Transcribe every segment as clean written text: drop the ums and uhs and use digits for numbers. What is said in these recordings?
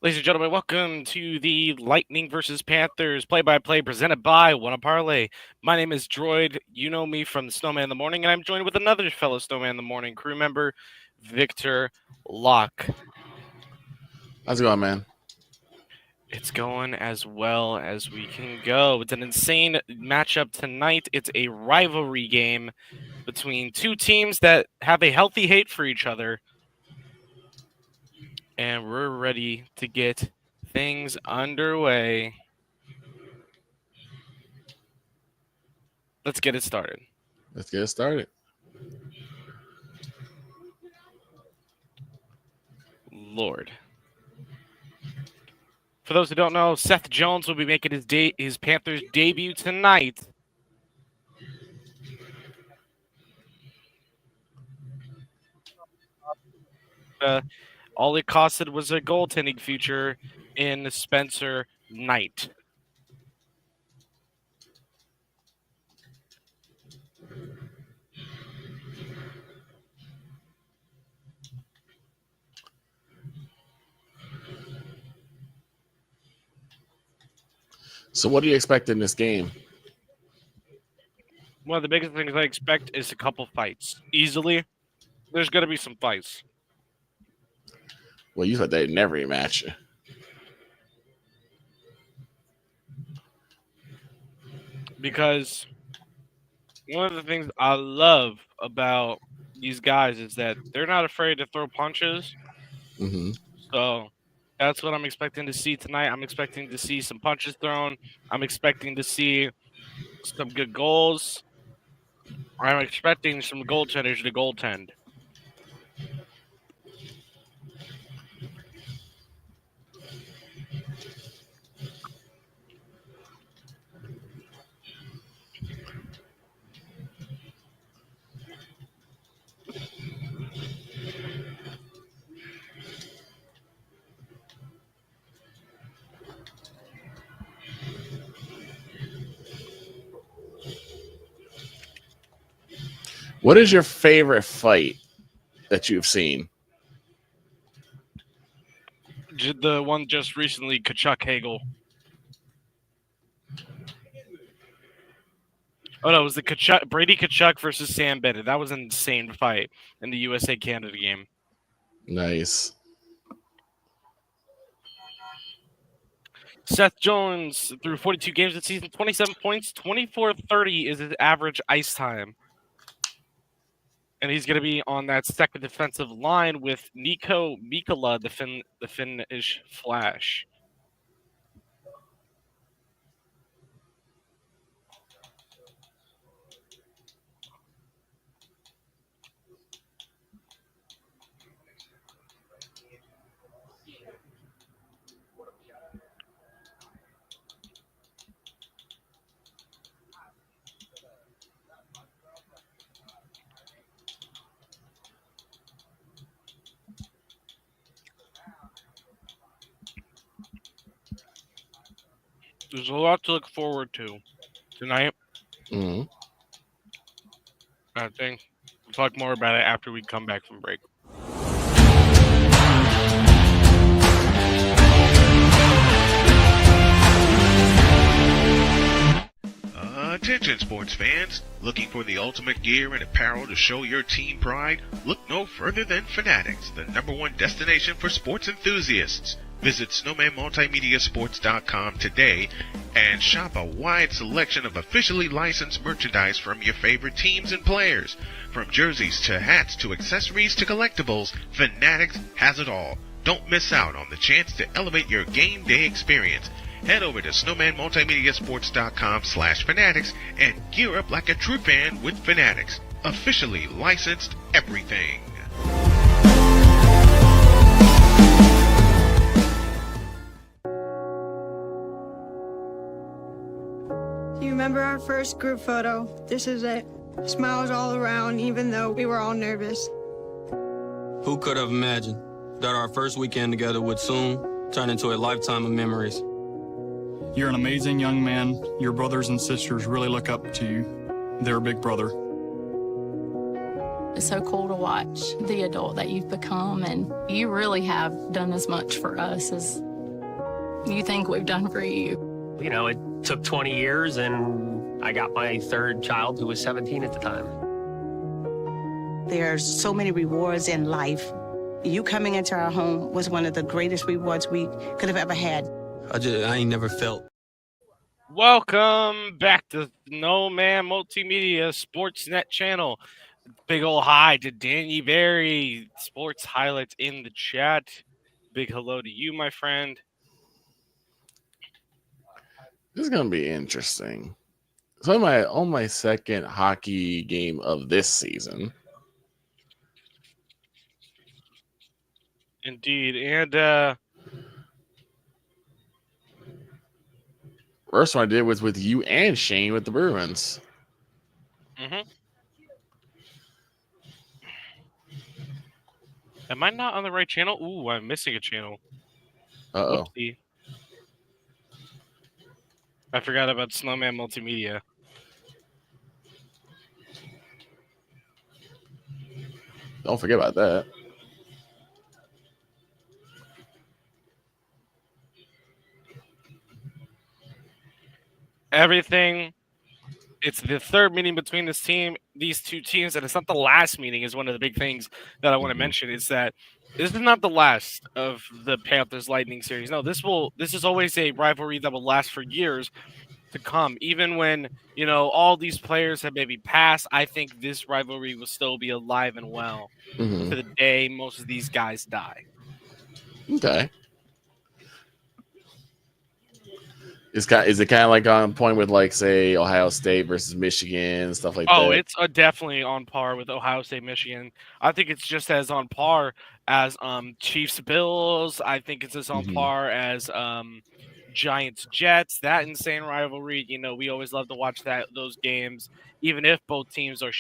Ladies and gentlemen, welcome to the Lightning versus Panthers play-by-play presented by Parlay. My name is Droid. You know me from the Snowman in the Morning, and I'm joined with another fellow Snowman in the Morning crew member, Victor Locke. How's it going, man? It's going as well as we can go. It's an insane matchup tonight. It's a rivalry game between two teams that have a healthy hate for each other. And we're ready to get things underway. Let's get it started. Let's get it started. Lord. For those who don't know, Seth Jones will be making his Panthers debut tonight. All it costed was a goaltending feature in Spencer Knight. So, what do you expect in this game? One of the biggest things I expect is a couple fights. Easily, there's going to be some fights. Well, you said they'd never match. Because one of the things I love about these guys is that they're not afraid to throw punches. Mm-hmm. So that's what I'm expecting to see tonight. I'm expecting to see some punches thrown. I'm expecting to see some good goals. I'm expecting some goaltenders to goaltend. What is your favorite fight that you've seen? The one just recently, Kachuk Hagel. Oh no, it was the Brady Kachuk versus Sam Bennett. That was an insane fight in the USA-Canada game. Nice. Seth Jones, through 42 games this season, 27 points, 24-30 is his average ice time. And he's going to be on that second defensive line with Nico Mikkola, the Finnish Flash. There's a lot to look forward to tonight. Mm-hmm. I think we'll talk more about it after we come back from break. Attention sports fans, looking for the ultimate gear and apparel to show your team pride? Look no further than Fanatics, the #1 destination for sports enthusiasts. Visit snowmanmultimediasports.com today and shop a wide selection of officially licensed merchandise from your favorite teams and players. From jerseys to hats to accessories to collectibles, Fanatics has it all. Don't miss out on the chance to elevate your game day experience. Head over to snowmanmultimediasports.com/fanatics and gear up like a true fan with Fanatics. Officially licensed everything. Do you remember our first group photo? This is it. Smiles all around, even though we were all nervous. Who could have imagined that our first weekend together would soon turn into a lifetime of memories? You're an amazing young man. Your brothers and sisters really look up to you. They're a big brother. It's so cool to watch the adult that you've become, and you really have done as much for us as you think we've done for you? You know, it took 20 years, and I got my third child, who was 17 at the time. There's so many rewards in life. You coming into our home was one of the greatest rewards we could have ever had. I ain't never felt. Welcome back to No Man Multimedia Sportsnet channel. Big ol' hi to Danny Berry, sports highlights in the chat. Big hello to you, my friend. This is gonna be interesting. So on my second hockey game of this season. Indeed, and first one I did was with you and Shane with the Bruins. Am I not on the right channel? Ooh, I'm missing a channel. Uh-oh. Whoopsie. I forgot about Snowman Multimedia. Don't forget about that. Everything. It's the third meeting between these two teams, and it's not the last meeting. Is one of the big things that I want to mention is that this is not the last of the Panthers Lightning series. No, this is always a rivalry that will last for years to come. Even when all these players have maybe passed, I think this rivalry will still be alive and well to the day most of these guys die. Okay. Is it kind of like on point with, like, say, Ohio State versus Michigan, stuff like that? Oh, it's definitely on par with Ohio State, Michigan. I think it's just as on par as Chiefs, Bills. I think it's as on par as Giants, Jets. That insane rivalry. We always love to watch those games, even if both teams are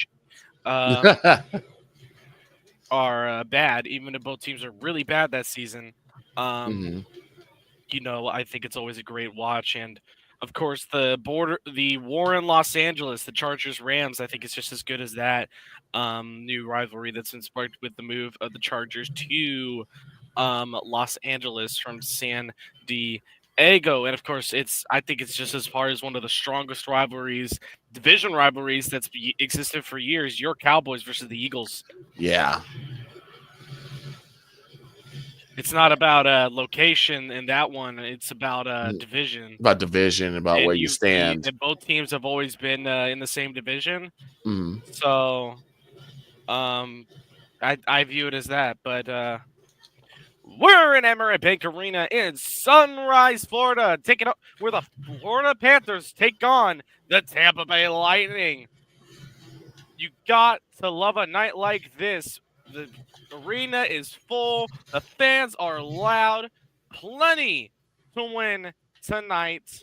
bad. Even if both teams are really bad that season. I think it's always a great watch. And of course, the war in Los Angeles, the Chargers Rams, I think it's just as good as that new rivalry that's been sparked with the move of the Chargers to Los Angeles from San Diego. And of course, I think it's just as far as one of the strongest division rivalries that's existed for years. Your Cowboys versus the Eagles. Yeah. It's not about location in that one. It's about division. About division, about where you stand. And both teams have always been in the same division. So I view it as that. But we're in Emirates Bank Arena in Sunrise, Florida, where the Florida Panthers take on the Tampa Bay Lightning. You got to love a night like this. The arena is full. The fans are loud. Plenty to win tonight.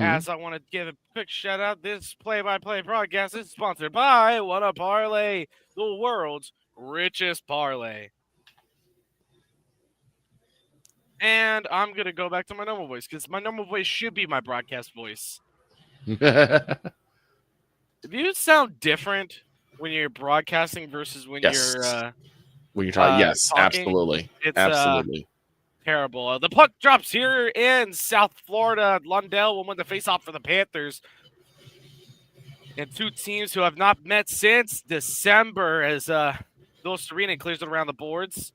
As I want to give a quick shout out, this play-by-play broadcast is sponsored by Wanna Parlay, the world's richest parlay. And I'm going to go back to my normal voice because my normal voice should be my broadcast voice. Do you sound different when you're broadcasting versus when you're when you're talking? Yes, talking? absolutely. It's absolutely terrible. The puck drops here in South Florida. Lundell will win the faceoff for the Panthers. And two teams who have not met since December as Phil Serena clears it around the boards.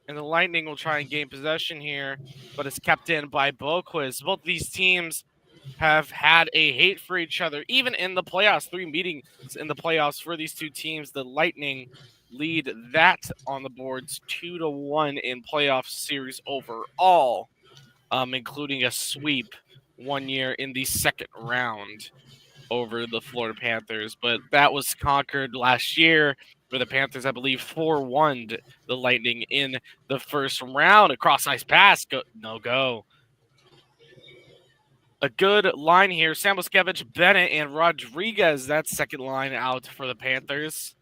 And the Lightning will try and gain possession here, but it's kept in by Boquist. Both these teams have had a hate for each other, even in the playoffs. 3 meetings in the playoffs for these two teams. The Lightning lead that on the boards 2-1 in playoff series overall, including a sweep 1 year in the second round over the Florida Panthers. But that was conquered last year, where the Panthers, I believe, 4-1'd the Lightning in the first round. A cross-ice pass, go. A good line here. Samoskevich, Bennett, and Rodriguez. That's second line out for the Panthers.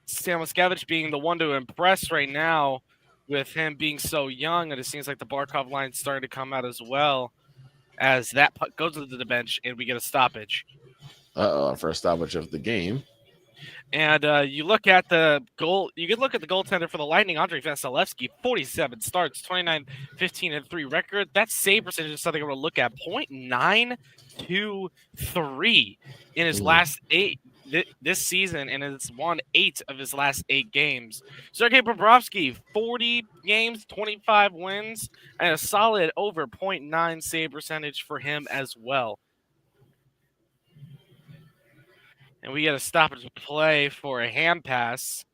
Samoskevich being the one to impress right now with him being so young. And it seems like the Barkov line's starting to come out as well, as that puck goes into the bench and we get a stoppage. Our first stoppage of the game. And you look at the goal. You can look at the goaltender for the Lightning, Andrei Vasilevsky, 47 starts, 29, 15, and 3 record. That save percentage is something I'm going to look at. .923 in his last 8 this season, and it's won 8 of his last 8 games. Sergei Bobrovsky, 40 games, 25 wins, and a solid over .9 save percentage for him as well. And we get a stoppage play for a hand pass.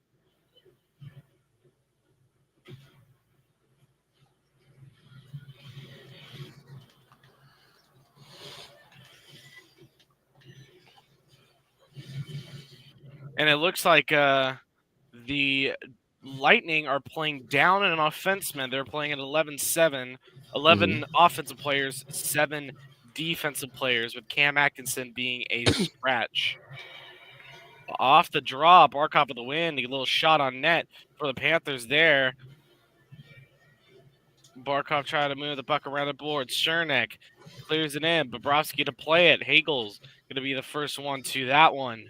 And it looks like the Lightning are playing down an offenseman. They're playing at 11-7. 11 offensive players, 7 defensive players, with Cam Atkinson being a scratch. Off the draw, Barkov with the win. A little shot on net for the Panthers there. Barkov trying to move the puck around the board. Cernak clears it in. Bobrovsky to play it. Hagel's going to be the first one to that one.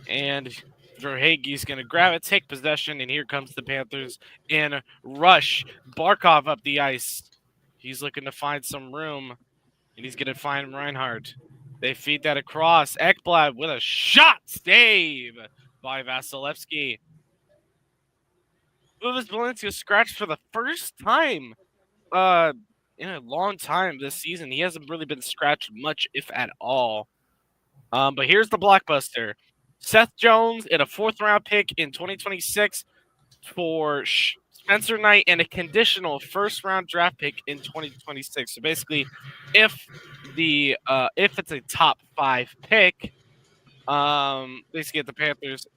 And Verhaeghe's going to grab it, take possession, and here comes the Panthers in rush. Barkov up the ice. He's looking to find some room, and he's going to find Reinhardt. They feed that across. Ekblad with a shot save by Vasilevsky. Luvis Valencia scratched for the first time in a long time this season. He hasn't really been scratched much, if at all. But here's the blockbuster. Seth Jones in a 4th-round pick in 2026 for Spencer Knight and a conditional 1st-round draft pick in 2026. So basically, if it's a top 5 pick, basically if the Panthers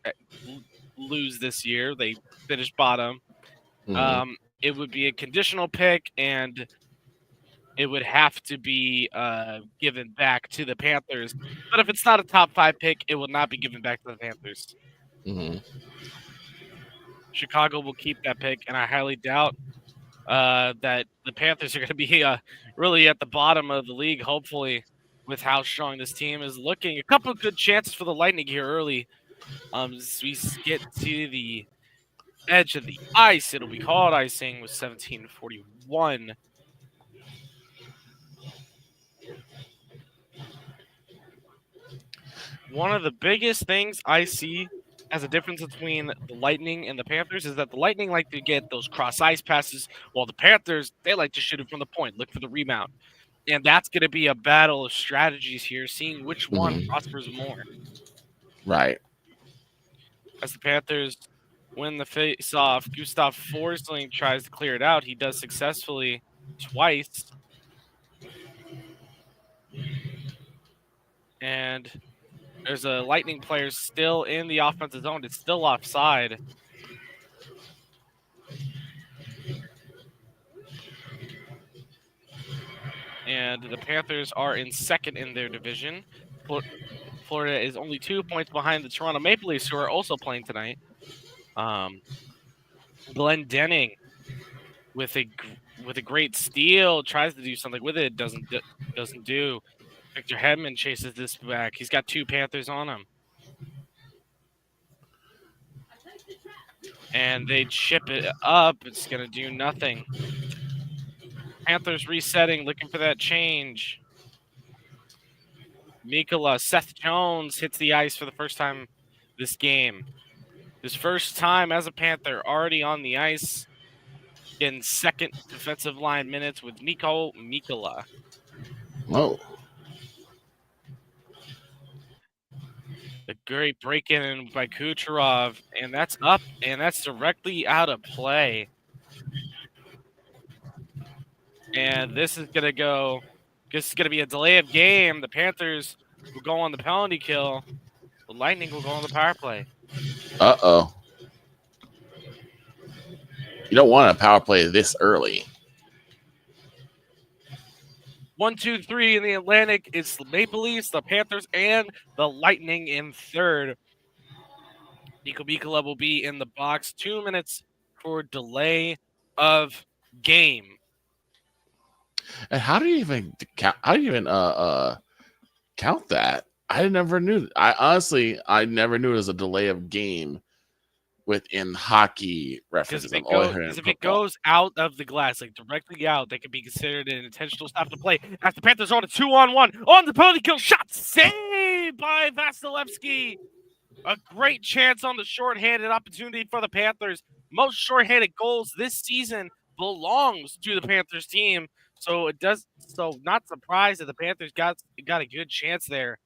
lose this year, they finish bottom. It would be a conditional pick, and it would have to be given back to the Panthers. But if it's not a top 5 pick, it will not be given back to the Panthers. Chicago will keep that pick, and I highly doubt that the Panthers are going to be really at the bottom of the league, hopefully, with how strong this team is looking. A couple of good chances for the Lightning here early. As we get to the edge of the ice, it'll be called icing with 17:41. One of the biggest things I see as a difference between the Lightning and the Panthers is that the Lightning like to get those cross ice passes, while the Panthers, they like to shoot it from the point, look for the rebound. And that's going to be a battle of strategies here, seeing which one prospers more. Right. As the Panthers win the face-off, Gustav Forsling tries to clear it out. He does successfully twice. And there's a Lightning player still in the offensive zone. It's still offside. And the Panthers are in 2nd in their division. Florida is only 2 points behind the Toronto Maple Leafs, who are also playing tonight. Glenn Denning with a great steal, tries to do something with it, doesn't do. Victor Hedman chases this back. He's got 2 Panthers on him. And they chip it up. It's going to do nothing. Panthers resetting, looking for that change. Seth Jones hits the ice for the first time this game. His first time as a Panther, already on the ice. In 2nd defensive line minutes with Mikko Mikkola. Whoa. The great break-in by Kucherov, and that's up, and that's directly out of play. And this is going to be a delay of game. The Panthers will go on the penalty kill. The Lightning will go on the power play. Uh-oh. You don't want a power play this early. 1, 2, 3 in the Atlantic. It's the Maple Leafs, the Panthers, and the Lightning in 3rd. Mikko Mikkola will be in the box. 2 minutes for delay of game. And how do you even count? How do you even count that? I never knew. I never knew it was a delay of game within hockey references. Because if it goes out of the glass, like directly out, that could be considered an intentional stop to play. As the Panthers on a 2-on-1 on the penalty kill shot, saved by Vasilevsky. A great chance on the shorthanded opportunity for the Panthers. Most shorthanded goals this season belongs to the Panthers team. So not surprised that the Panthers got a good chance there.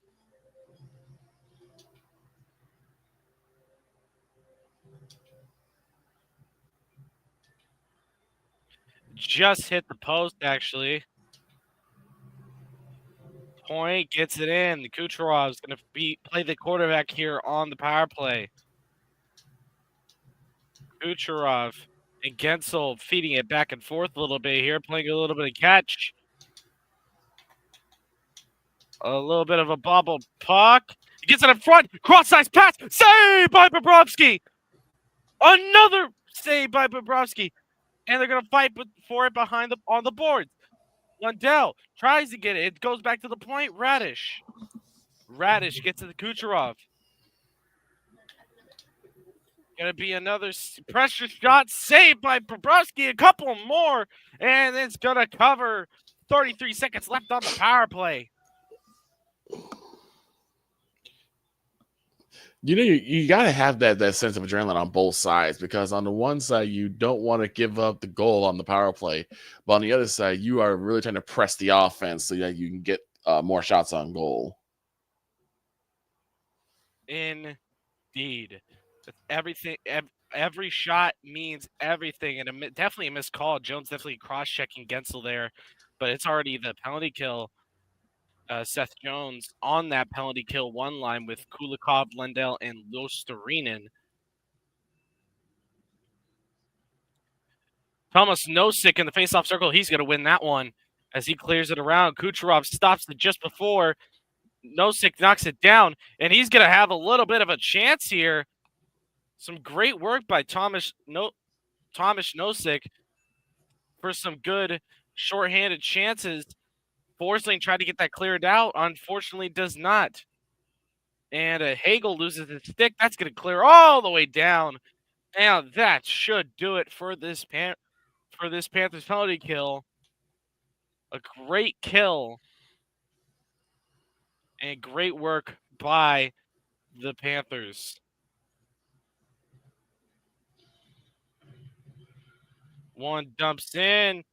Just hit the post, actually. Point gets it in. The Kucherov's going to play the quarterback here on the power play. Kucherov and Gensel feeding it back and forth a little bit here, playing a little bit of catch. A little bit of a bobble puck. He gets it in front. Cross-ice pass. Save by Bobrovsky. Another save by Bobrovsky. And they're going to fight for it on the boards. Lundell tries to get it. It goes back to the point. Radish gets to the Kucherov. Going to be another pressure shot saved by Bobrovsky. A couple more. And it's going to cover 33 seconds left on the power play. You know, you got to have that sense of adrenaline on both sides, because on the one side, you don't want to give up the goal on the power play. But on the other side, you are really trying to press the offense so that you can get more shots on goal. Indeed. Everything, every shot means everything. And definitely a missed call. Jones definitely cross-checking Gensel there. But it's already the penalty kill. Seth Jones on that penalty kill one line with Kulikov, Lundell, and Luostarinen. Thomas Nosek in the faceoff circle. He's going to win that one as he clears it around. Kucherov stops it just before. Nosek knocks it down, and he's going to have a little bit of a chance here. Some great work by Thomas Nosek for some good shorthanded chances. Forsling tried to get that cleared out. Unfortunately, does not. And Hagel loses his stick. That's going to clear all the way down. And that should do it for this Panthers penalty kill. A great kill. And great work by the Panthers. One dumps in.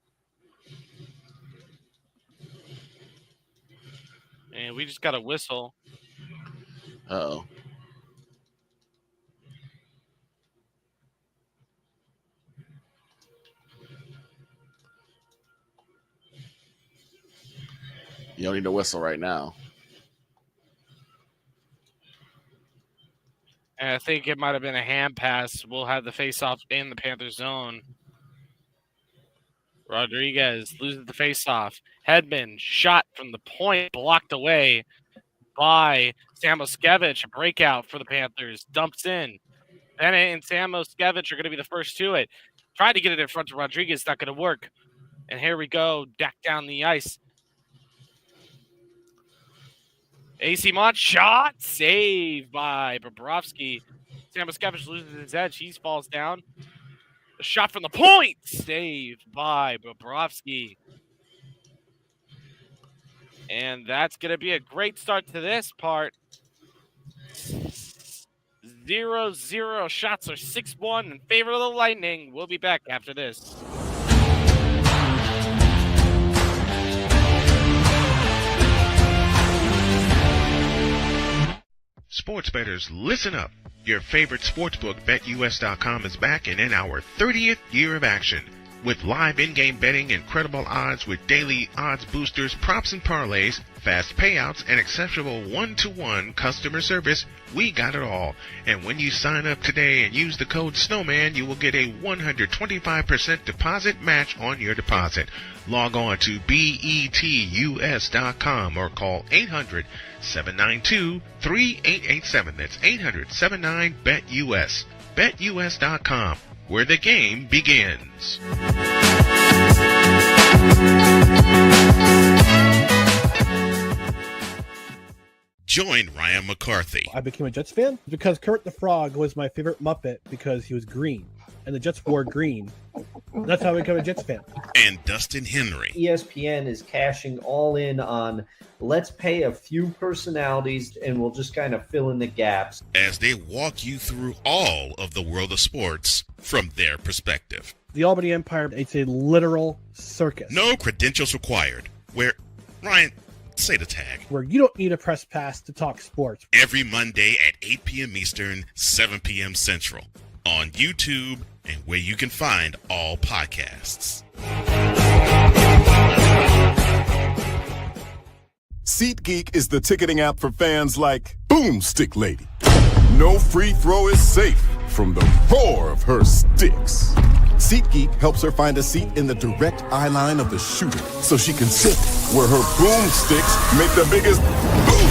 And we just got a whistle. Uh-oh. You don't need a whistle right now. And I think it might have been a hand pass. We'll have the face-off in the Panthers zone. Rodriguez loses the face-off. Hedman shot from the point, blocked away by Samoskevich. A breakout for the Panthers. Dumps in. Bennett and Samoskevich are going to be the first to it. Tried to get it in front of Rodriguez. Not going to work. And here we go. Back down the ice. AC Mont shot. Saved by Bobrovsky. Samoskevich loses his edge. He falls down. A shot from the point. Saved by Bobrovsky. And that's going to be a great start to this part. 0-0 shots are 6-1 in favor of the Lightning. We'll be back after this. Sports bettors, listen up. Your favorite sportsbook, BetUS.com, is back and in our 30th year of action. With live in-game betting, incredible odds with daily odds boosters, props and parlays, fast payouts, and exceptional one-to-one customer service, we got it all. And when you sign up today and use the code SNOWMAN, you will get a 125% deposit match on your deposit. Log on to BETUS.com or call 800-792-3887. That's 800-79-BET-US. BetUS.com, where the game begins. Join Ryan McCarthy. I became a Jets fan because Kermit the Frog was my favorite Muppet because he was green, and the Jets wore green. That's how I became a Jets fan. And Dustin Henry. ESPN is cashing all in on let's pay a few personalities and we'll just kind of fill in the gaps. As they walk you through all of the world of sports from their perspective. The Albany Empire, it's a literal circus. No credentials required. Where, Ryan, say the tag. Where you don't need a press pass to talk sports. Every Monday at 8 p.m. Eastern, 7 p.m. Central. On YouTube and where you can find all podcasts. SeatGeek is the ticketing app for fans like Boomstick Lady. No free throw is safe from the roar of her sticks. SeatGeek helps her find a seat in the direct eye line of the shooter so she can sit where her boomsticks make the biggest boom.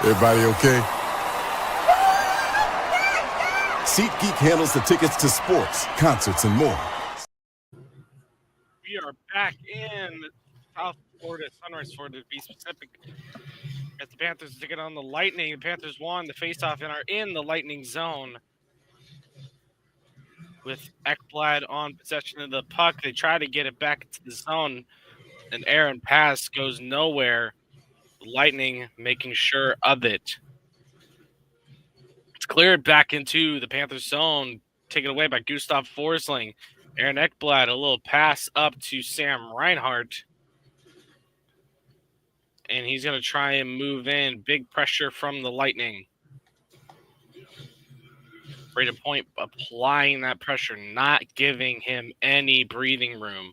Everybody okay? SeatGeek handles the tickets to sports, concerts, and more. We are back in South Florida, Sunrise, Florida, to be specific. As the Panthers take on the Lightning. The Panthers won the faceoff and are in the Lightning zone. With Ekblad on possession of the puck, they try to get it back into the zone. An errant pass goes nowhere. Lightning making sure of it. It's cleared back into the Panthers zone, taken away by Gustav Forsling. Aaron Ekblad, a little pass up to Sam Reinhart. And he's going to try and move in. Big pressure from the Lightning. Brayden Point applying that pressure, not giving him any breathing room.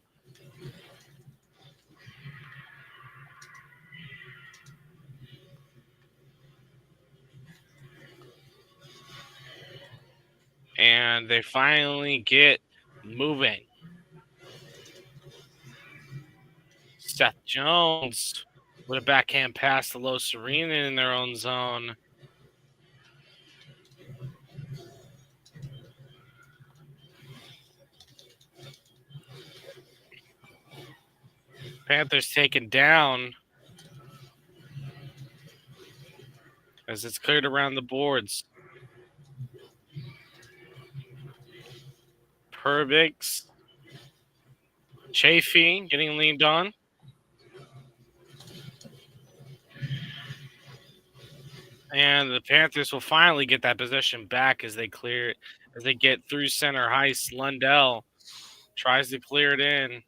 And they finally get moving. Seth Jones with a backhand pass to Lo Serena in their own zone. Panthers taken down as it's cleared around the boards. Perbix, Chafee getting leaned on. And the Panthers will finally get that possession back as they clear it, as they get through center. Heiss Lundell tries to clear it in.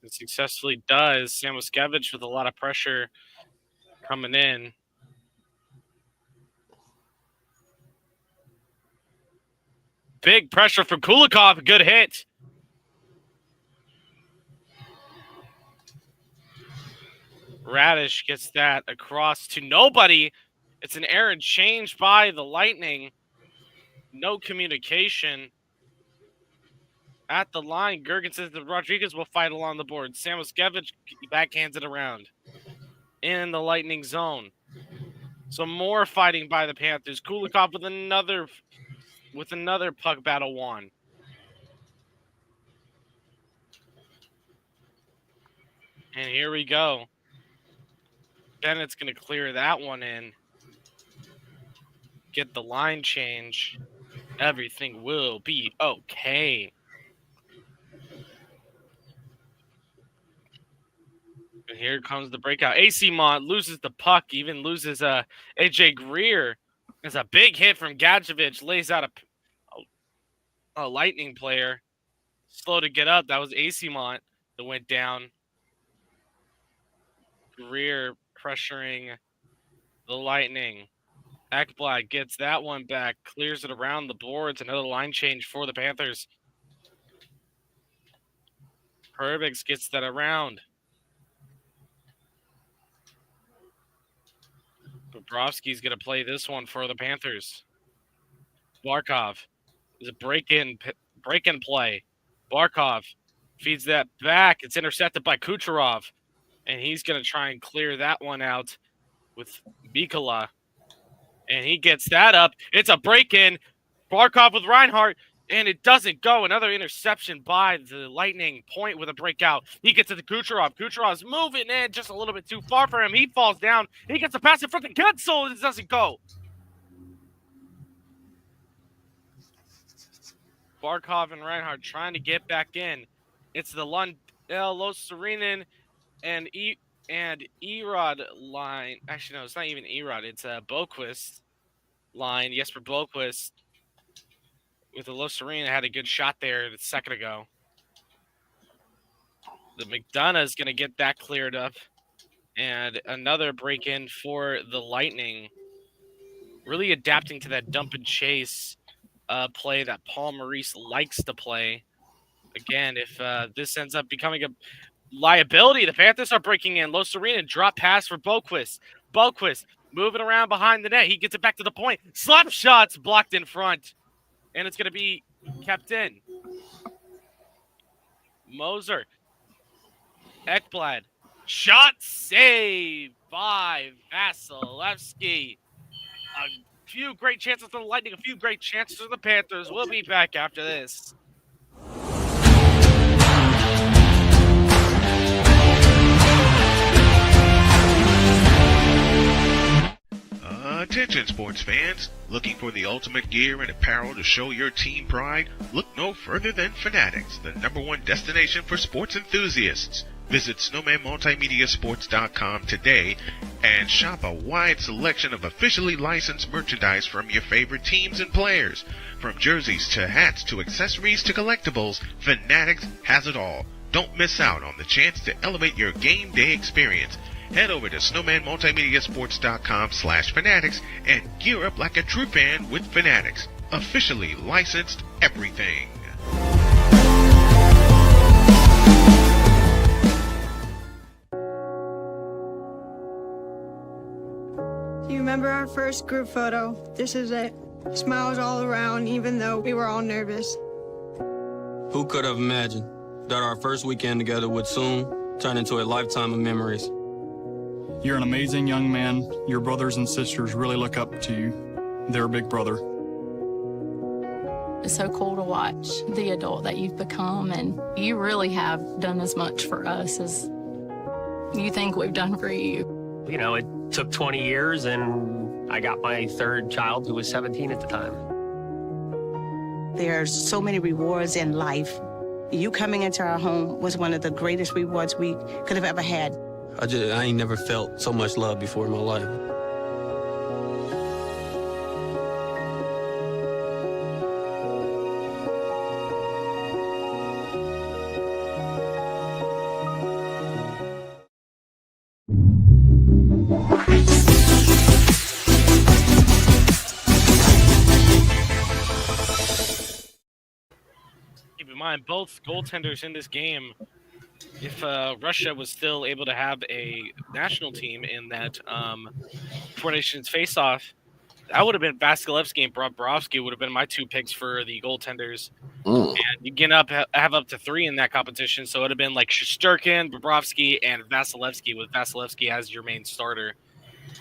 And successfully does. Samoskevich with a lot of pressure coming in. Big pressure from Kulikov. Good hit. Radish gets that across to nobody. It's an errant change by the Lightning. No communication. At the line, Gergen says that Rodriguez will fight along the board. Samoskevich backhands it around in the Lightning zone. Some more fighting by the Panthers. Kulikov with another puck battle won. And here we go. Bennett's going to clear that one in. Get the line change. Everything will be okay. And here comes the breakout. AC Mont loses the puck, even loses AJ Greer. It's a big hit from Gadjevich. Lays out a Lightning player. Slow to get up. That was AC Mont that went down. Greer pressuring the Lightning. Ekblad gets that one back, clears it around the boards. Another line change for the Panthers. Perbix gets that around. Bobrovsky's going to play this one for the Panthers. Barkov is a break-in play. Barkov feeds that back. It's intercepted by Kucherov. And he's going to try and clear that one out with Mikkola. And he gets that up. It's a break-in. Barkov with Reinhart. And it doesn't go. Another interception by the Lightning. Point with a breakout. He gets it to Kucherov. Kucherov's moving in just a little bit too far for him. He falls down. He gets a pass in front of Gensel, and it doesn't go. Barkov and Reinhardt trying to get back in. It's the Los Serenen and Erod line. Actually, no, it's not even Erod. It's Boquist line. Jesper Boquist with the Los Serena had a good shot there a second ago. The McDonough is going to get that cleared up. And another break-in for the Lightning. Really adapting to that dump and chase play that Paul Maurice likes to play. Again, if this ends up becoming a liability, the Panthers are breaking in. Los Serena drop pass for Boquist. Boquist moving around behind the net. He gets it back to the point. Slap shots blocked in front. And it's going to be kept in. Moser. Ekblad. Shot saved by Vasilevsky. A few great chances for the Lightning, a few great chances for the Panthers. We'll be back after this. Attention sports fans, looking for the ultimate gear and apparel to show your team pride? Look no further than Fanatics, the #1 destination for sports enthusiasts. Visit snowmanmultimediasports.com today and shop a wide selection of officially licensed merchandise from your favorite teams and players. From jerseys to hats to accessories to collectibles, Fanatics has it all. Don't miss out on the chance to elevate your game day experience. Head over to snowmanmultimediasports.com/fanatics and gear up like a true fan with Fanatics. Officially licensed everything. Do you remember our first group photo? This is it. Smiles all around, even though we were all nervous. Who could have imagined that our first weekend together would soon turn into a lifetime of memories? You're an amazing young man. Your brothers and sisters really look up to you. They're a big brother. It's so cool to watch the adult that you've become, and you really have done as much for us as you think we've done for you. You know, it took 20 years, and I got my third child who was 17 at the time. There are so many rewards in life. You coming into our home was one of the greatest rewards we could have ever had. I ain't never felt so much love before in my life. Keep in mind, both goaltenders in this game, if Russia was still able to have a national team in that Four Nations face-off, that would have been Vasilevsky and Bobrovsky would have been my two picks for the goaltenders. And you can have up to 3 in that competition, so it would have been like Shesterkin, Bobrovsky, and Vasilevsky, with Vasilevsky as your main starter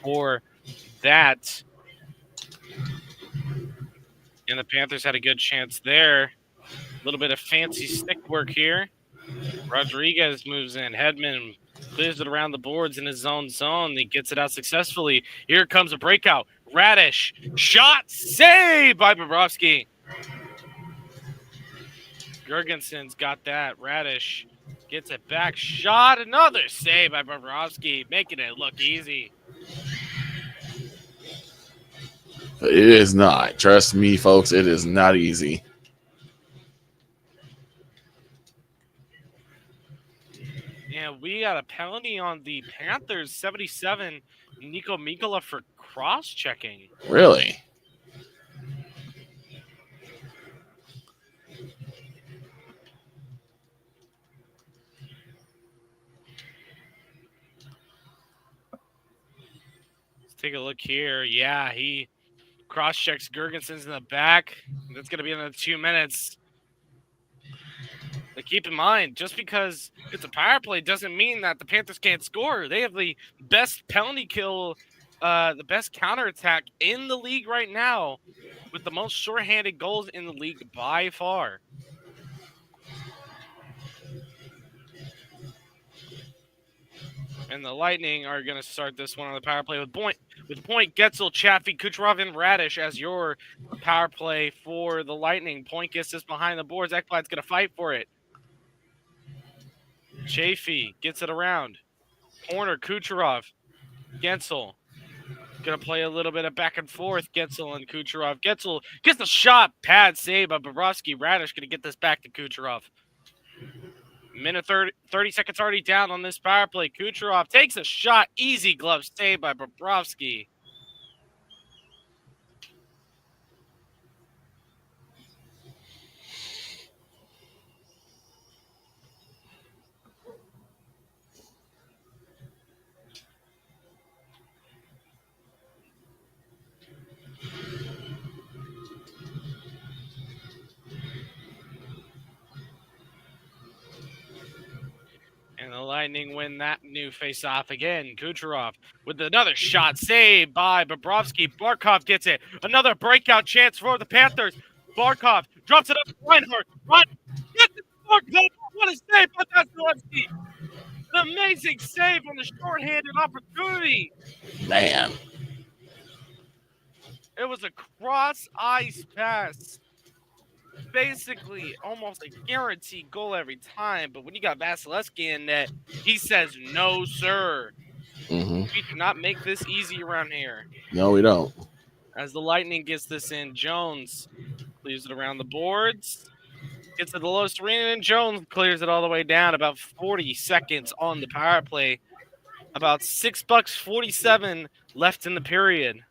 for that. And the Panthers had a good chance there. A little bit of fancy stick work here. Rodriguez moves in. Hedman clears it around the boards in his own zone. He gets it out successfully. Here comes a breakout. Radish. Shot saved by Bobrovsky. Gergensen's got that. Radish gets it back. Shot. Another save by Bobrovsky, making it look easy. It is not. Trust me, folks. It is not easy. And we got a penalty on the Panthers, 77, Nico Mikkola for cross-checking. Really? Let's take a look here. Yeah, he cross-checks Gergensen's in the back. That's going to be another 2 minutes. But keep in mind, just because it's a power play doesn't mean that the Panthers can't score. They have the best penalty kill the best counterattack in the league right now, with the most shorthanded goals in the league by far. And the Lightning are going to start this one on the power play with Point, Getzel, Chaffee, Kucherov, and Radish as your power play for the Lightning. Point gets this behind the boards. Ekblad's going to fight for it. Chaffee gets it around. Corner, Kucherov, Getzel. Going to play a little bit of back and forth, Getzel and Kucherov. Getzel gets the shot. Pad save by Bobrovsky. Radish going to get this back to Kucherov. Minute 30 seconds already down on this power play. Kucherov takes a shot. Easy glove save by Bobrovsky. And the Lightning win that new face-off again. Kucherov with another shot saved by Bobrovsky. Barkov gets it. Another breakout chance for the Panthers. Barkov drops it up to Reinhardt. Gets it. Barkov. What a save by Vasilevsky. An amazing save on the short-handed opportunity. Man. It was a cross-ice pass. Basically almost a guaranteed goal every time, but when you got Vasilevsky in net, he says no, sir. Mm-hmm. We do not make this easy around here. No, we don't. As the Lightning gets this in, Jones leaves it around the boards, gets to the lowest arena, and Jones clears it all the way down. About 40 seconds on the power play. About $6.47 left in the period.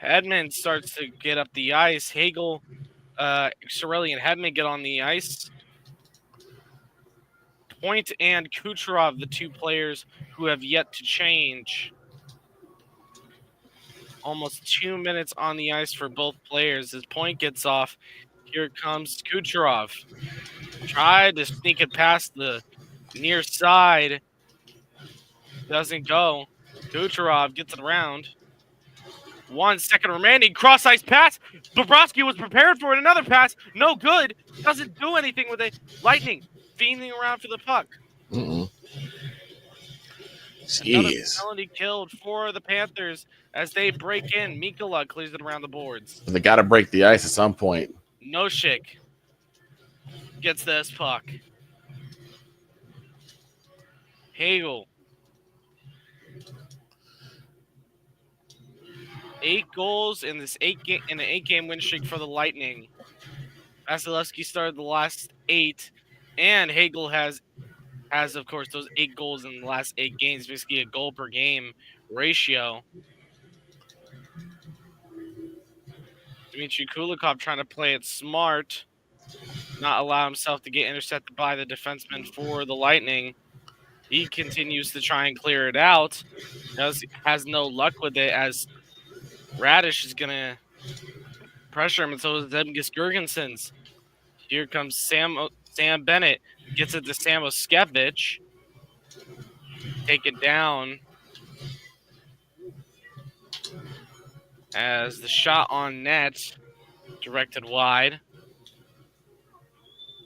Hedman starts to get up the ice. Hagel, Cirelli, and Hedman get on the ice. Point and Kucherov, the two players who have yet to change. Almost 2 minutes on the ice for both players. As Point gets off, here comes Kucherov. Tried to sneak it past the near side. Doesn't go. Kucherov gets it around. 1 second remaining. Cross-ice pass. Bobrovsky was prepared for it. Another pass. No good. Doesn't do anything with it. Lightning fiending around for the puck. Mm-mm. Another penalty killed for the Panthers as they break in. Mikula clears it around the boards. They got to break the ice at some point. Noshik gets this puck. Hagel. 8 goals in this 8-game win streak for the Lightning. Vasilevsky started the last 8, and Hagel has of course those 8 goals in the last 8 games, basically a goal per game ratio. Dmitry Kulikov trying to play it smart, not allow himself to get intercepted by the defenseman for the Lightning. He continues to try and clear it out. Has no luck with it as Radish is going to pressure him, and so is Zemgus Girgensons. Here comes Sam Bennett. Gets it to Sam Oskevich. Take it down. As the shot on net, directed wide.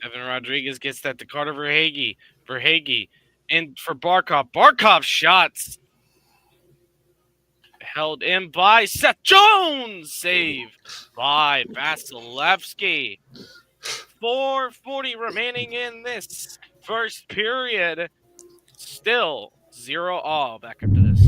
Evan Rodriguez gets that to Carter Verhaeghe. Verhaeghe in for Barkov. Barkov shots. Held in by Seth Jones. Save by Vasilevsky. 4:40 remaining in this first period. Still 0-all. Back up to this.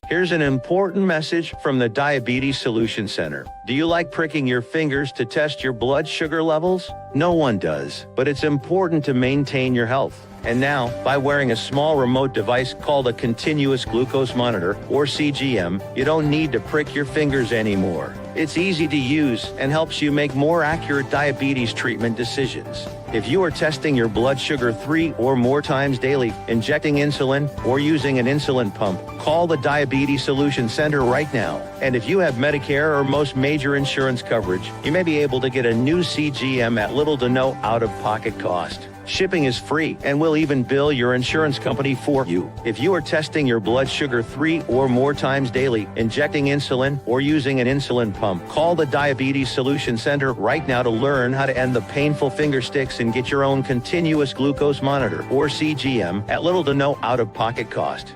Here's an important message from the Diabetes Solution Center. Do you like pricking your fingers to test your blood sugar levels? No one does, but it's important to maintain your health. And now, by wearing a small remote device called a continuous glucose monitor, or CGM, you don't need to prick your fingers anymore. It's easy to use and helps you make more accurate diabetes treatment decisions. If you are testing your blood sugar 3 or more times daily, injecting insulin, or using an insulin pump, call the Diabetes Solution Center right now. And if you have Medicare or most major insurance coverage, you may be able to get a new CGM at little to no out-of-pocket cost. Shipping is free, and we'll even bill your insurance company for you. If you are testing your blood sugar 3 or more times daily, injecting insulin, or using an insulin pump, call the Diabetes Solution Center right now to learn how to end the painful finger sticks and get your own continuous glucose monitor, or CGM, at little to no out-of-pocket cost.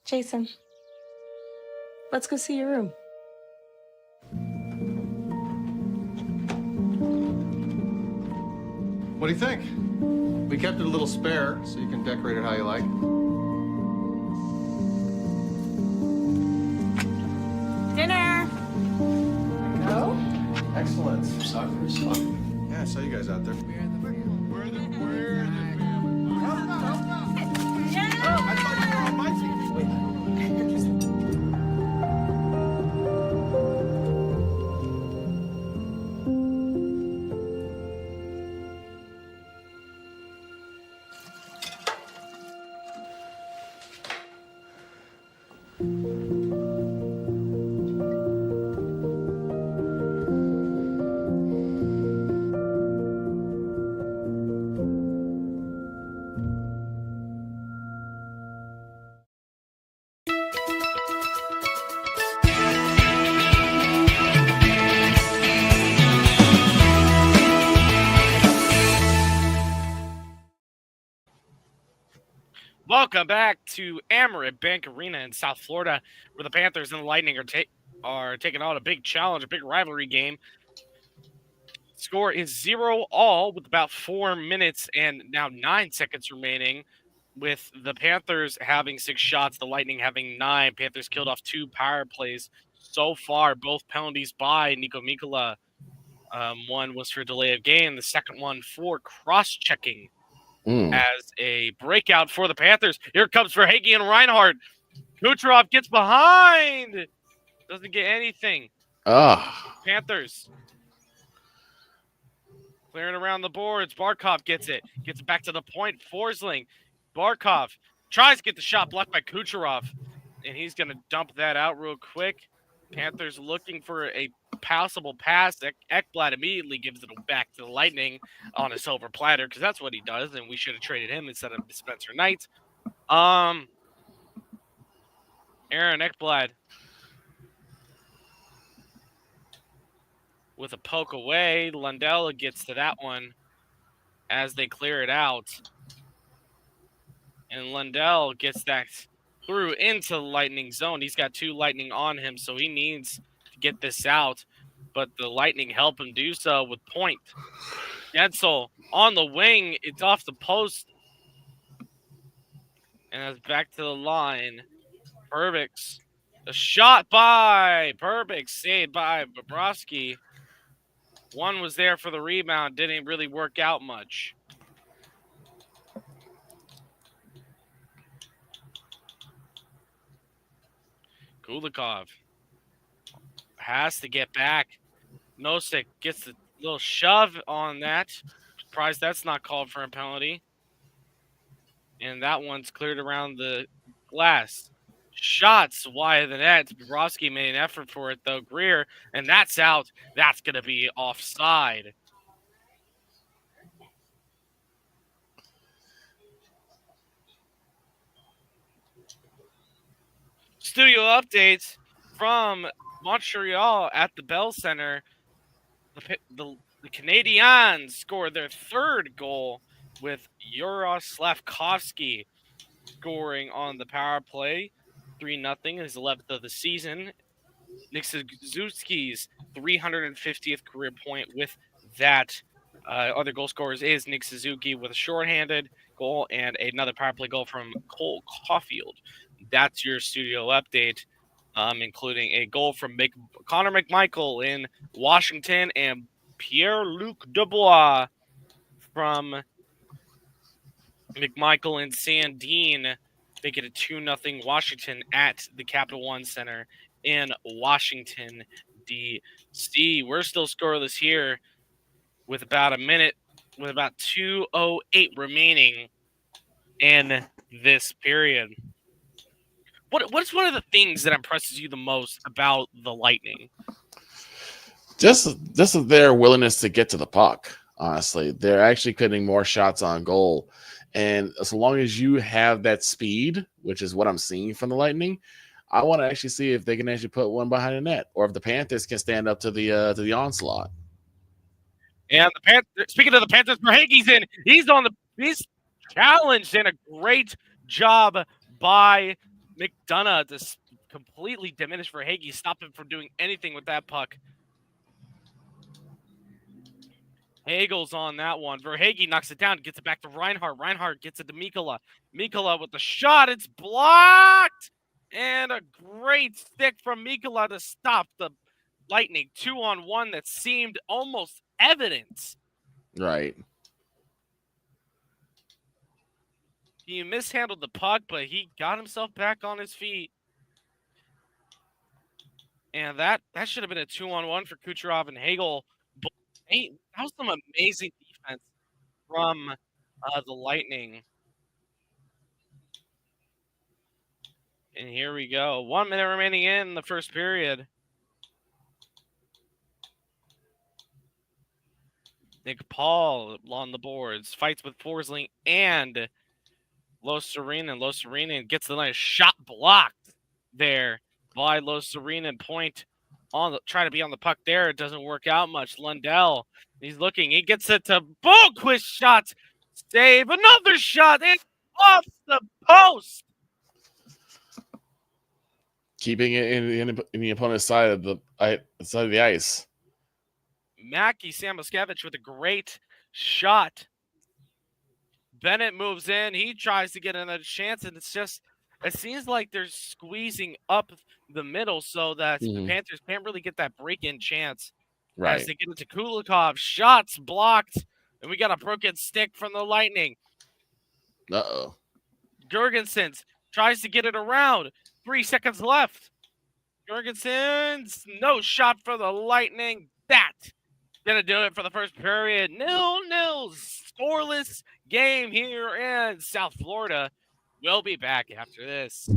Jason, let's go see your room. What do you think? We kept it a little spare, so you can decorate it how you like. Dinner. No? Excellent. Soccer is fun. Yeah, I saw you guys out there. Welcome back to Amerant Bank Arena in South Florida, where the Panthers and the Lightning are taking on a big challenge, a big rivalry game. Score is 0-all with about 4 minutes and now 9 seconds remaining, with the Panthers having 6 shots, the Lightning having 9. Panthers killed off 2 power plays so far, both penalties by Nico Mikkola. One was for delay of game, the second one for cross-checking. As a breakout for the Panthers. Here comes Verhaeghe and Reinhardt. Kucherov gets behind. Doesn't get anything. Panthers clearing around the boards. Barkov gets it. Gets it back to the point. Forsling. Barkov tries to get the shot blocked by Kucherov. And he's going to dump that out real quick. Panthers looking for a passable pass. Ekblad immediately gives it back to the Lightning on a silver platter, because that's what he does, and we should have traded him instead of Spencer Knight. Aaron Ekblad with a poke away. Lundell gets to that one as they clear it out. And Lundell gets that through into the Lightning zone. He's got 2 Lightning on him, so he needs to get this out. But the Lightning help him do so with point. Gensel on the wing. It's off the post. And that's back to the line. Perbix. A shot by Perbix. Saved by Bobrovsky. One was there for the rebound. Didn't really work out much. Kulikov has to get back. Nosek gets a little shove on that. Surprised that's not called for a penalty. And that one's cleared around the glass. Shots wide of the net. Bobrovsky made an effort for it, though. Greer, and that's out. That's going to be offside. Studio updates from Montreal at the Bell Center. The Canadiens scored their 3rd goal with Uros Slavkovsky scoring on the power play. 3-0, his 11th of the season. Nick Suzuki's 350th career point with that. Other goal scorers is Nick Suzuki with a shorthanded goal and another power play goal from Cole Caulfield. That's your studio update, including a goal from Connor McMichael in Washington and Pierre-Luc Dubois from McMichael and Sandine. They get a 2-0 Washington at the Capital One Center in Washington, D.C. We're still scoreless here with about a minute, with about 2:08 remaining in this period. What's one of the things that impresses you the most about the Lightning? Just their willingness to get to the puck. Honestly, they're actually getting more shots on goal, and as long as you have that speed, which is what I'm seeing from the Lightning, I want to actually see if they can actually put one behind the net, or if the Panthers can stand up to the onslaught. And the Panthers, speaking of the Panthers, Verhaeghe's in. He's challenged, and a great job by McDonough to completely diminish Verhaeghe, stop him from doing anything with that puck. Hagel's on that one. Verhaeghe knocks it down, gets it back to Reinhart. Reinhart gets it to Mikkola. Mikkola with the shot. It's blocked. And a great stick from Mikkola to stop the Lightning. 2-on-1 that seemed almost evident. Right. He mishandled the puck, but he got himself back on his feet. And that should have been a 2-on-1 for Kucherov and Hagel. But hey, that was some amazing defense from the Lightning. And here we go. 1 minute remaining in the first period. Nick Paul on the boards. Fights with Forsling and Los Serena. Los Serena gets the nice shot blocked there by Los Serena. Point on trying to be on the puck there. It doesn't work out much. Lundell, he's looking. He gets it to Boquist. Shot. Save. Another shot. It's off the post. Keeping it in the opponent's side of the ice. Mackie Samoskevich with a great shot. Bennett moves in. He tries to get another chance, and it seems like they're squeezing up the middle so that the Panthers can't really get that break-in chance. Right. As they get into Kulikov. Shots blocked, and we got a broken stick from the Lightning. Uh-oh. Gergensen tries to get it around. 3 seconds left. Gergensen's no shot for the Lightning. That gonna do it for the first period. 0-0, scoreless game here in South Florida. We'll be back after this.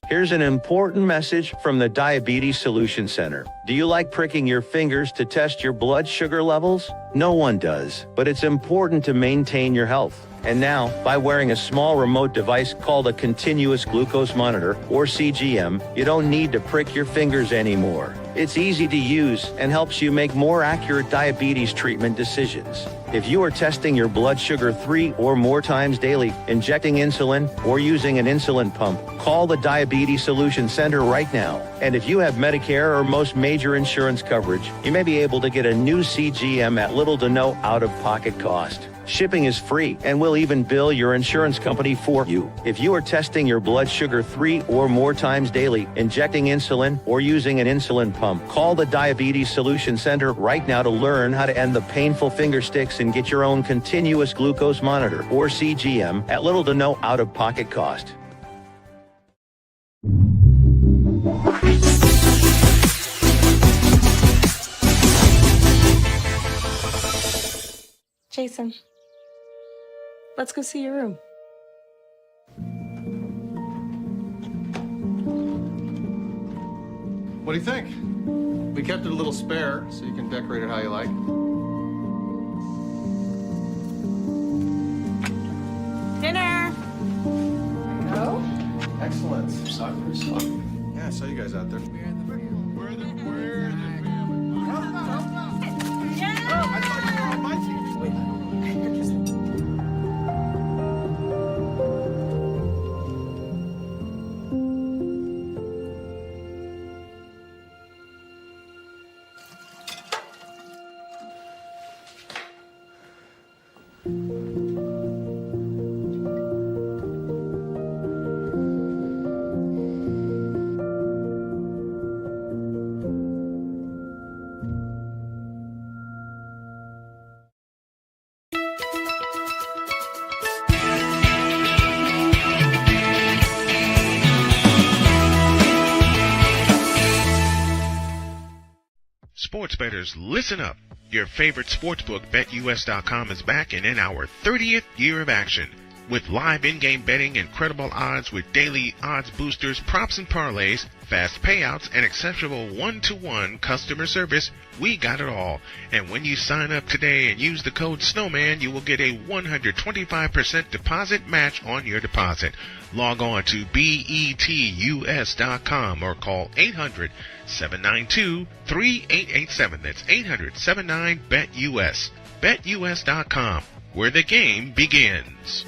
Here's an important message from the Diabetes Solution Center. Do you like pricking your fingers to test your blood sugar levels? No one does, but it's important to maintain your health. And now, by wearing a small remote device called a continuous glucose monitor, or CGM, you don't need to prick your fingers anymore. It's easy to use and helps you make more accurate diabetes treatment decisions. If you are testing your blood sugar 3 or more times daily, injecting insulin, or using an insulin pump, call the Diabetes Solution Center right now. And if you have Medicare or most major insurance coverage, you may be able to get a new CGM at little to no out-of-pocket cost. Shipping is free, and we'll even bill your insurance company for you. If you are testing your blood sugar 3 or more times daily, injecting insulin, or using an insulin pump, call the Diabetes Solution Center right now to learn how to end the painful finger sticks and get your own continuous glucose monitor, or CGM, at little to no out-of-pocket cost. Jason, let's go see your room. What do you think? We kept it a little spare, so you can decorate it how you like. Dinner! Go? Excellent. Soccer. Yeah, I saw you guys out there. sports bettors, listen up. Your favorite sportsbook, BetUS.com, is back and in our 30th year of action. With live in-game betting, incredible odds with daily odds boosters, props and parlays, fast payouts, and exceptional one-to-one customer service, we got it all. And when you sign up today and use the code SNOWMAN, you will get a 125% deposit match on your deposit. Log on to betus.com or call 800-792-3887. That's 800-79-BET-US. BetUS.com, where the game begins.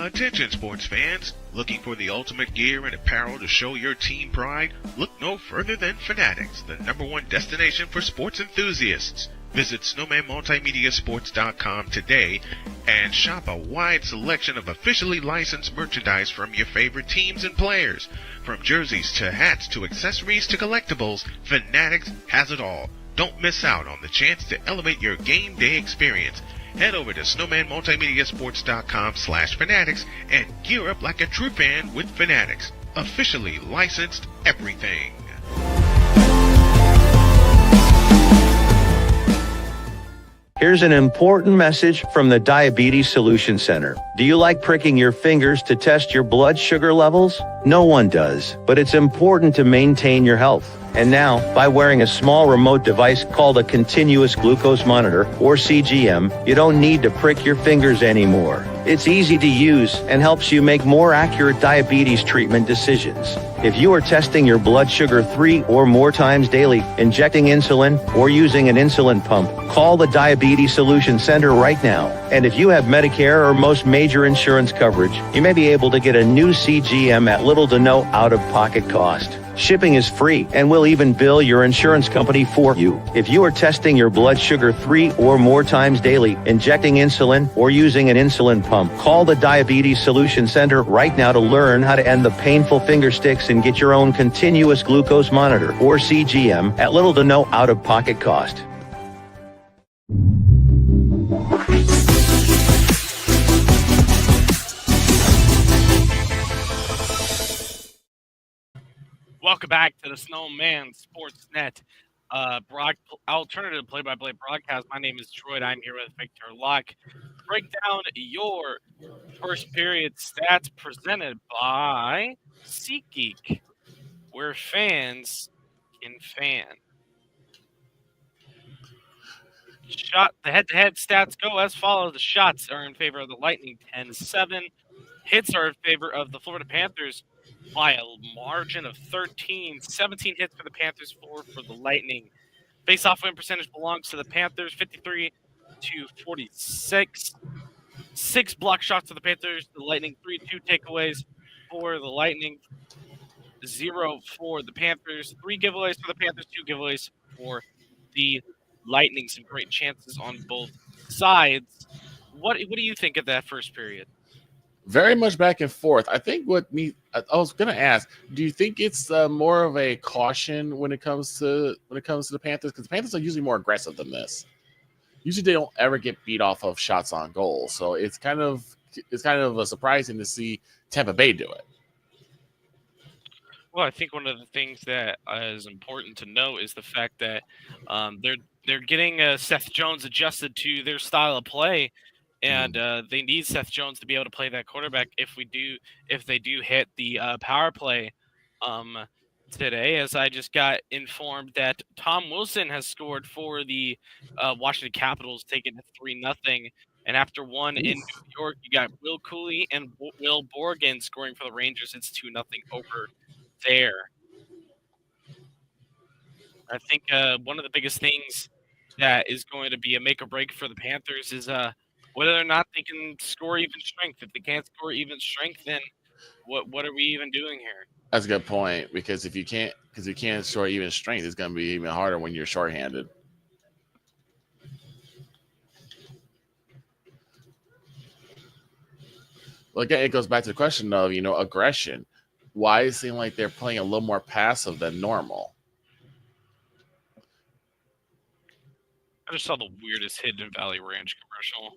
Attention sports fans, looking for the ultimate gear and apparel to show your team pride? Look no further than Fanatics, the #1 destination for sports enthusiasts. Visit snowmanmultimediasports.com today and shop a wide selection of officially licensed merchandise from your favorite teams and players. From jerseys to hats to accessories to collectibles, Fanatics has it all. Don't miss out on the chance to elevate your game day experience. Head over to snowmanmultimediasports.com/fanatics and gear up like a true fan with Fanatics. Officially licensed everything. Here's an important message from the Diabetes Solution Center. Do you like pricking your fingers to test your blood sugar levels? No one does, but it's important to maintain your health. And now, by wearing a small remote device called a continuous glucose monitor, or CGM, you don't need to prick your fingers anymore. It's easy to use and helps you make more accurate diabetes treatment decisions. If you are testing your blood sugar 3 or more times daily, injecting insulin, or using an insulin pump, call the Diabetes Solution Center right now. And if you have Medicare or most major insurance coverage, you may be able to get a new CGM at little to no out-of-pocket cost. Shipping is free, and we'll even bill your insurance company for you. If you are testing your blood sugar 3 or more times daily, injecting insulin, or using an insulin pump, call the Diabetes Solution Center right now to learn how to end the painful finger sticks and get your own continuous glucose monitor, or CGM, at little to no out-of-pocket cost. Welcome back to the Snowman Sportsnet alternative play-by-play broadcast. My name is Troy. I'm here with Victor Locke. Break down your first period stats presented by SeatGeek, where fans can fan. The head-to-head stats go as follows. The shots are in favor of the Lightning, 10-7. Hits are in favor of the Florida Panthers by a margin of 13. 17 hits for the Panthers, 4 for the Lightning. Face-off win percentage belongs to the Panthers, 53-46. 6 block shots to the Panthers, the Lightning 3-2 takeaways for the Lightning, 0 for the Panthers. 3 giveaways for the Panthers, 2 giveaways for the Lightning. Some great chances on both sides. What do you think of that first period? Very much back and forth. I think I was going to ask, do you think it's more of a caution when it comes to the Panthers? Because the Panthers are usually more aggressive than this. Usually they don't ever get beat off of shots on goal. So it's kind of surprising to see Tampa Bay do it. Well, I think one of the things that is important to note is the fact that they're getting Seth Jones adjusted to their style of play. And they need Seth Jones to be able to play that quarterback if they do hit the power play today. As I just got informed that Tom Wilson has scored for the Washington Capitals, taking it 3-0. And after one in New York, you got Will Cooley and Will Borgen scoring for the Rangers. It's 2-0 over there. I think one of the biggest things that is going to be a make or break for the Panthers is whether or not they can score even strength. If they can't score even strength, then what are we even doing here? That's a good point, because if you can't score even strength, it's going to be even harder when you're shorthanded. Well, again, it goes back to the question of aggression. Why it seems like they're playing a little more passive than normal? I just saw the weirdest Hidden Valley Ranch commercial.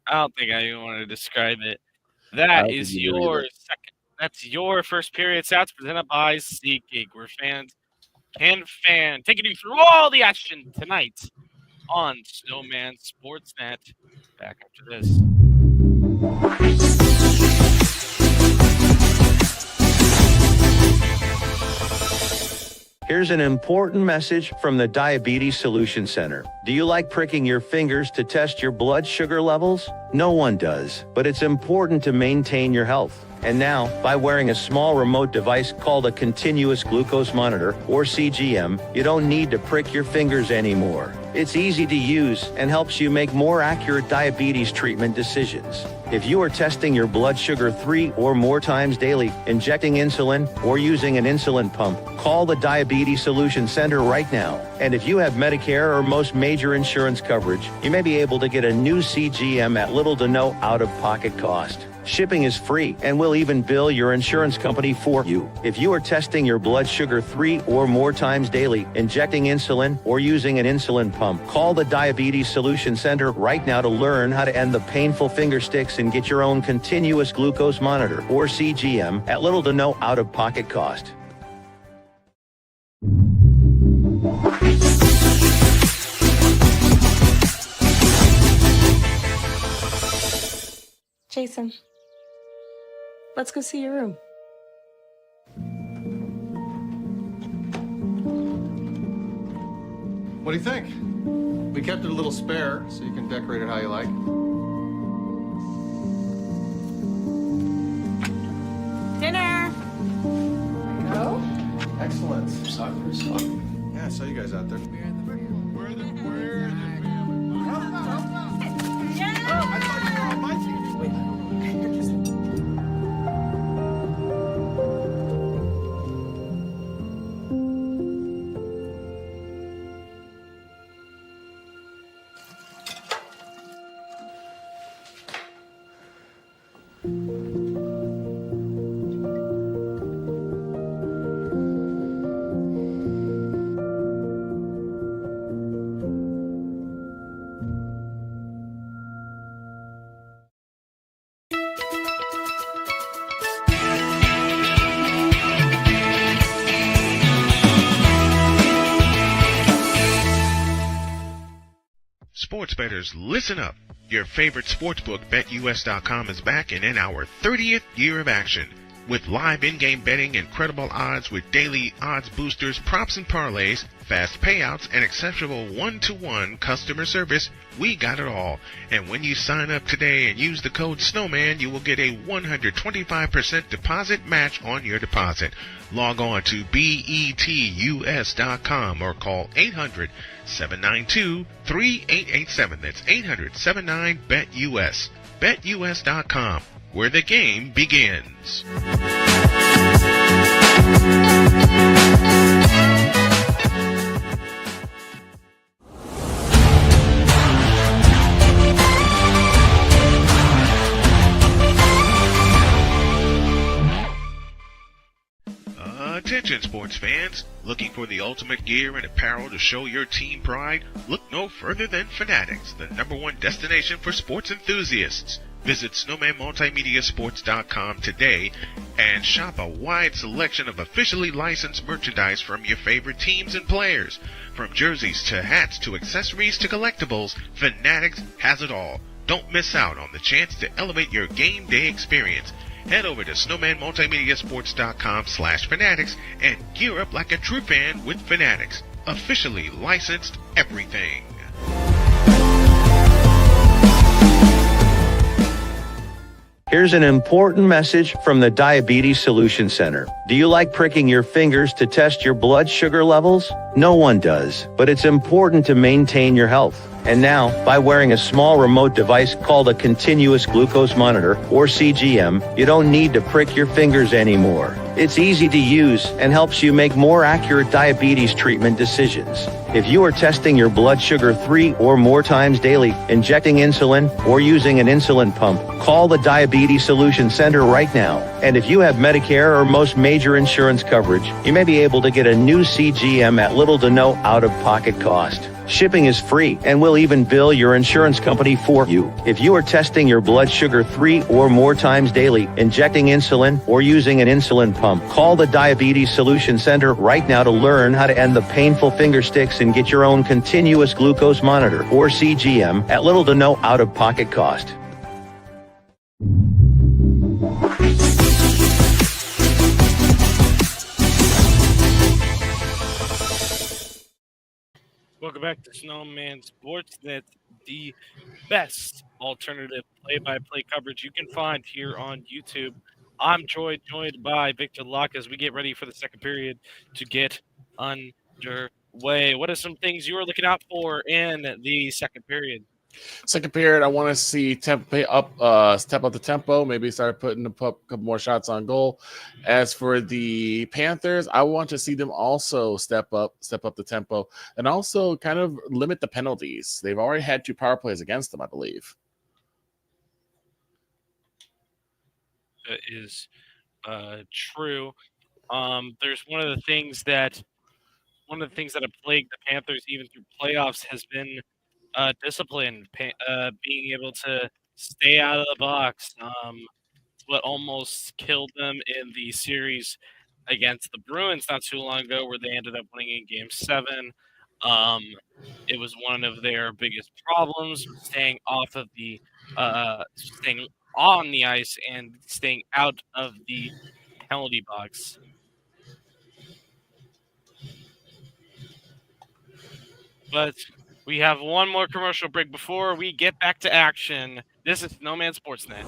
I don't think I even want to describe it. That is your second. That's your first period stats presented by SeatGeek, where fans can fan, taking you through all the action tonight on Snowman Sportsnet. Back after this. Here's an important message from the Diabetes Solution Center. Do you like pricking your fingers to test your blood sugar levels? No one does, but it's important to maintain your health. And now, by wearing a small remote device called a continuous glucose monitor, or CGM, you don't need to prick your fingers anymore. It's easy to use and helps you make more accurate diabetes treatment decisions. If you are testing your blood sugar 3 or more times daily, injecting insulin, or using an insulin pump, call the Diabetes Solution Center right now. And if you have Medicare or most major insurance coverage, you may be able to get a new CGM at little to no out-of-pocket cost. Shipping is free, and we'll even bill your insurance company for you. If you are testing your blood sugar 3 or more times daily, injecting insulin, or using an insulin pump, call the Diabetes Solution Center right now to learn how to end the painful finger sticks and get your own continuous glucose monitor, or CGM, at little to no out-of-pocket cost. Jason, let's go see your room. What do you think? We kept it a little spare, so you can decorate it how you like. Dinner! Go? Excellent. Yeah, I saw you guys out there. Sports bettors, listen up. Your favorite sportsbook, BetUS.com, is back and in our 30th year of action. With live in-game betting, incredible odds with daily odds boosters, props and parlays, fast payouts, and exceptional one-to-one customer service, we got it all. And when you sign up today and use the code SNOWMAN, you will get a 125% deposit match on your deposit. Log on to BETUS.com or call 800-792-3887. That's 800-79-BET-US. BetUS.com, where the game begins. Attention sports fans, looking for the ultimate gear and apparel to show your team pride? Look no further than Fanatics, the #1 destination for sports enthusiasts. Visit snowmanmultimediasports.com today and shop a wide selection of officially licensed merchandise from your favorite teams and players. From jerseys to hats to accessories to collectibles, Fanatics has it all. Don't miss out on the chance to elevate your game day experience. Head over to snowmanmultimediasports.com/fanatics and gear up like a true fan with Fanatics. Officially licensed everything. Here's an important message from the Diabetes Solution Center. Do you like pricking your fingers to test your blood sugar levels? No one does, but it's important to maintain your health. And now, by wearing a small remote device called a continuous glucose monitor, or CGM, you don't need to prick your fingers anymore. It's easy to use and helps you make more accurate diabetes treatment decisions. If you are testing your blood sugar 3 or more times daily, injecting insulin, or using an insulin pump, call the Diabetes Solution Center right now. And if you have Medicare or most major insurance coverage, you may be able to get a new CGM at little to no out-of-pocket cost. Shipping is free, and we'll even bill your insurance company for you. If you are testing your blood sugar 3 or more times daily, injecting insulin, or using an insulin pump, call the Diabetes Solution Center right now to learn how to end the painful finger sticks and get your own continuous glucose monitor, or CGM, at little to no out-of-pocket cost. Welcome back to Snowman Sportsnet, the best alternative play-by-play coverage you can find here on YouTube. I'm joined by Victor Locke as we get ready for the second period to get underway. What are some things you are looking out for in the second period? Second period, I want to see step up the tempo, maybe start putting a couple more shots on goal. As for the Panthers, I want to see them also step up the tempo, and also kind of limit the penalties. They've already had 2 power plays against them, I believe. That is true. There's one of the things that have plagued the Panthers even through playoffs has been discipline, being able to stay out of the box. What almost killed them in the series against the Bruins not too long ago, where they ended up winning in Game 7. It was one of their biggest problems, staying on the ice and staying out of the penalty box. But we have one more commercial break before we get back to action. This is Snowman Sportsnet.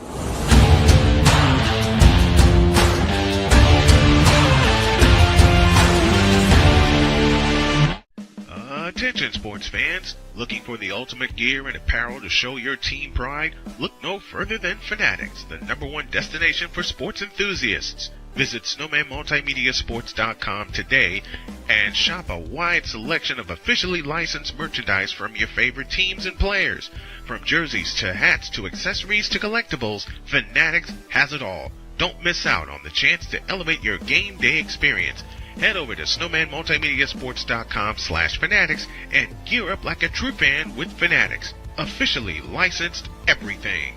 Attention sports fans, looking for the ultimate gear and apparel to show your team pride? Look no further than Fanatics, the #1 destination for sports enthusiasts. Visit snowmanmultimediasports.com today and shop a wide selection of officially licensed merchandise from your favorite teams and players. From jerseys to hats to accessories to collectibles, Fanatics has it all. Don't miss out on the chance to elevate your game day experience. Head over to snowmanmultimediasports.com/fanatics and gear up like a true fan with Fanatics. Officially licensed everything.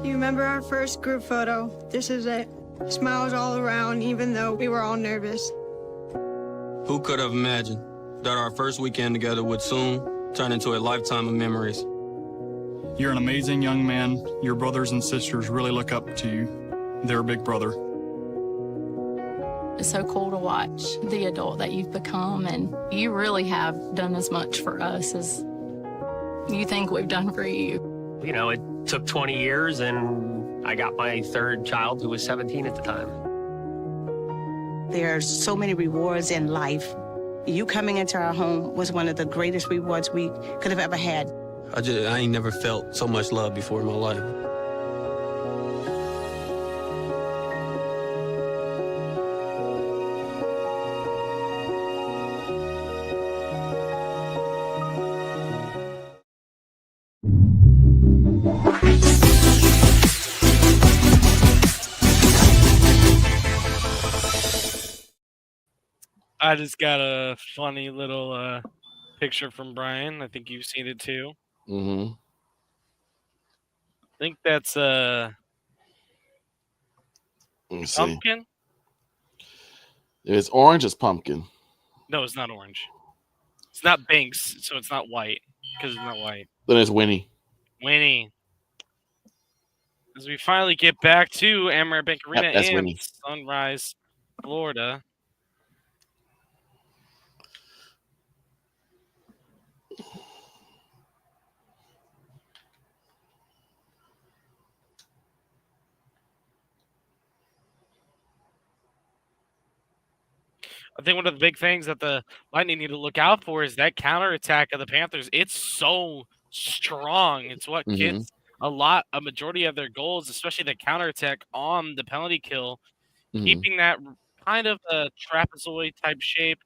Do you remember our first group photo? This is it. Smiles all around, even though we were all nervous. Who could have imagined that our first weekend together would soon turn into a lifetime of memories? You're an amazing young man. Your brothers and sisters really look up to you. They're a big brother. It's so cool to watch the adult that you've become, and you really have done as much for us as you think we've done for you. You know, it took 20 years, and I got my third child, who was 17 at the time. There are so many rewards in life. You coming into our home was one of the greatest rewards we could have ever had. I ain't never felt so much love before in my life. I just got a funny little picture from Brian. I think you've seen it too. Mm-hmm. I think that's pumpkin. If it's orange, it's pumpkin. No, it's not orange. It's not Binks, so it's not white because it's not white. Then it's Winnie. Winnie. As we finally get back to Amaret Bank Arena in Winnie. Sunrise, Florida. I think one of the big things that the Lightning need to look out for is that counterattack of the Panthers. It's so strong. It's what gets a majority of their goals, especially the counterattack on the penalty kill, keeping that kind of a trapezoid type shape,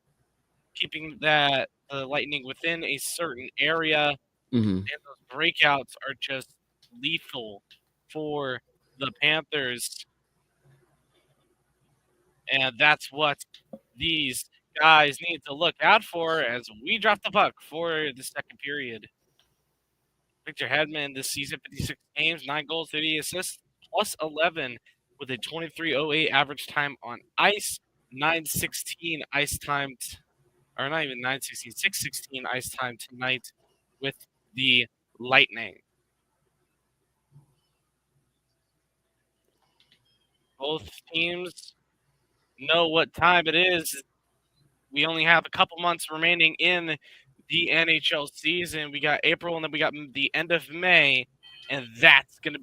keeping the Lightning within a certain area, and those breakouts are just lethal for the Panthers. And that's what these guys need to look out for as we drop the puck for the second period. Victor Hedman this season, 56 games, 9 goals, 30 assists, plus 11 with a 23:08 average time on ice, 9:16 ice time, or not even 9:16, 6:16 ice time tonight with the Lightning. Both teams know what time it is. We only have a couple months remaining in the NHL season. We got April, and then we got the end of May, and that's going to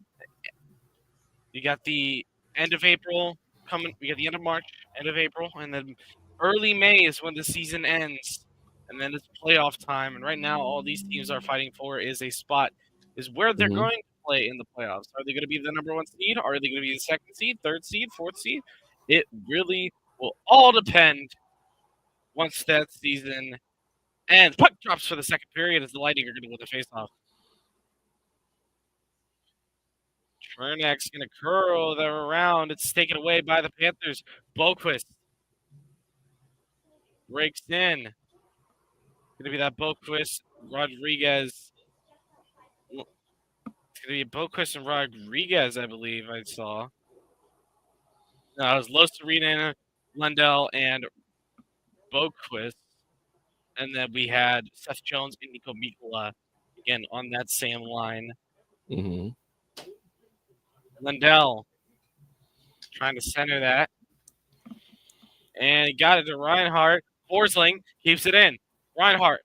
– you got the end of April coming – we got the end of March, end of April, and then early May is when the season ends, and then it's playoff time. And right now, all these teams are fighting for is a spot, is where they're going to play in the playoffs. Are they going to be the number 1 seed? Are they going to be the 2nd seed, 3rd seed, 4th seed? It really will all depend once that season ends. Puck drops for the second period as the Lightning are going to win the faceoff. Chernak's going to curl them around. It's taken away by the Panthers. Boquist breaks in. Going to be that Boquist Rodriguez. It's going to be Boquist and Rodriguez, I believe I saw. No, it was Losarina, Lundell, and Boquist. And then we had Seth Jones and Nico Mikkola again on that same line. Lundell trying to center that. And he got it to Reinhart. Forsling keeps it in. Reinhart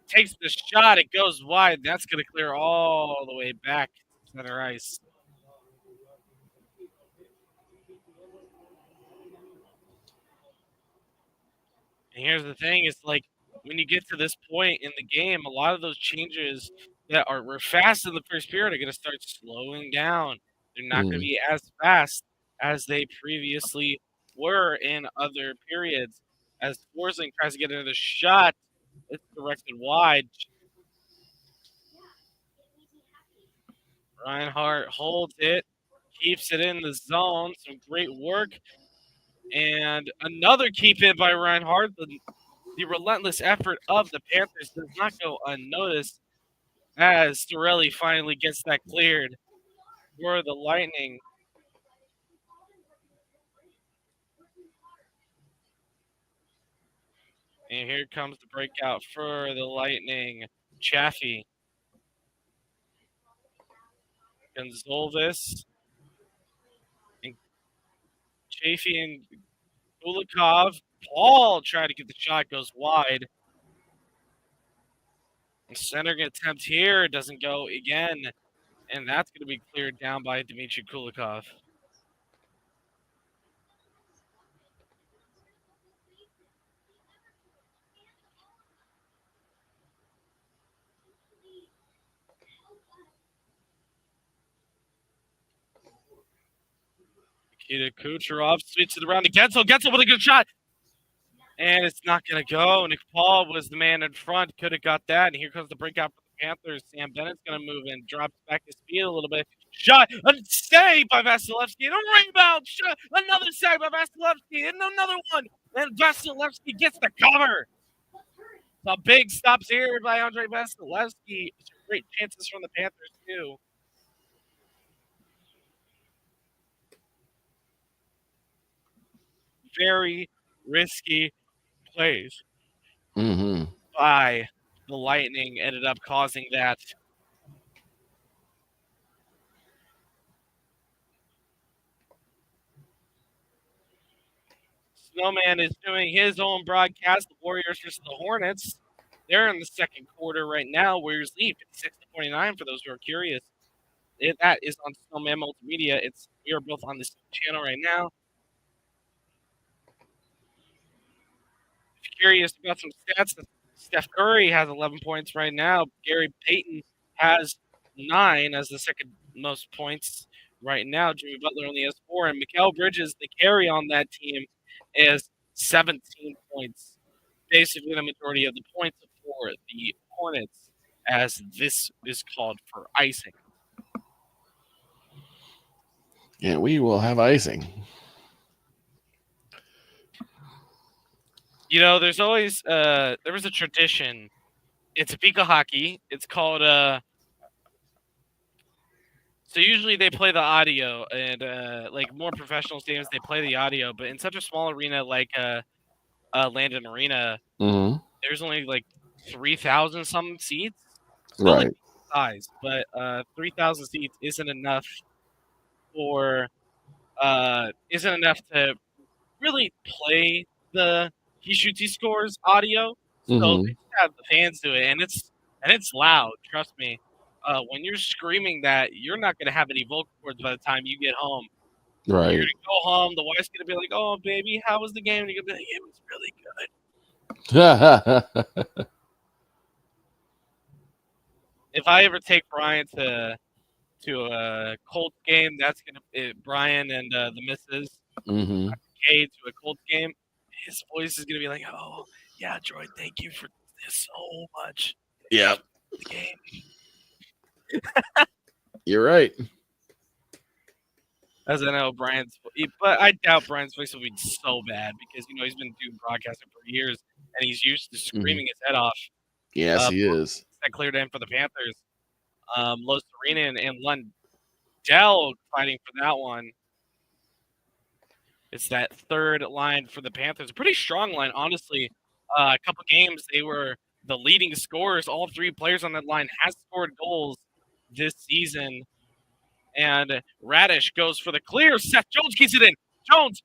takes the shot. It goes wide. That's going to clear all the way back to center ice. And here's the thing. It's like when you get to this point in the game, a lot of those changes that were fast in the first period are going to start slowing down. They're not going to be as fast as they previously were in other periods. As Forsling tries to get another shot, it's directed wide. Reinhart holds it, keeps it in the zone. Some great work. And another keep in by Reinhart. The relentless effort of the Panthers does not go unnoticed as Torelli finally gets that cleared for the Lightning. And here comes the breakout for the Lightning. Chaffee. Gonzalez. And Chaffee and Kulikov. Paul trying to get the shot, goes wide. And centering attempt here doesn't go again. And that's going to be cleared down by Dmitry Kulikov. Nikita Kucherov switches it around to Gensel. Gensel with a good shot. And it's not going to go. Nick Paul was the man in front. Could have got that. And here comes the breakout for the Panthers. Sam Bennett's going to move in. Drops back his speed a little bit. Shot. A save by Vasilevsky. And a rebound. Shot. Another save by Vasilevsky. And another one. And Vasilevsky gets the cover. Some big stops here by Andrei Vasilevsky. Great chances from the Panthers, too. Very risky plays by the Lightning ended up causing that. Snowman is doing his own broadcast. The Warriors versus the Hornets. They're in the second quarter right now. Warriors lead 56-49 for those who are curious. That is on Snowman Multimedia. We are both on this channel right now. If you're curious about some stats, Steph Curry has 11 points right now. Gary Payton has 9 as the second most points right now. Jimmy Butler only has 4, and Mikal Bridges, the carry on that team, is 17 points. Basically, the majority of the points for the Hornets, as this is called for icing. Yeah, we will have icing. You know, there's always there was a tradition. It's Topeka hockey. It's called so usually they play the audio, and like more professional stadiums they play the audio, but in such a small arena like Landon Arena, there's only like 3,000 some seats. Still like Right. size, but 3,000 seats isn't enough for to really play the he shoots he scores audio. So they just have the fans do it, and it's loud. Trust me. When you're screaming that, you're not gonna have any vocal cords by the time you get home. Right. You're gonna go home. The wife's gonna be like, "Oh, baby, how was the game?" And you're gonna be like, "It was really good." If I ever take Brian to a Colts game, that's gonna Brian and the missus Kay to a Colts game. His voice is gonna be like, "Oh, yeah, Troy, thank you for this so much." Yeah. The game. You're right. As I know, but I doubt Brian's voice will be so bad because he's been doing broadcasting for years and he's used to screaming his head off. Yes, he is. That cleared in for the Panthers. Los Serena and Lundell fighting for that one. It's that third line for the Panthers. A pretty strong line, honestly. A couple games, they were the leading scorers. All 3 players on that line has scored goals this season. And Radish goes for the clear. Seth Jones gets it in. Jones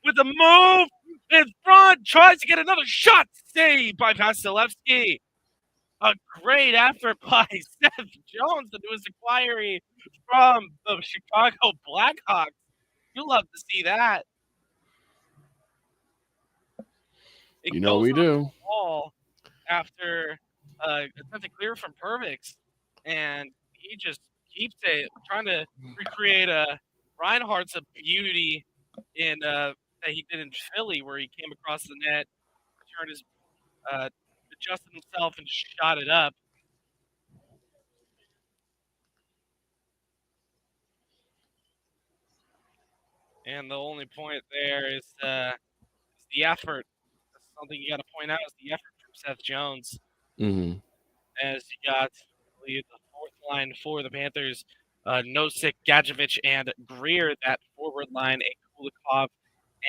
with a move in front. Tries to get another shot. Saved by Vasilevsky. A great effort by Seth Jones, the newest inquiry from the Chicago Blackhawks. You love to see that. You know we do. Ball after attempted clear from Pervix, and he just keeps it, trying to recreate Reinhardt's beauty in that he did in Philly, where he came across the net, turned his adjusted himself and shot it up. And the only point there is the effort. That's something you got to point out is the effort from Seth Jones. As you got, I believe, the fourth line for the Panthers, Nosek, Gadjevich, and Greer, that forward line, a Kulikov,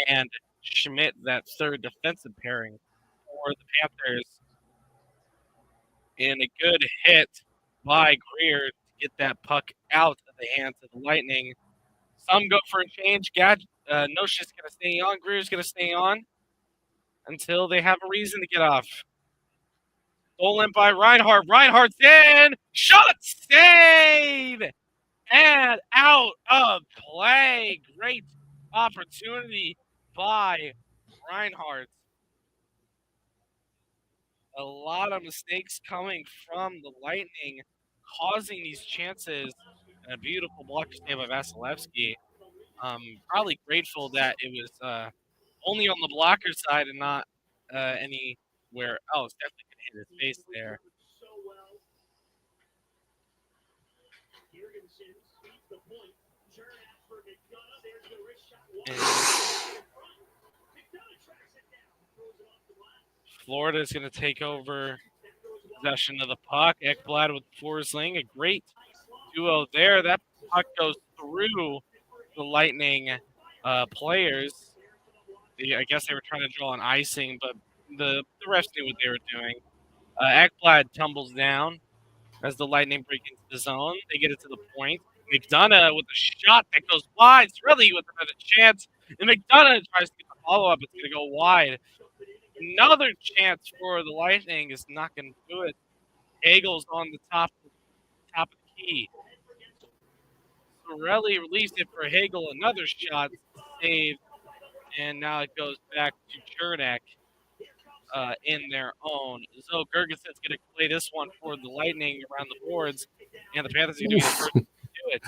and Schmidt, that third defensive pairing for the Panthers. And a good hit by Greer to get that puck out of the hands of the Lightning. Some go for a change. Nosh's going to stay on. Greer's going to stay on until they have a reason to get off. Stolen by Reinhardt. Reinhardt's in. Shot, save, and out of play. Great opportunity by Reinhardt. A lot of mistakes coming from the Lightning, causing these chances. And a beautiful block save by Vasilevsky. Probably grateful that it was only on the blocker side and not anywhere else. Definitely could hit his face there. Florida is going to take over possession of the puck. Ekblad with Forsling, a great duo there. That puck goes through the Lightning players. I guess they were trying to draw an icing, but the refs knew what they were doing. Ekblad tumbles down as the Lightning break into the zone. They get it to the point. McDonough with a shot that goes wide. Really with another chance. And McDonough tries to get the follow-up. It's going to go wide. Another chance for the Lightning is not going to do it. Hagel's on the top of the key. Sorelli released it for Hagel. Another shot saved. And now it goes back to Chernak in their own. So Gergensen's going to play this one for the Lightning around the boards. And the Panthers are going to be the first to do it.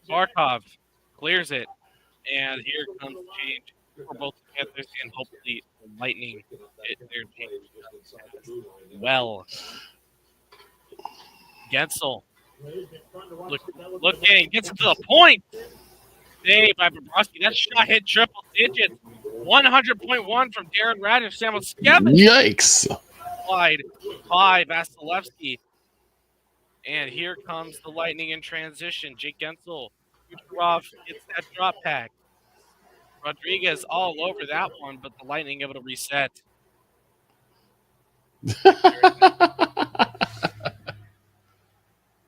Barkov clears it. And here comes change for both the Panthers and hopefully the Lightning get their change as well. Gensel looking, gets it to the point. Save by Bobrovsky. That shot hit triple digits. 100.1 from Darren Raddish. Samoskevich. Yikes. Applied by Vasilevsky. And here comes the Lightning in transition. Jake Gensel. Kucherov gets that drop pack. Rodriguez all over that one, but the Lightning able to reset.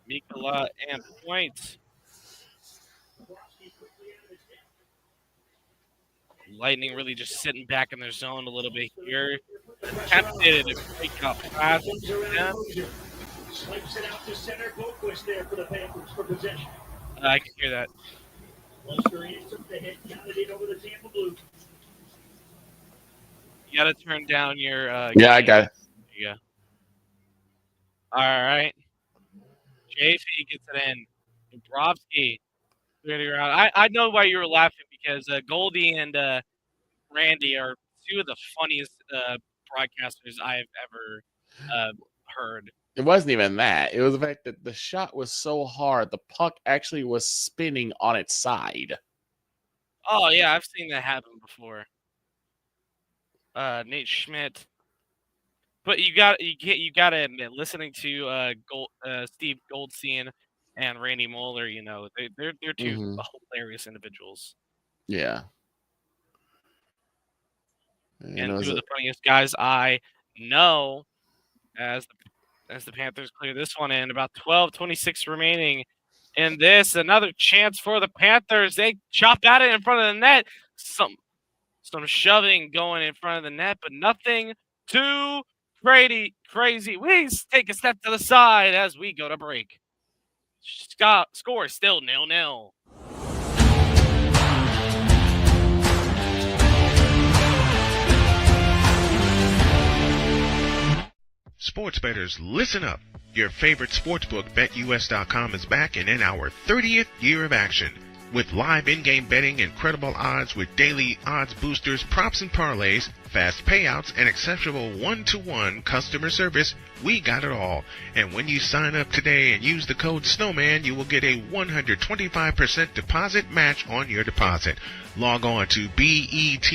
Mikkola and point. Lightning really just sitting back in their zone a little bit here. Attempted a break up pass. I can hear that. You got to turn down your. Yeah, I got it. There you go. All right. JC gets it in. Bobrovsky. I know why you were laughing because Goldie and Randy are two of the funniest broadcasters I've ever heard. It wasn't even that. It was the fact that the shot was so hard, the puck actually was spinning on its side. Oh yeah, I've seen that happen before. Nate Schmidt. But you got to admit, listening to Steve Goldstein and Randy Moeller, you know, they're two hilarious individuals. Yeah. And two of the funniest guys I know as the Panthers clear this one in. About 12:26 remaining in this. Another chance for the Panthers. They chopped at it in front of the net. Some shoving going in front of the net, but nothing too crazy. We take a step to the side as we go to break. Score still 0-0. Sports bettors, listen up. Your favorite sportsbook, BetUS.com, is back and in our 30th year of action. With live in-game betting, incredible odds with daily odds boosters, props and parlays, fast payouts, and exceptional one-to-one customer service, we got it all. And when you sign up today and use the code SNOWMAN, you will get a 125% deposit match on your deposit. Log on to betus.com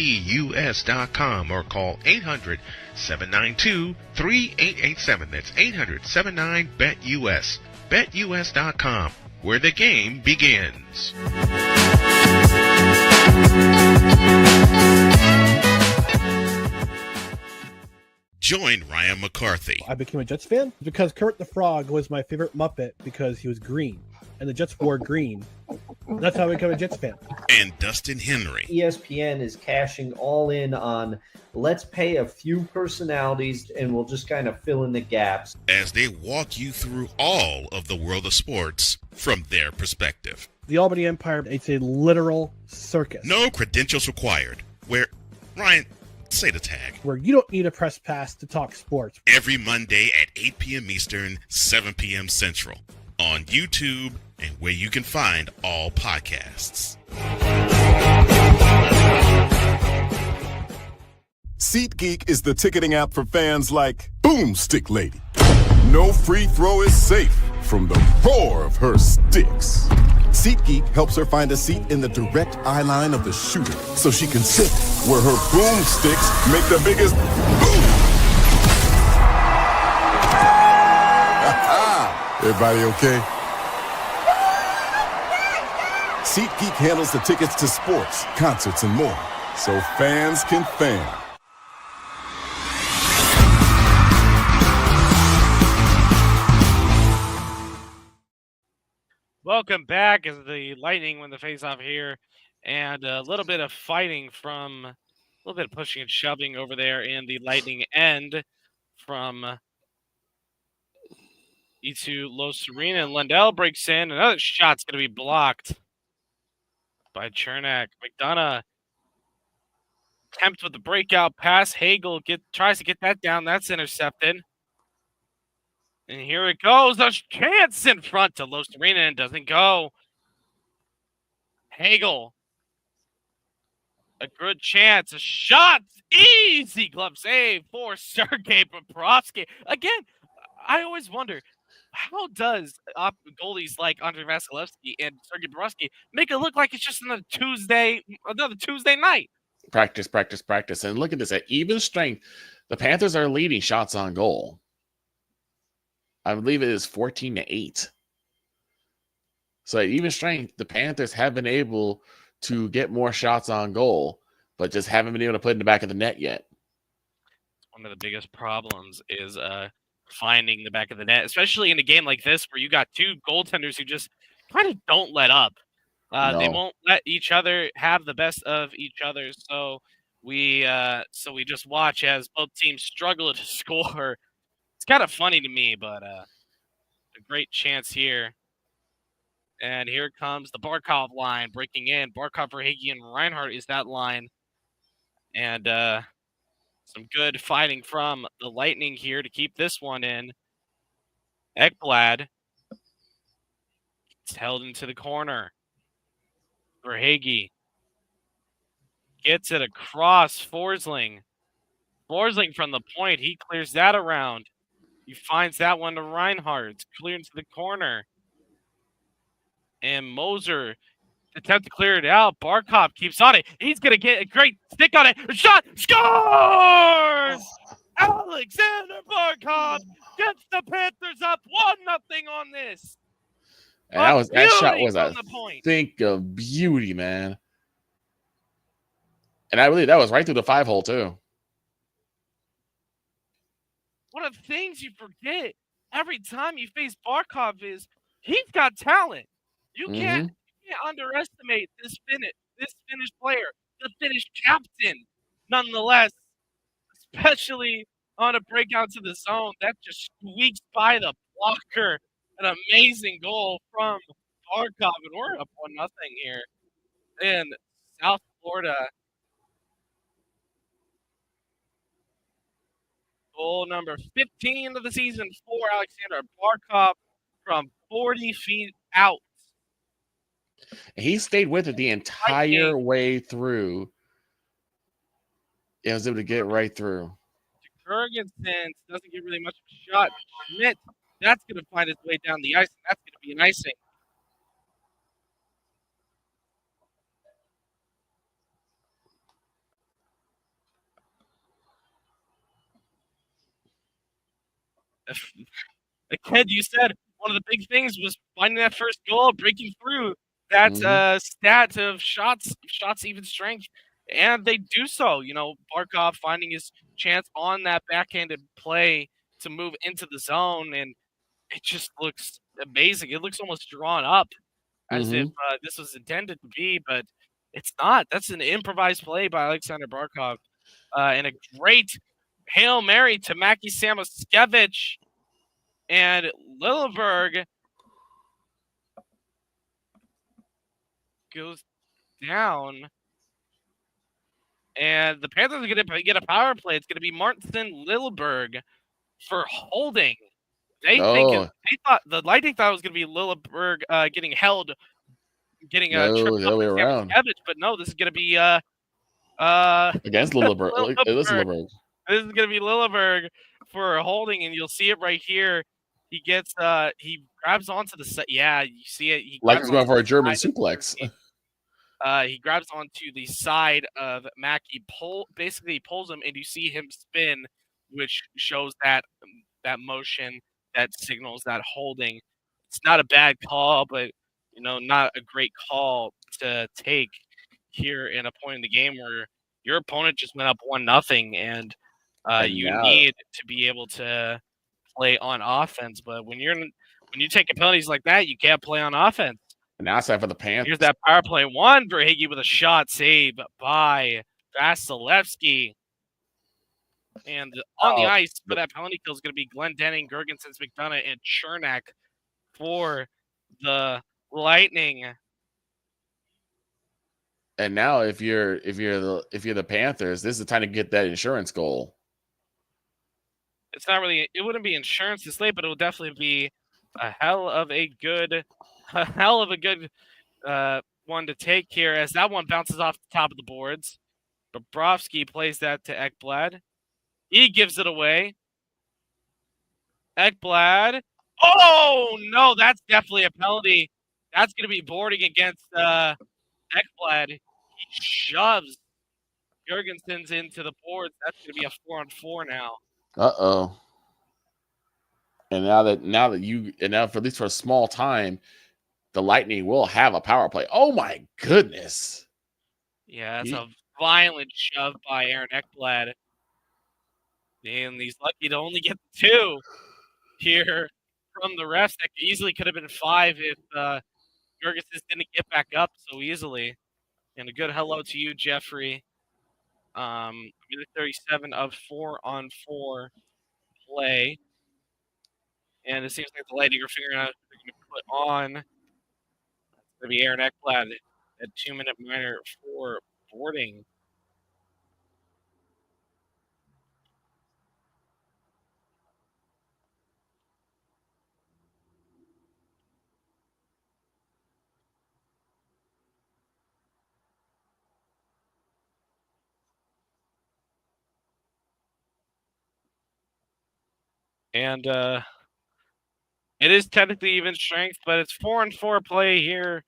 or call 800-792-3887. That's 800-79-BET-US. BetUS.com, where the game begins. Join Ryan McCarthy. I became a Jets fan because Kurt the Frog was my favorite Muppet because he was green, and the Jets wore green. That's how I became a Jets fan. And Dustin Henry. ESPN is cashing all in on let's pay a few personalities and we'll just kind of fill in the gaps. As they walk you through all of the world of sports from their perspective. The Albany Empire, it's a literal circus. No credentials required. Where, Ryan, say the tag. Where you don't need a press pass to talk sports. Every Monday at 8 p.m. Eastern, 7 p.m. Central. On YouTube and where you can find all podcasts. SeatGeek is the ticketing app for fans like Boomstick Lady. No free throw is safe from the roar of her sticks. SeatGeek helps her find a seat in the direct eye line of the shooter so she can sit where her boomsticks make the biggest boom. Everybody okay? SeatGeek handles the tickets to sports, concerts, and more, so fans can fan. Welcome back as the Lightning win the faceoff here, and a little bit of fighting from a little bit of pushing and shoving over there in the Lightning end from E2 Los Serena, and Lundell breaks in. Another shot's going to be blocked by Chernak. McDonough attempts with the breakout pass. Hagel tries to get that down. That's intercepted. And here it goes. A chance in front to Los Serena and doesn't go. Hagel. A good chance. A shot. Easy glove save for Sergei Bobrovsky. Again, I always wonder, how does goalies like Andrei Vasilevsky and Sergei Bobrovsky make it look like it's just another Tuesday night? Practice. And look at this. At even strength, the Panthers are leading shots on goal. I believe it is 14-8. So at even strength, the Panthers have been able to get more shots on goal, but just haven't been able to put it in the back of the net yet. One of the biggest problems is finding the back of the net, especially in a game like this where you got two goaltenders who just kind of don't let up. They won't let each other have the best of each other. So we just watch as both teams struggle to score. It's kind of funny to me, but a great chance here. And here comes the Barkov line breaking in. Barkov, Verhaeghe, and Reinhart is that line. And some good fighting from the Lightning here to keep this one in. Ekblad. It's held into the corner. Verhaeghe gets it across Forsling. Forsling from the point. He clears that around. He finds that one to Reinhardt. It's cleared into the corner. And Moser attempt to clear it out. Barkov keeps on it. He's going to get a great stick on it. Shot! Scores! Alexander Barkov gets the Panthers up 1-0 on this. And that shot was a think of beauty, man. And I believe that was right through the 5-hole, too. One of the things you forget every time you face Barkov is he's got talent. You can't underestimate this Finnish player, the Finnish captain, nonetheless, especially on a breakout to the zone. That just squeaks by the blocker. An amazing goal from Barkov, and we're up 1-0 here in South Florida. Goal number 15 of the season for Alexander Barkov from 40 feet out. He stayed with it the entire way through. He was able to get right through. Jurgensen doesn't get really much of a shot. Schmidt, that's going to find his way down the ice, and that's going to be an icing. Again, you said one of the big things was finding that first goal, breaking through that stat of shots even strength, and they do so. You know, Barkov finding his chance on that backhanded play to move into the zone, and it just looks amazing. It looks almost drawn up as if this was intended to be, but it's not. That's an improvised play by Alexander Barkov, and a great Hail Mary to Mackie Samoskevich. And Lilleberg goes down. And the Panthers are going to get a power play. It's going to be Martin Lilleberg for holding. The Lightning thought it was going to be Lilleberg getting held, getting a trip the other way around. But no, this is going to be against Lilleberg. This is going to be Lilleberg for holding, and you'll see it right here. He gets he grabs onto the yeah, you see it. He like he's going for a German suplex. He grabs onto the side of Mackie, basically pulls him, and you see him spin, which shows that motion that signals that holding. It's not a bad call, but not a great call to take here in a point in the game where your opponent just went up 1-0, and you need to be able to play on offense. But when you take penalties like that, you can't play on offense. And now it's time for the Panthers. Here's that power play one. Verhaeghe with a shot saved by Vasilevsky. And on the ice for that penalty kill is going to be Glendening, Gergensen, McDonough, and Chernak for the Lightning. And now if you're the Panthers, this is the time to get that insurance goal. it's not really. It wouldn't be insurance this late, but it will definitely be a hell of a good one to take here, as that one bounces off the top of the boards. Bobrovsky plays that to Ekblad. He gives it away. Ekblad. Oh, no, that's definitely a penalty. That's going to be boarding against Ekblad. He shoves Jurgensen's into the boards. That's going to be a 4-on-4 now. Uh-oh. And now for at least for a small time, the Lightning will have a power play. Oh, my goodness. Yeah, that's a violent shove by Aaron Ekblad. And he's lucky to only get 2 here from the refs. That easily could have been 5 if Jurgensen didn't get back up so easily. And a good hello to you, Jeffrey. Minute 37 of 4-on-4 play. And it seems like the Lightning are figuring out who they're going to put on. It's going to be Aaron Ekblad at 2-minute minor for boarding. And it is technically even strength, but it's 4-on-4 play here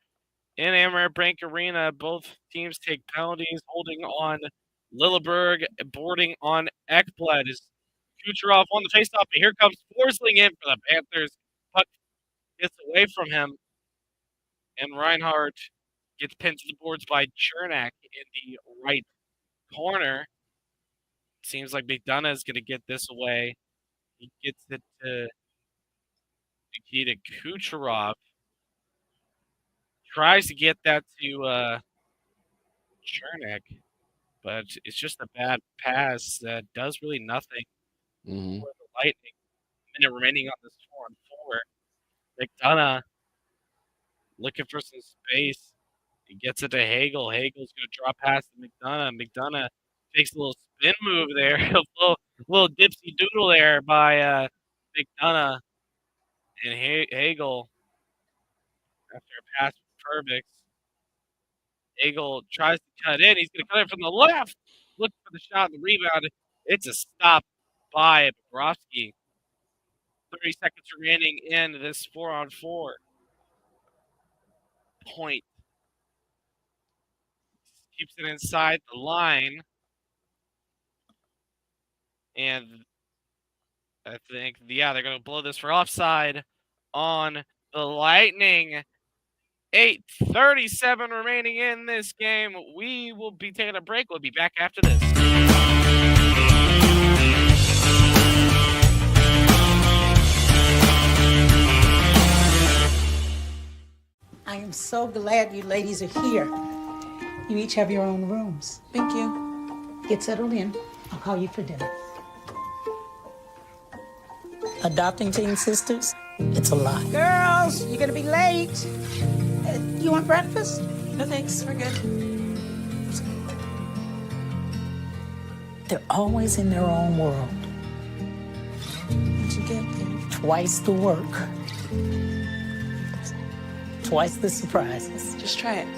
in Amerant Bank Arena. Both teams take penalties, holding on Lilleberg, boarding on Ekblad. Is Kucherov on the faceoff, but here comes Forsling in for the Panthers. Puck gets away from him, and Reinhardt gets pinned to the boards by Chernak in the right corner. Seems like McDonough is going to get this away. He gets it to Nikita Kucherov. Tries to get that to Chernak, but it's just a bad pass that does really nothing for the Lightning. Minute remaining on this 4-on-4. McDonough looking for some space. He gets it to Hagel. Hagel's going to drop past to McDonough. McDonough takes a little spin move there. a little dipsy doodle there by McDonough. And Hagel, after a pass from Perbix, Hagel tries to cut in. He's going to cut it from the left. Looking for the shot and the rebound. It's a stop by Bobrovsky. 30 seconds remaining in this 4-on-4 point. Keeps it inside the line. And I think, they're going to blow this for offside on the Lightning. 8:37 remaining in this game. We will be taking a break. We'll be back after this. I am so glad you ladies are here. You each have your own rooms. Thank you. Get settled in. I'll call you for dinner. Adopting teen sisters, it's a lot. Girls, you're gonna be late. You want breakfast? No thanks, we're good. They're always in their own world. What'd you get there? Twice the work. Twice the surprises. Just try it.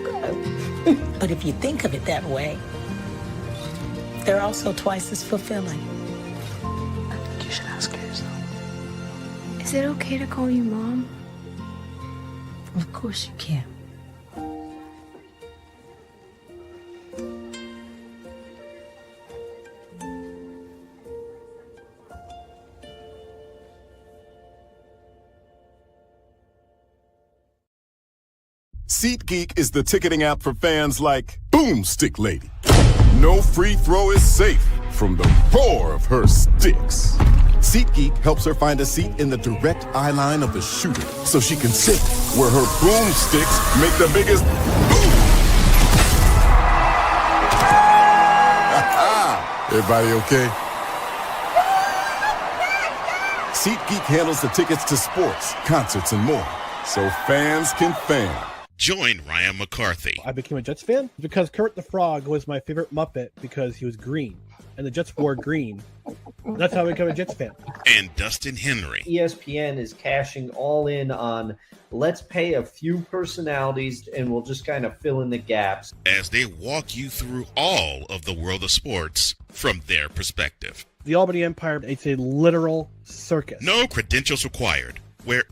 Good. But if you think of it that way, they're also twice as fulfilling. I think you should ask her yourself. Is it okay to call you Mom? Of course you can. SeatGeek is the ticketing app for fans like Boomstick Lady. No free throw is safe from the roar of her sticks. SeatGeek helps her find a seat in the direct eye line of the shooter so she can sit where her boomsticks make the biggest boom. Everybody okay? SeatGeek handles the tickets to sports, concerts, and more, so fans can fan. Join Ryan McCarthy. I became a Jets fan because Kurt the Frog was my favorite Muppet because he was green, and the Jets wore green. That's how I become a Jets fan. And Dustin Henry. ESPN is cashing all in on let's pay a few personalities and we'll just kind of fill in the gaps as they walk you through all of the world of sports from their perspective. The Albany Empire, it's a literal circus. No credentials required. Where,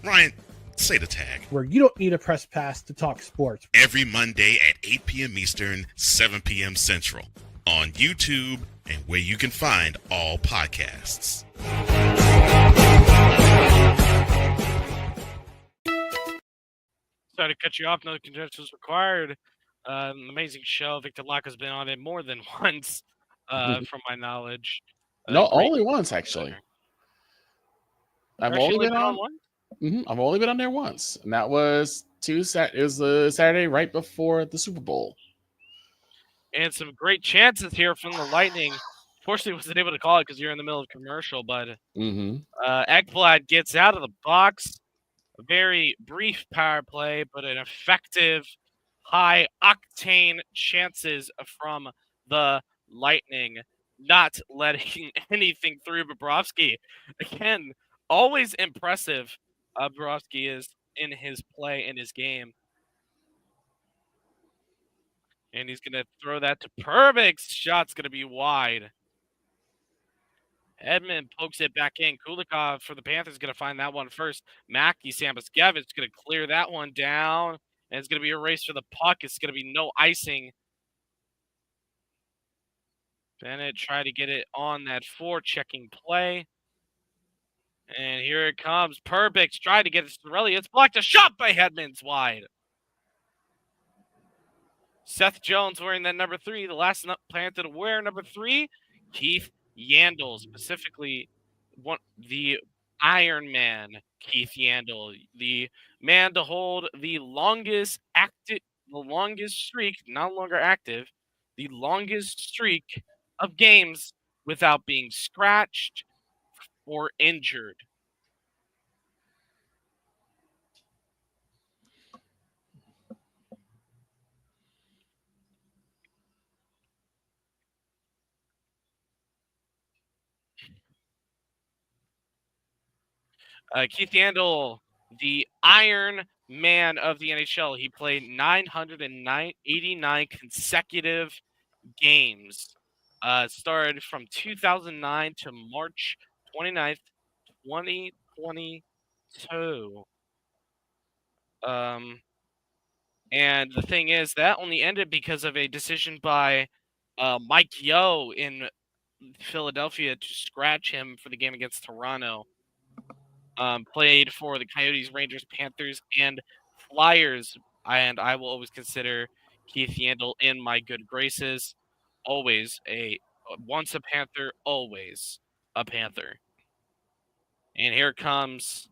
Ryan, say the tag. Where you don't need a press pass to talk sports. Every Monday at 8 p.m. Eastern, 7 p.m. Central. On YouTube and where you can find all podcasts. Sorry to cut you off. No credentials required. An amazing show. Victor Locke's been on it more than once, from my knowledge. No, only once actually. I've only been on one. I've only been on there once, and that was it was the Saturday right before the Super Bowl. And some great chances here from the Lightning. Fortunately, wasn't able to call it because you're in the middle of commercial. But Ekblad gets out of the box. A very brief power play, but an effective, high-octane chances from the Lightning. Not letting anything through Bobrovsky. Again, always impressive. Bobrovsky is in his play, in his game. And he's going to throw that to Perbix. Shot's going to be wide. Edmund pokes it back in. Kulikov for the Panthers is going to find that one first. Mackie Samoskevich going to clear that one down. And it's going to be a race for the puck. It's going to be no icing. Bennett tried to get it on that forechecking play. And here it comes. Perbix tried to get it to Sorelli. It's blocked. A shot by Hedman's wide. Seth Jones wearing that number 3. The last Panther to wear number 3, Keith Yandel, specifically the Iron Man, Keith Yandel, the man to hold the longest streak, no longer active, the longest streak of games without being scratched or injured. Keith Yandel, the Iron Man of the NHL. He played 989 consecutive games. Started from 2009 to March 29th, 2022. And the thing is, that only ended because of a decision by Mike Yeo in Philadelphia to scratch him for the game against Toronto. Played for the Coyotes, Rangers, Panthers, and Flyers. And I will always consider Keith Yandel in my good graces. Always once a Panther, always a Panther. And here comes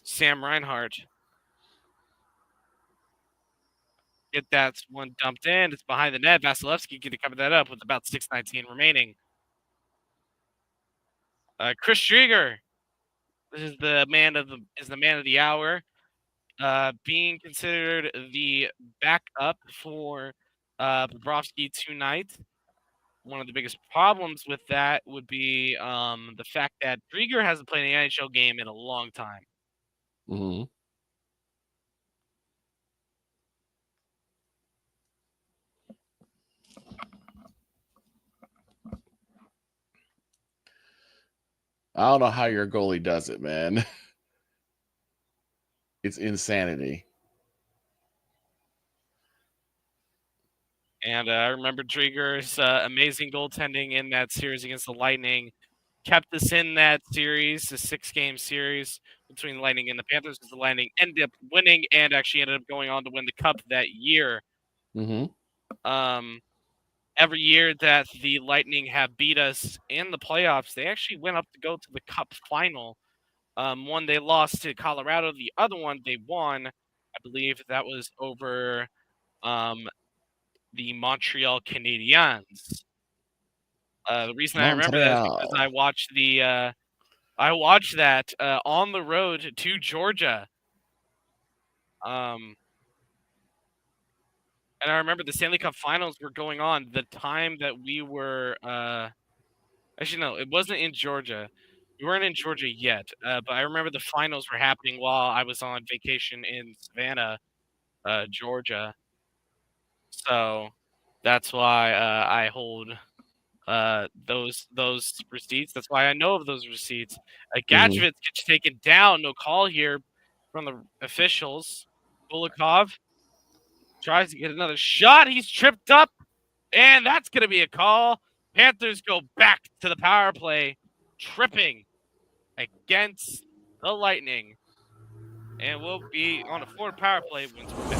Sam Reinhart. Get that one dumped in. It's behind the net. Vasilevsky going to cover that up with about 6:19 remaining. Chris Drieger. This is the man of the hour, being considered the backup for Bobrovsky tonight. One of the biggest problems with that would be the fact that Drieger hasn't played an NHL game in a long time. Mm-hmm. I don't know how your goalie does it, man. It's insanity. And I remember Drieger's amazing goaltending in that series against the Lightning. Kept us in that series, a 6-game series between the Lightning and the Panthers, because the Lightning ended up winning and actually ended up going on to win the Cup that year. Mm-hmm. Every year that the Lightning have beat us in the playoffs, they actually went up to go to the Cup final. One they lost to Colorado. The other one they won. I believe that was over the Montreal Canadiens. The reason I remember that is because I watched that on the road to Georgia. And I remember the Stanley Cup Finals were going on the time that we were Actually, no, it wasn't in Georgia. We weren't in Georgia yet, but I remember the finals were happening while I was on vacation in Savannah, Georgia. So that's why I hold those receipts. That's why I know of those receipts. Gadgevitz gets taken down. No call here from the officials. Kulikov tries to get another shot. He's tripped up, and that's going to be a call. Panthers go back to the power play, tripping against the Lightning, and we'll be on a Florida power play once we're back.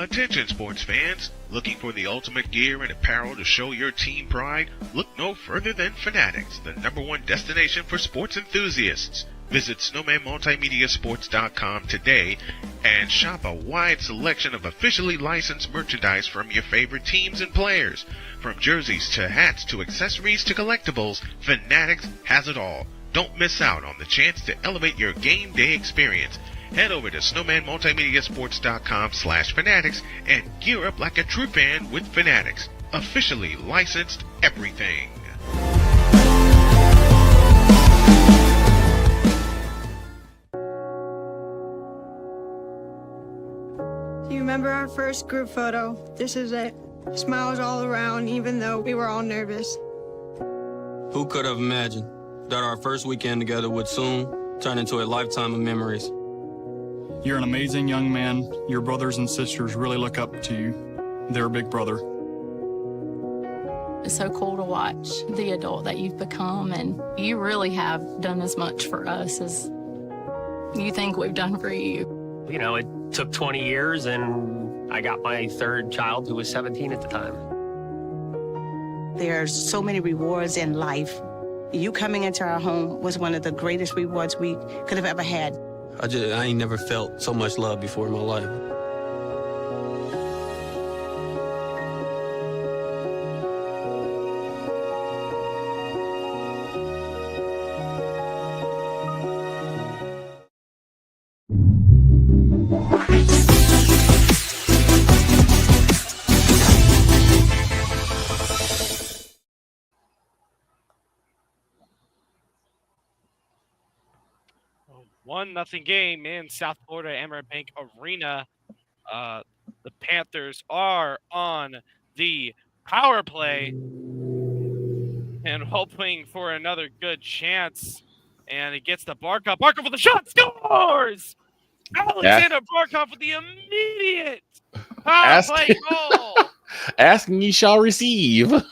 Attention sports fans, looking for the ultimate gear and apparel to show your team pride? Look no further than Fanatics, the #1 destination for sports enthusiasts. Visit snowmanmultimediasports.com today and shop a wide selection of officially licensed merchandise from your favorite teams and players. From jerseys to hats to accessories to collectibles, Fanatics has it all. Don't miss out on the chance to elevate your game day experience. Head over to snowmanmultimediasports.com/fanatics and gear up like a true fan with Fanatics. Officially licensed everything. Do you remember our first group photo? This is it. Smiles all around, even though we were all nervous. Who could have imagined that our first weekend together would soon turn into a lifetime of memories? You're an amazing young man. Your brothers and sisters really look up to you. They're a big brother. It's so cool to watch the adult that you've become, and you really have done as much for us as you think we've done for you. You know, it took 20 years, and I got my third child who was 17 at the time. There's so many rewards in life. You coming into our home was one of the greatest rewards we could have ever had. I ain't never felt so much love before in my life. One nothing game in South Florida Emirates Bank Arena. The Panthers are on the power play and hoping for another good chance. And it gets to Barkov. Barkov with the shot, scores! Alexander Barkov with the immediate power play goal. Asking ye shall receive. 6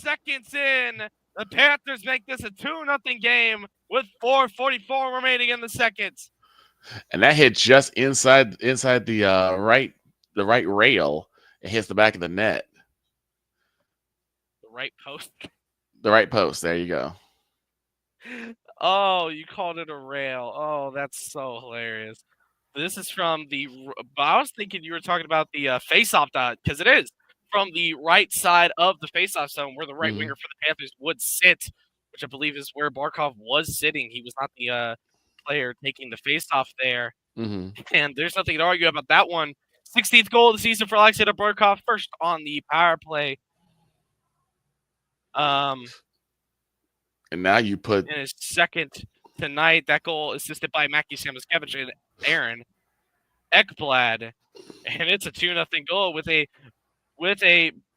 seconds in, the Panthers make this a 2-0 game with 4:44 remaining in the second. And that hit just inside the right rail. It hits the back of the net. The right post. The right post. There you go. Oh, you called it a rail. Oh, that's so hilarious. This is from the. I was thinking you were talking about the face-off dot, because it is from the right side of the face-off zone where the right winger for the Panthers would sit, which I believe is where Barkov was sitting. He was not the player taking the face-off there. And there's nothing to argue about that one. 16th goal of the season for Alexander Barkov, first on the power play. And now you put in his second tonight. That goal assisted by Mackie Samoskevich and Aaron Ekblad. And it's a 2-0 goal with a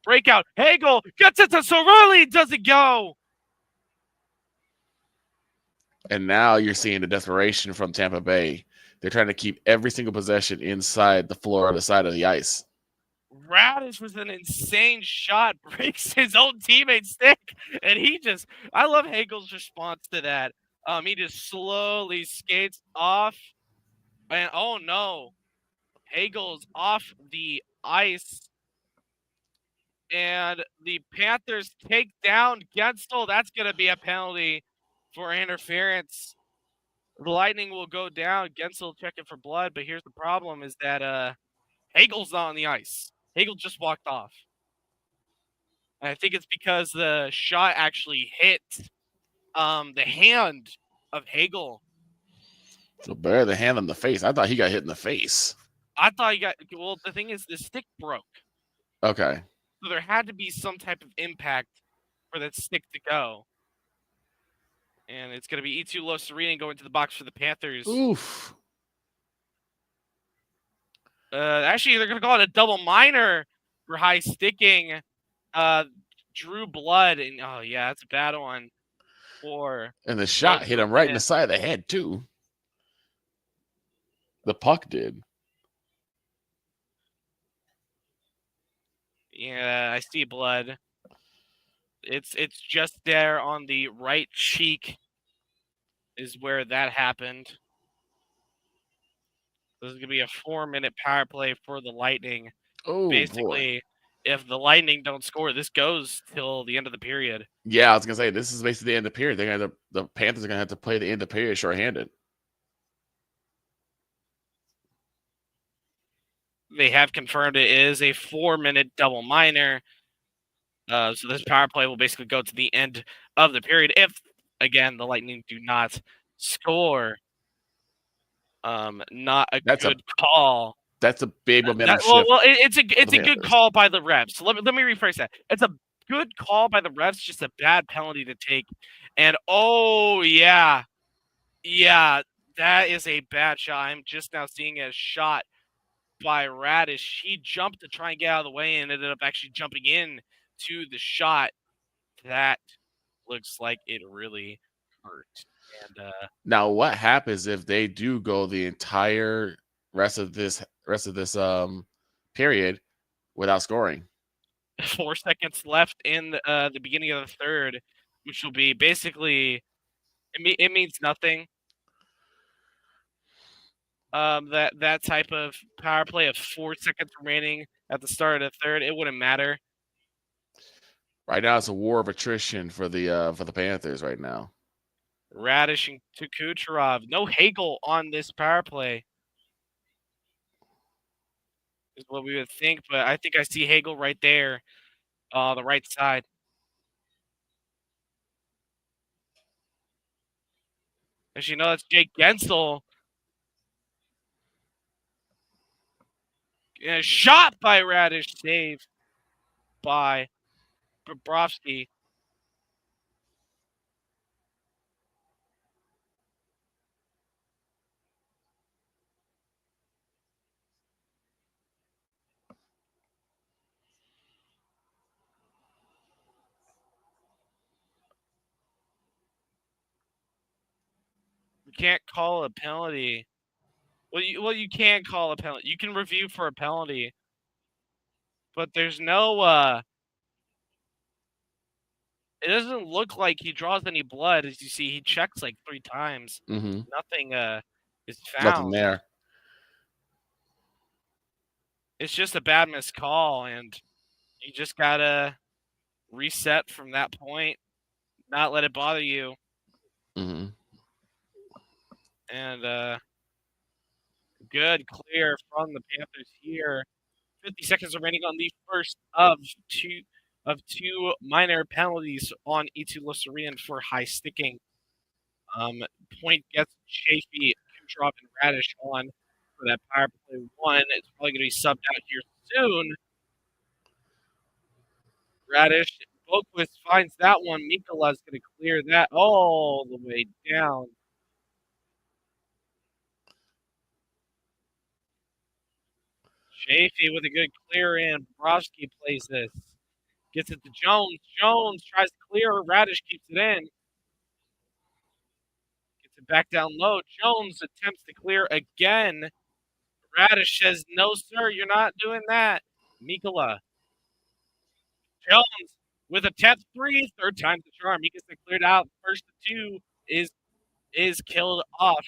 breakout. Hagel gets it to Sorelli, doesn't go. And now you're seeing the desperation from Tampa Bay. They're trying to keep every single possession inside the floor, the side of the ice. Radish was an insane shot, breaks his own teammate's stick, and I love Hagel's response to that. He just slowly skates off, and oh no, Hagel's off the ice, and the Panthers take down Gensel. That's going to be a penalty for interference. The Lightning will go down. Gensel checking for blood, but here's the problem: is that Hagel's not on the ice. Hagel just walked off. And I think it's because the shot actually hit the hand of Hagel. So better the hand on the face. I thought he got hit in the face. I thought you got. Well, the thing is, the stick broke. Okay. So there had to be some type of impact for that stick to go. And it's going to be E2 Los Serena going to the box for the Panthers. Oof. Actually, they're going to call it a double minor for high sticking. Drew blood. And oh, yeah, that's a bad one. And the shot hit him right in the side of the head, too. The puck did. Yeah, I see blood. It's just there on the right cheek is where that happened. This is going to be a 4-minute power play for the Lightning. Oh, basically, if the Lightning don't score, this goes till the end of the period. Yeah, I was going to say, this is basically the end of the period. The Panthers are going to have to play the end of the period shorthanded. They have confirmed it is a 4-minute double minor. So this power play will basically go to the end of the period if, again, the Lightning do not score. Not a good call. That's a big momentum shift. Well, it's a good call by the refs. So let me rephrase that. It's a good call by the refs, just a bad penalty to take. And oh yeah, that is a bad shot. I'm just now seeing a shot by Radish. He jumped to try and get out of the way and ended up actually jumping in to the shot. That looks like it really hurt. And now, what happens if they do go the entire rest of this period without scoring? 4 seconds left in the beginning of the third, which will be basically it means nothing. That type of power play of 4 seconds remaining at the start of the third, it wouldn't matter. Right now, it's a war of attrition for the Panthers right now. Radish and Kucherov. No Hagel on this power play is what we would think, but I think I see Hagel right there, the right side. As you know, that's Jake Gensel. Shot by Radish, saved by Bobrovsky. You can't call a penalty. Well, you can call a penalty. You can review for a penalty, but there's no. It doesn't look like he draws any blood. As you see, he checks like 3 times. Mm-hmm. Nothing is found. Nothing there. It's just a bad missed call, and you just gotta reset from that point. Not let it bother you. Mm-hmm. And good clear from the Panthers here. 50 seconds remaining on the first of two minor penalties on E2 Losarian for high sticking. Point gets Chafee, Kucherov, and Radish on for that power play 1. It's probably going to be subbed out here soon. Radish, Boquist finds that one. Mikola's going to clear that all the way down. Chafee with a good clear in. Bobrovsky plays this. Gets it to Jones. Jones tries to clear. Radish keeps it in. Gets it back down low. Jones attempts to clear again. Radish says, no, sir, you're not doing that. Mikola. Jones with a 10th free. Third time's the charm. He gets it cleared out. First of 2 is killed off.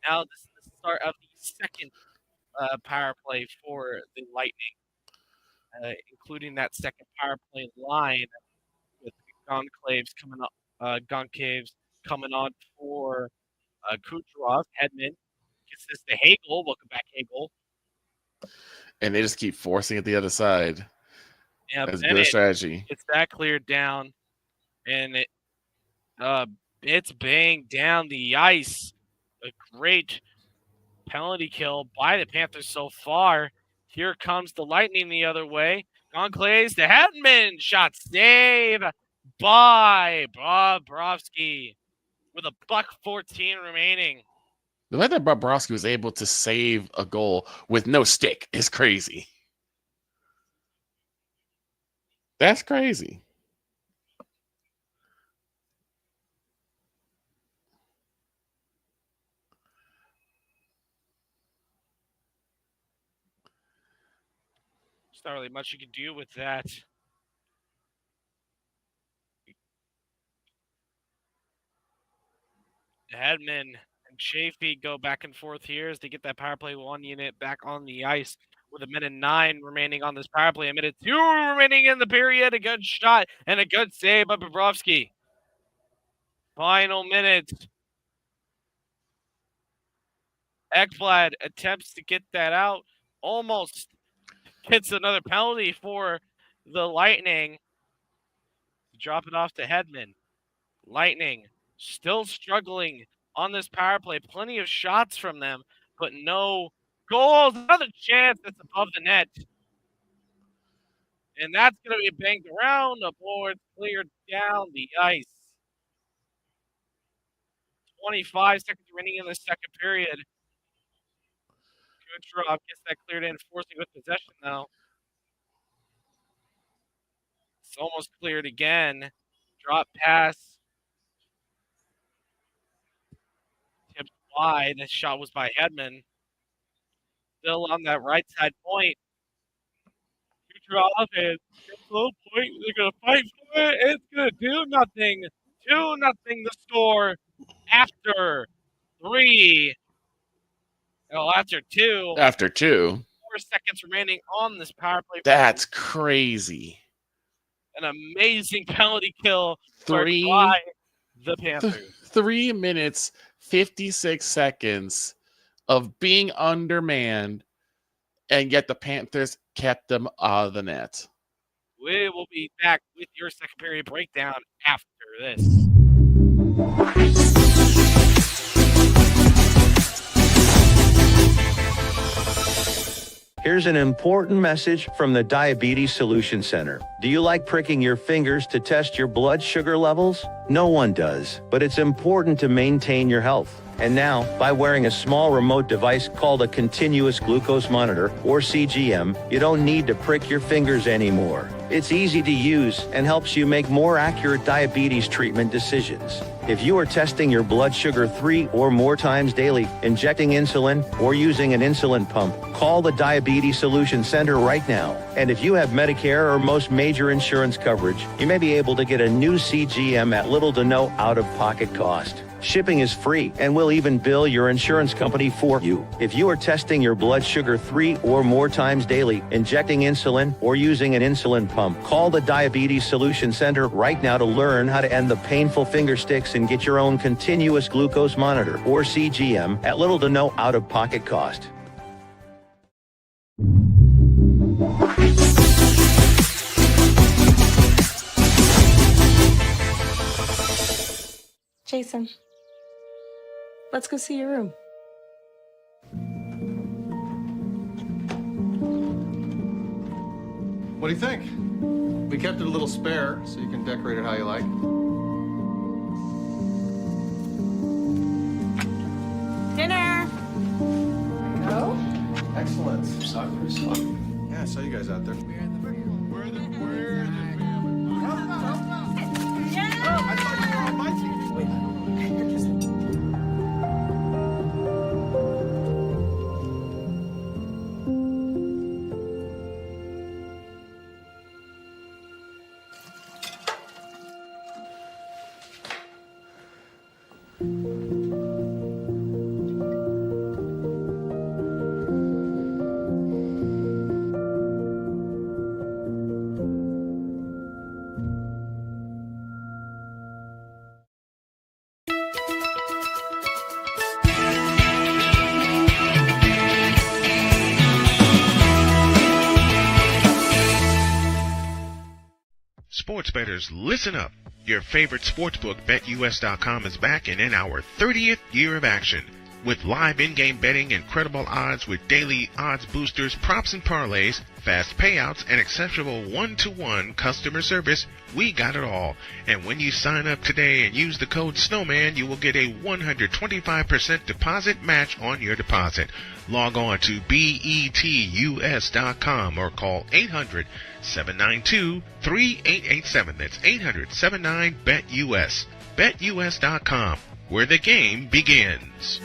Now this is the start of the second power play for the Lightning, including that second power play line with Goncalves coming on for Kucherov. Hedman gets this to Hagel. Welcome back, Hagel. And they just keep forcing it the other side. Yeah, that's good strategy. It's that cleared down, and it's banged down the ice. A great penalty kill by the Panthers so far. Here comes the Lightning the other way. Gonclaves to Hedman. Shot save by Bobrovsky with a $1.14 remaining. The fact that Bobrovsky was able to save a goal with no stick is crazy. That's crazy. There's not really much you can do with that. Hedman and Chafee go back and forth here as they get that power play 1 unit back on the ice with 1:09 remaining on this power play. 1:02 remaining in the period. A good shot and a good save by Bobrovsky. Final minute. Ekblad attempts to get that out. Almost gets another penalty for the Lightning. Drop it off to Hedman. Lightning still struggling on this power play. Plenty of shots from them, but no goals. Another chance that's above the net. And that's going to be banged around. The board cleared down the ice. 25 seconds remaining in the second period. Kucherov gets that cleared in, forcing with possession now. It's almost cleared again. Drop pass. Tipped wide. That shot was by Hedman. Still on that right side point. Kucherov is low point. They're going to fight for it. It's going to do nothing. 2-0 the score after 3. Well, after 2. After 2. 4 seconds remaining on this power play. That's crazy. An amazing penalty kill by the Panthers. 3 minutes, 56 seconds of being undermanned, and yet the Panthers kept them out of the net. We will be back with your second period breakdown after this. Here's an important message from the Diabetes Solution Center. Do you like pricking your fingers to test your blood sugar levels? No one does, but it's important to maintain your health. And now, by wearing a small remote device called a continuous glucose monitor, or CGM, you don't need to prick your fingers anymore. It's easy to use and helps you make more accurate diabetes treatment decisions. If you are testing your blood sugar 3 or more times daily, injecting insulin, or using an insulin pump, call the Diabetes Solution Center right now. And if you have Medicare or most major insurance coverage, you may be able to get a new CGM at little to no out-of-pocket cost. Shipping is free, and we'll even bill your insurance company for you. If you are testing your blood sugar 3 or more times daily, injecting insulin, or using an insulin pump, call the Diabetes Solution Center right now to learn how to end the painful finger sticks and get your own continuous glucose monitor, or CGM, at little to no out-of-pocket cost. Jason, let's go see your room. What do you think? We kept it a little spare, so you can decorate it how you like. Dinner! No? Excellent. Soccer is fun. Yeah, I saw you guys out there. Sports bettors, listen up. Your favorite sportsbook, BetUS.com, is back and in our 30th year of action. With live in-game betting, incredible odds with daily odds boosters, props and parlays, fast payouts, and exceptional one-to-one customer service, we got it all. And when you sign up today and use the code SNOWMAN, you will get a 125% deposit match on your deposit. Log on to betus.com or call 800-792-3887. That's 800-79-BET-US. BetUS.com, where the game begins.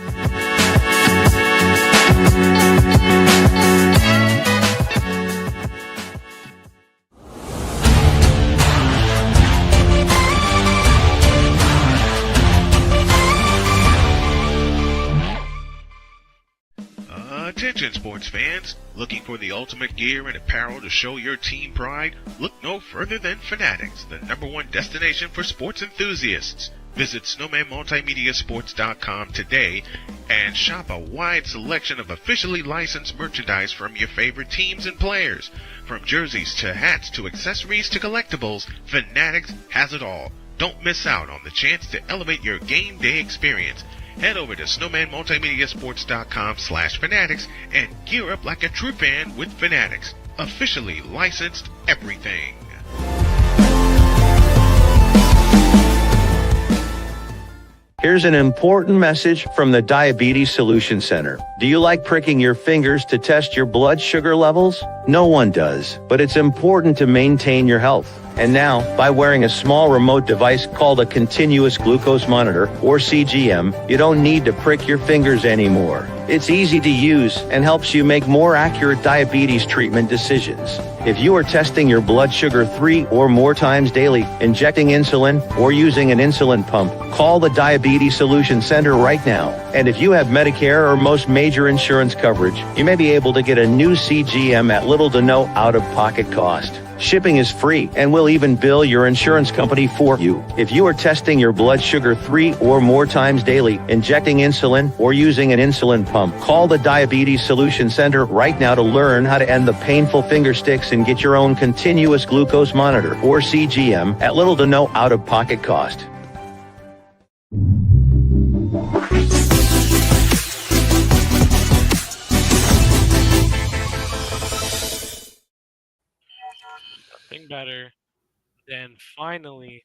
Attention sports fans, looking for the ultimate gear and apparel to show your team pride? Look no further than Fanatics, the #1 destination for sports enthusiasts. Visit snowmanmultimediasports.com today and shop a wide selection of officially licensed merchandise from your favorite teams and players. From jerseys to hats to accessories to collectibles, Fanatics has it all. Don't miss out on the chance to elevate your game day experience. Head over to snowmanmultimediasports.com/fanatics and gear up like a true fan with Fanatics. Officially licensed everything. Here's an important message from the Diabetes Solution Center. Do you like pricking your fingers to test your blood sugar levels? No one does, but it's important to maintain your health. And now, by wearing a small remote device called a continuous glucose monitor, or CGM, you don't need to prick your fingers anymore. It's easy to use and helps you make more accurate diabetes treatment decisions. If you are testing your blood sugar 3 or more times daily, injecting insulin, or using an insulin pump, call the Diabetes Solution Center right now. And if you have Medicare or most major insurance coverage, you may be able to get a new CGM at little to no out-of-pocket cost. Shipping is free, and we'll even bill your insurance company for you. If you are testing your blood sugar 3 or more times daily, injecting insulin, or using an insulin pump, call the Diabetes Solution Center right now to learn how to end the painful finger sticks and get your own continuous glucose monitor, or CGM, at little to no out-of-pocket cost. Nothing better than finally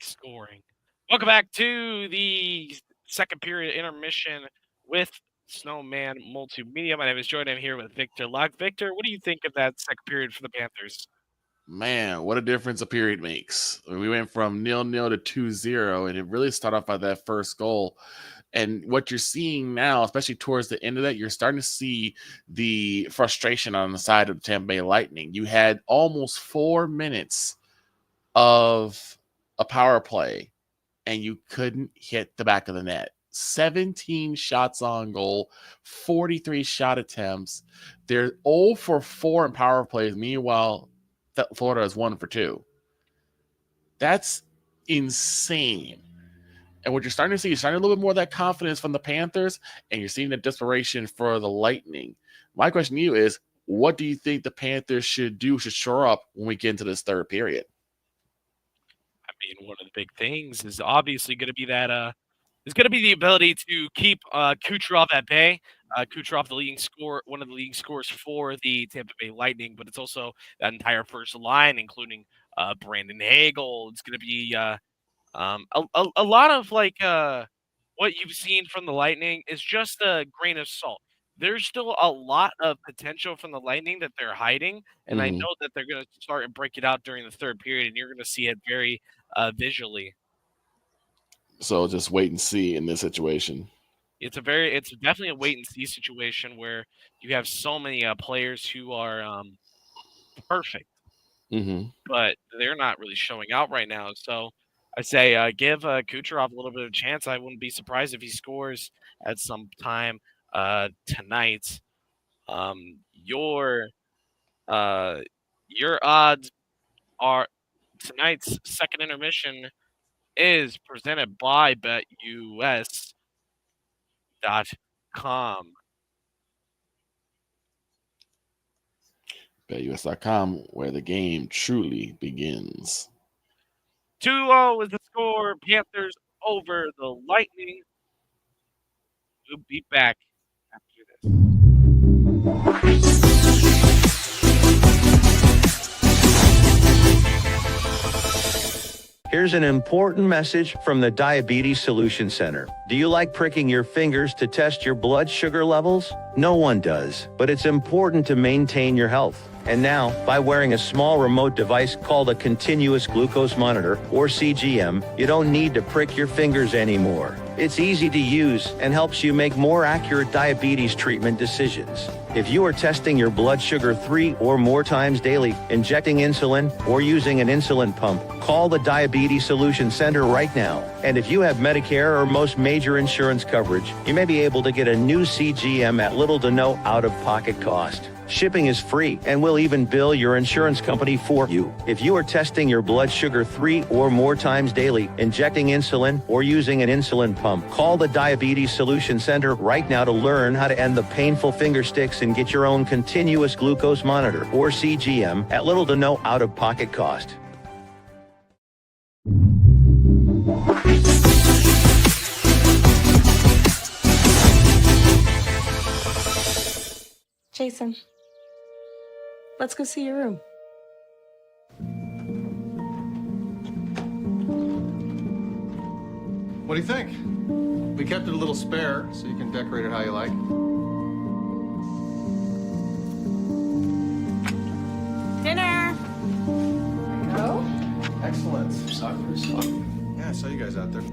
scoring. Welcome back to the second period intermission with Snowman Multimedia. My name is Jordan. I'm here with Victor Locke. Victor, what do you think of that second period for the Panthers? Man, what a difference a period makes. We went from 0-0 to 2-0, and it really started off by that first goal. And what you're seeing now, especially towards the end of that, you're starting to see the frustration on the side of the Tampa Bay Lightning. You had almost 4 minutes of a power play, and you couldn't hit the back of the net. 17 shots on goal, 43 shot attempts. They're 0 for 4 in power plays. Meanwhile, Florida is 1 for 2. That's insane. And what you're starting to see, you're starting a little bit more of that confidence from the Panthers, and you're seeing the desperation for the Lightning. My question to you is, what do you think the Panthers should shore up when we get into this third period? I mean, one of the big things is obviously going to be that is going to be the ability to keep Kucherov at bay. Kucherov, one of the leading scorers for the Tampa Bay Lightning, but it's also that entire first line, including Brandon Hagel. It's going to be a lot of like what you've seen from the Lightning is just a grain of salt. There's still a lot of potential from the Lightning that they're hiding, and I know that they're going to start and break it out during the third period, and you're going to see it very visually. So just wait and see in this situation. It's definitely a wait and see situation where you have so many players who are perfect, but they're not really showing out right now. So I say give Kucherov a little bit of a chance. I wouldn't be surprised if he scores at some time tonight. Your odds are tonight's second intermission is presented by BetUS.com. BetUS.com, where the game truly begins. 2-0 is the score. Panthers over the Lightning. We'll be back after this. Here's an important message from the Diabetes Solution Center. Do you like pricking your fingers to test your blood sugar levels? No one does, but it's important to maintain your health. And now, by wearing a small remote device called a continuous glucose monitor, or CGM, you don't need to prick your fingers anymore. It's easy to use and helps you make more accurate diabetes treatment decisions. If you are testing your blood sugar 3 or more times daily, injecting insulin, or using an insulin pump, call the Diabetes Solution Center right now. And if you have Medicare or most major insurance coverage, you may be able to get a new CGM at little to no out-of-pocket cost. Shipping is free, and we'll even bill your insurance company for you. If you are testing your blood sugar 3 or more times daily, injecting insulin, or using an insulin pump, call the Diabetes Solution Center right now to learn how to end the painful finger sticks and get your own continuous glucose monitor, or CGM, at little to no out-of-pocket cost. Jason, let's go see your room. What do you think? We kept it a little spare, so you can decorate it how you like. Dinner! Oh? Excellent. Yeah, I saw you guys out there.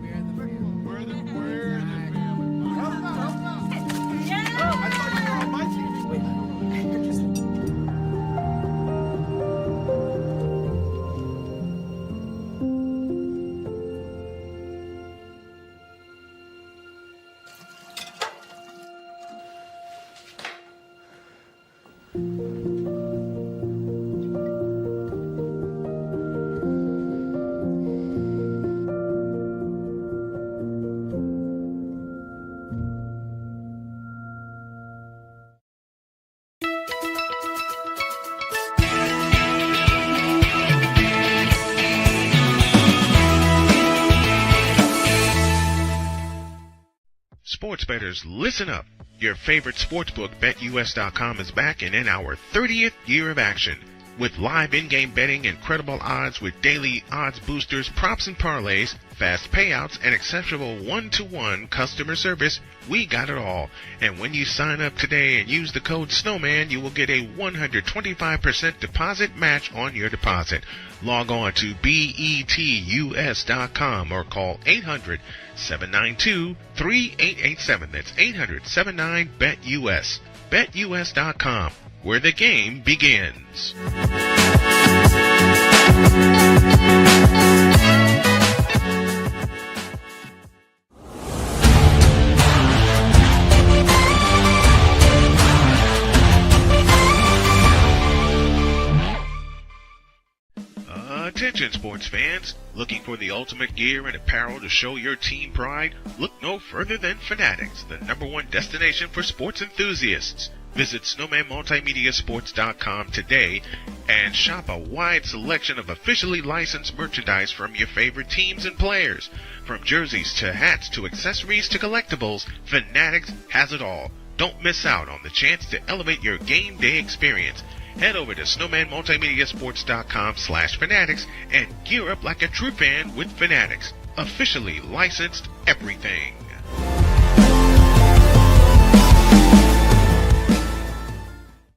Sports bettors, listen up. Your favorite sportsbook, BetUS.com, is back and in our 30th year of action. With live in-game betting, incredible odds with daily odds boosters, props and parlays, fast payouts, and exceptional one-to-one customer service, we got it all. And when you sign up today and use the code SNOWMAN, you will get a 125% deposit match on your deposit. Log on to BETUS.com or call 800-792-3887. That's 800-79-BET-US. BetUS.com, where the game begins. Attention sports fans, looking for the ultimate gear and apparel to show your team pride? Look no further than Fanatics, the #1 destination for sports enthusiasts. Visit snowmanmultimediasports.com today and shop a wide selection of officially licensed merchandise from your favorite teams and players. From jerseys to hats to accessories to collectibles, Fanatics has it all. Don't miss out on the chance to elevate your game day experience. Head over to snowmanmultimediasports.com/fanatics and gear up like a true fan with Fanatics. Officially licensed everything.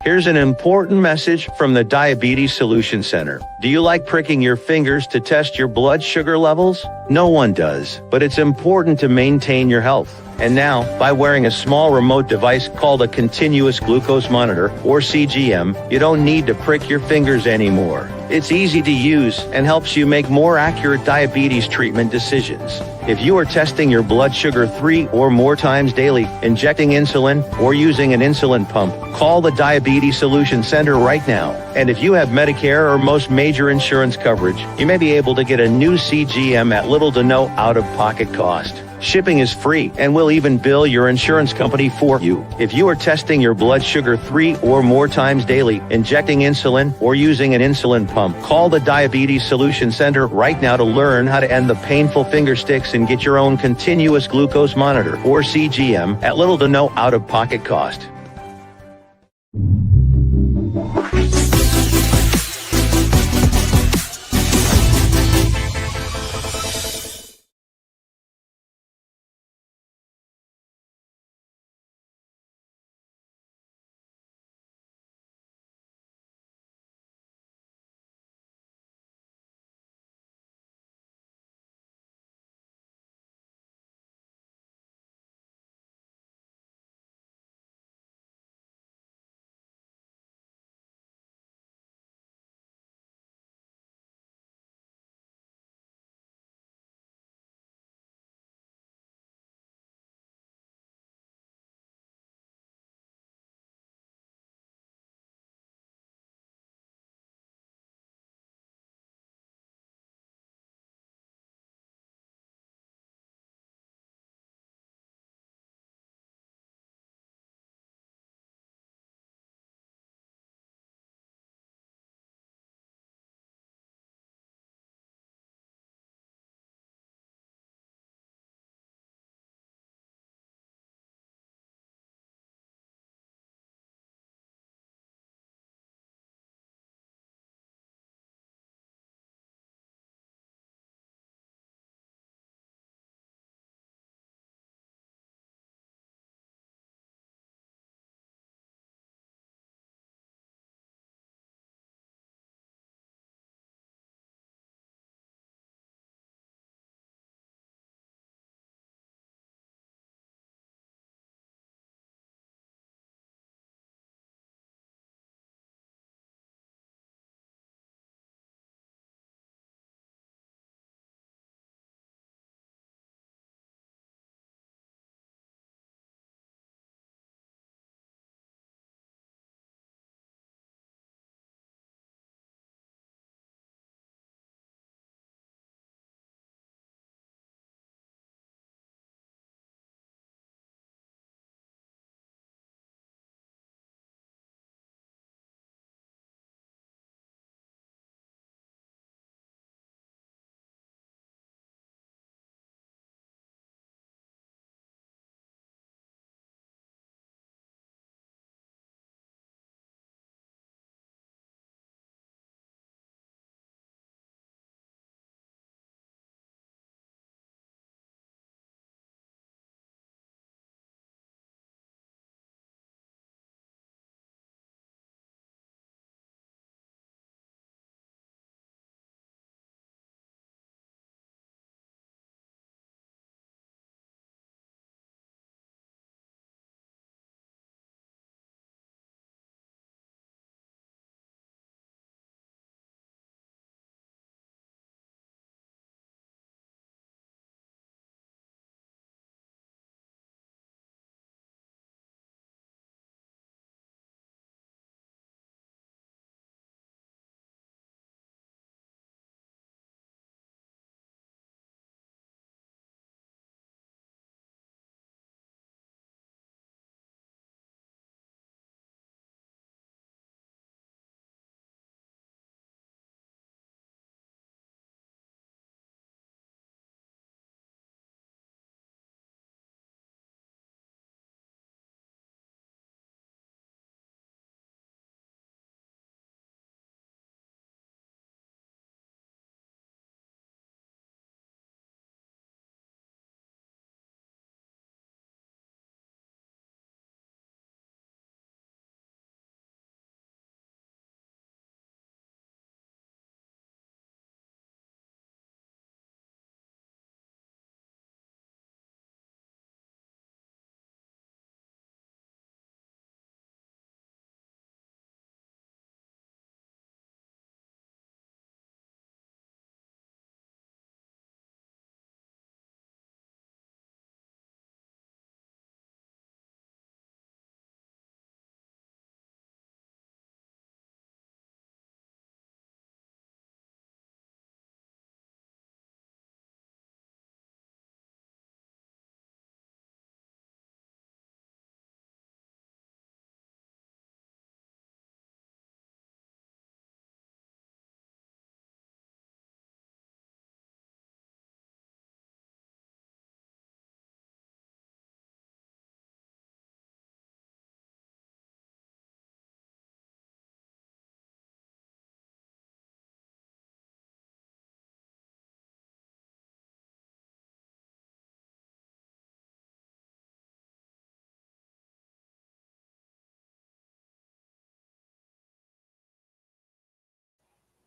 Here's an important message from the Diabetes Solution Center. Do you like pricking your fingers to test your blood sugar levels? No one does, but it's important to maintain your health. And now, by wearing a small remote device called a continuous glucose monitor, or CGM, you don't need to prick your fingers anymore. It's easy to use and helps you make more accurate diabetes treatment decisions. If you are testing your blood sugar 3 or more times daily, injecting insulin, or using an insulin pump, call the Diabetes Solution Center right now. And if you have Medicare or most major insurance coverage, you may be able to get a new CGM at little to no out-of-pocket cost. Shipping is free, and we'll even bill your insurance company for you. If you are testing your blood sugar 3 or more times daily, injecting insulin, or using an insulin pump, call the Diabetes Solution Center right now to learn how to end the painful finger sticks and get your own continuous glucose monitor, or CGM, at little to no out-of-pocket cost.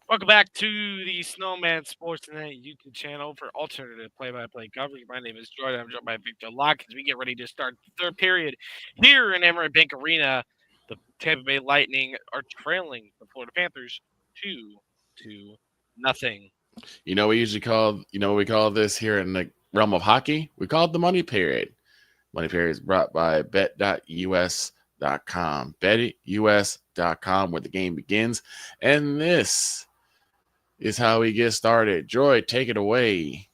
Welcome back to the Snowman Sportsnet YouTube channel for alternative play-by-play coverage. My name is Jordan. I'm joined by Victor Locke as we get ready to start the third period here in Emirates Bank Arena. The Tampa Bay Lightning are trailing the Florida Panthers 2-0. You know, we call this here in the realm of hockey. We call it the money period. Money period is brought by bet.us.com. Bet.us.com, where the game begins. And this is how we get started. Joy, take it away.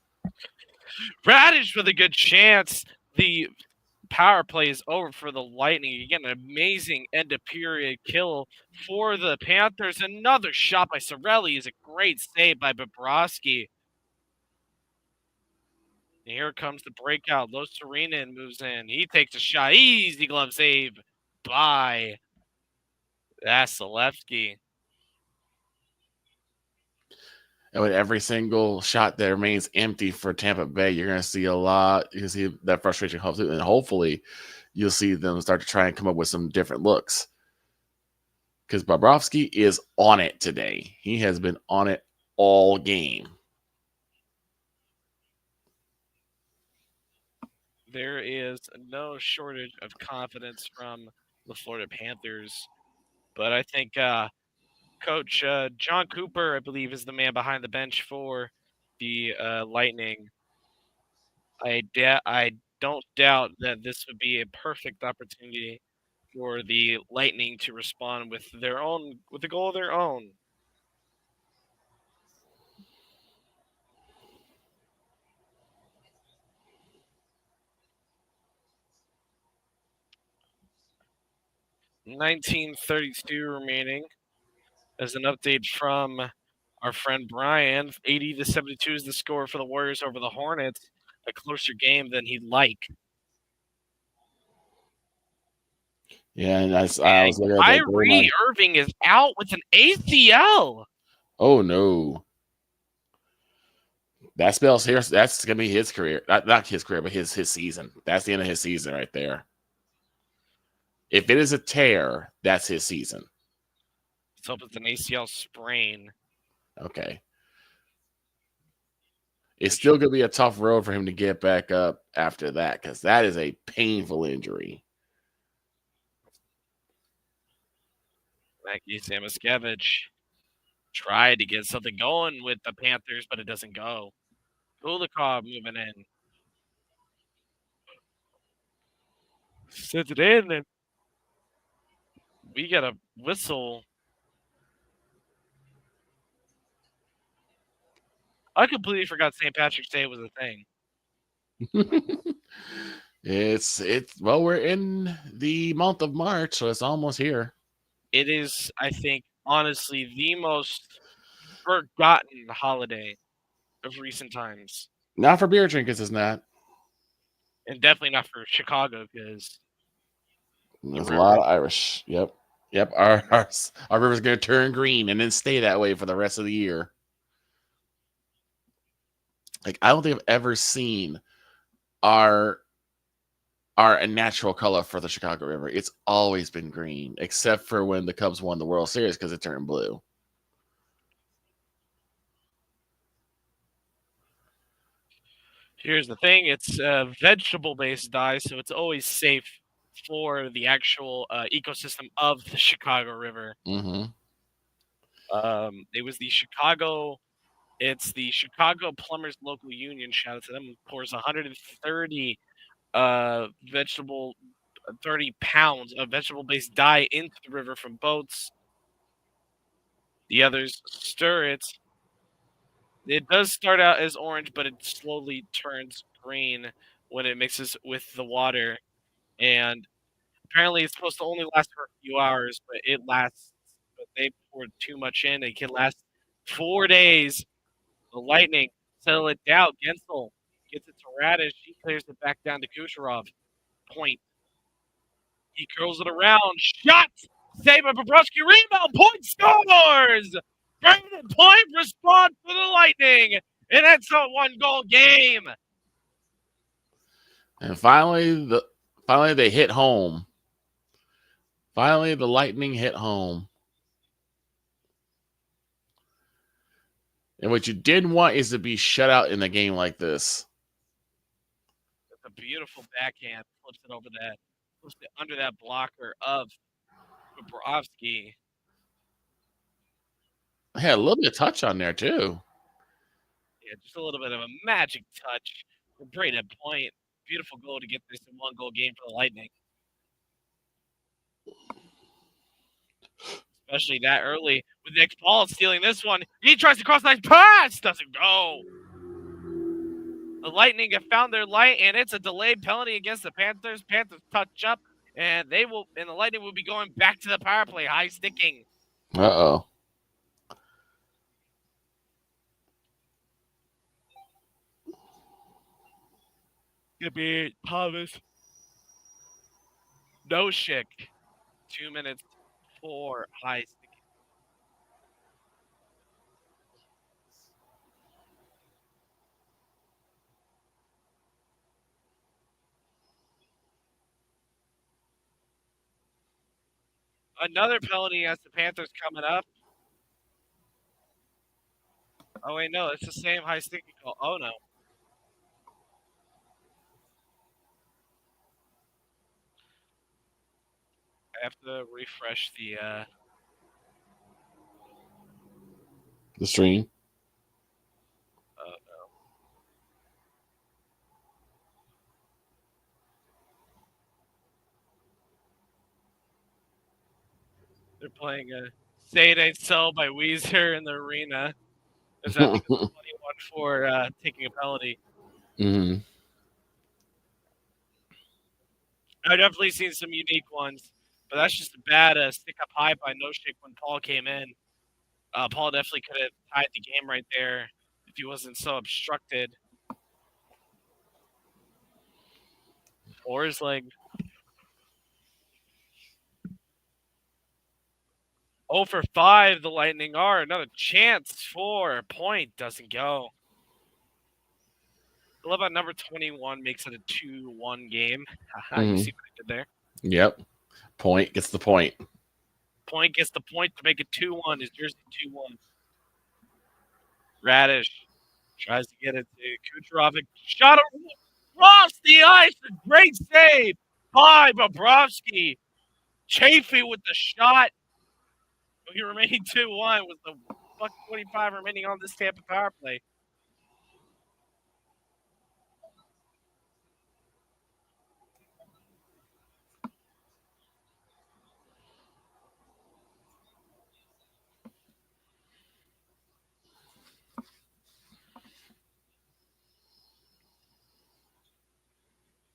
Radish with a good chance. The power play is over for the Lightning. You get an amazing end of period kill for the Panthers. Another shot by Sorelli is a great save by Bobrovsky. And here comes the breakout. Los Serena moves in. He takes a shot. Easy glove save by Vasilevsky. And with every single shot that remains empty for Tampa Bay, you're going to see a lot. You can see that frustration comes through, and hopefully you'll see them start to try and come up with some different looks. Because Bobrovsky is on it today. He has been on it all game. There is no shortage of confidence from the Florida Panthers. But I think Coach John Cooper, I believe, is the man behind the bench for the Lightning. I don't doubt that this would be a perfect opportunity for the Lightning to respond with a goal of their own. $19:32 remaining. As an update from our friend Brian, 80-72 is the score for the Warriors over the Hornets. A closer game than he'd like. Yeah, and I was looking at that Kyrie Irving is out with an ACL. Oh no. That spells here. That's gonna be his career. Not his career, but his season. That's the end of his season right there. If it is a tear, that's his season. Let's hope it's an ACL sprain. Okay. It's still going to be a tough road for him to get back up after that, because that is a painful injury. Mackie Samoskevich tried to get something going with the Panthers, but it doesn't go. Kulikov moving in. Sends it in, and we got a whistle. I completely forgot St. Patrick's Day was a thing. Well, we're in the month of March, so it's almost here. It is, I think, honestly, the most forgotten holiday of recent times. Not for beer drinkers, it's not. And definitely not for Chicago, because there's a lot of Irish. Yep. Our river's going to turn green and then stay that way for the rest of the year. Like, I don't think I've ever seen our natural color for the Chicago River. It's always been green, except for when the Cubs won the World Series because it turned blue. Here's the thing. It's a vegetable-based dye, so it's always safe for the actual ecosystem of the Chicago River. Mm-hmm. It was the Chicago... It's the Chicago Plumbers Local Union. Shout out to them. Pours 130 30 pounds of vegetable-based dye into the river from boats. The others stir it. It does start out as orange, but it slowly turns green when it mixes with the water. And apparently it's supposed to only last for a few hours, but it lasts. But they poured too much in. It can last 4 days. The Lightning settle it down. Gensel gets it to Radish. He clears it back down to Kucherov. Point. He curls it around. Shot! Saved by Bobrovsky. Rebound. Point scores! Brandon Point responds for the Lightning. And that's a one-goal game. And finally they hit home. Finally, the Lightning hit home. And what you didn't want is to be shut out in a game like this. It's a beautiful backhand. Flips it over that. Flips it under that blocker of Bobrovsky. Had a little bit of touch on there, too. Yeah, just a little bit of a magic touch. Great at point. Beautiful goal to get this in one-goal game for the Lightning. Especially that early with Nick Paul stealing this one. He tries to cross the pass. Doesn't go. The Lightning have found their light, and it's a delayed penalty against the Panthers. Panthers touch up, and the Lightning will be going back to the power play, high sticking. Uh-oh. Gonna be Thomas. No Schick. 2 minutes for high sticking. Another penalty as the Panthers coming up. Oh, wait, no. It's the same high sticking call. Oh, no. I have to refresh the stream. Oh, no. They're playing a Say It Ain't So by Weezer in the arena. Is that 21 for taking a penalty? Mm-hmm. I've definitely seen some unique ones, but that's just a bad stick up high by No Shake when Paul came in. Paul definitely could have tied the game right there if he wasn't so obstructed. Forsling. 0 for 5, the Lightning are. Another chance for a point. Doesn't go. I love how number 21 makes it a 2-1 game. You see what I did there? Yep. Point gets the point. Point gets the point to make it 2-1. His jersey 2-1. Radish tries to get it to Kucherov. Shot across the ice. A great save by Bobrovsky. Chafee with the shot. He remaining 2-1 with the fucking 25 remaining on this Tampa power play.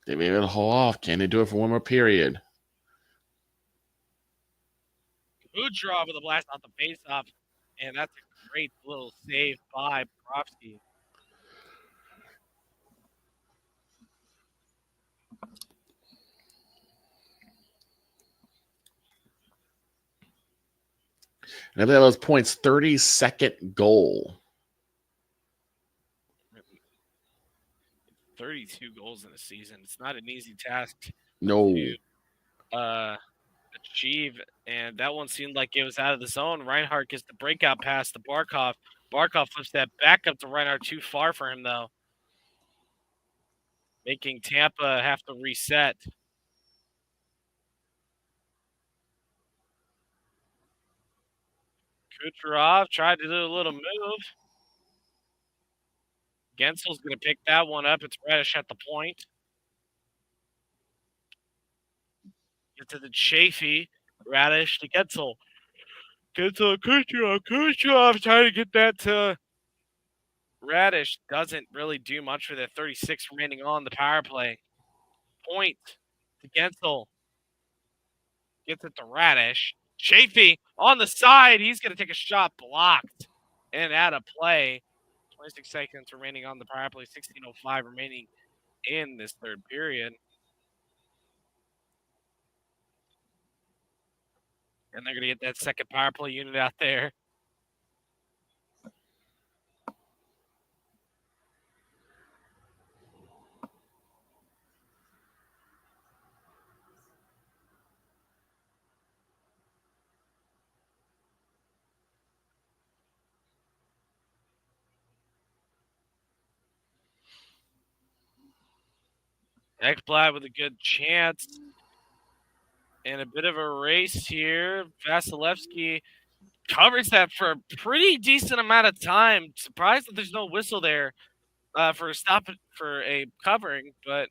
They may be able to hold off. Can they do it for one more period? Kucherov with a blast off the face-off, and that's a great little save by Bobrovsky. And I believe that was Point's 32nd goal. 32 goals in a season. It's not an easy task No. to achieve, and that one seemed like it was out of the zone. Reinhart gets the breakout pass to Barkov. Barkov flips that back up to Reinhart, too far for him, though, making Tampa have to reset. Kucherov tried to do a little move. Gensel's going to pick that one up. It's Radish at the point. Get to the Chafee. Radish to Gensel. Gensel, Kucherov. Kucherov trying to get that to Radish. Doesn't really do much with it. 36 remaining on the power play. Point to Gensel. Gets it to Radish. Chafee on the side. He's going to take a shot blocked and out of play. 26 seconds remaining on the power play. 16:05 remaining in this third period. And they're going to get that second power play unit out there. Ekblad with a good chance. And a bit of a race here. Vasilevsky covers that for a pretty decent amount of time. Surprised that there's no whistle there for a covering, but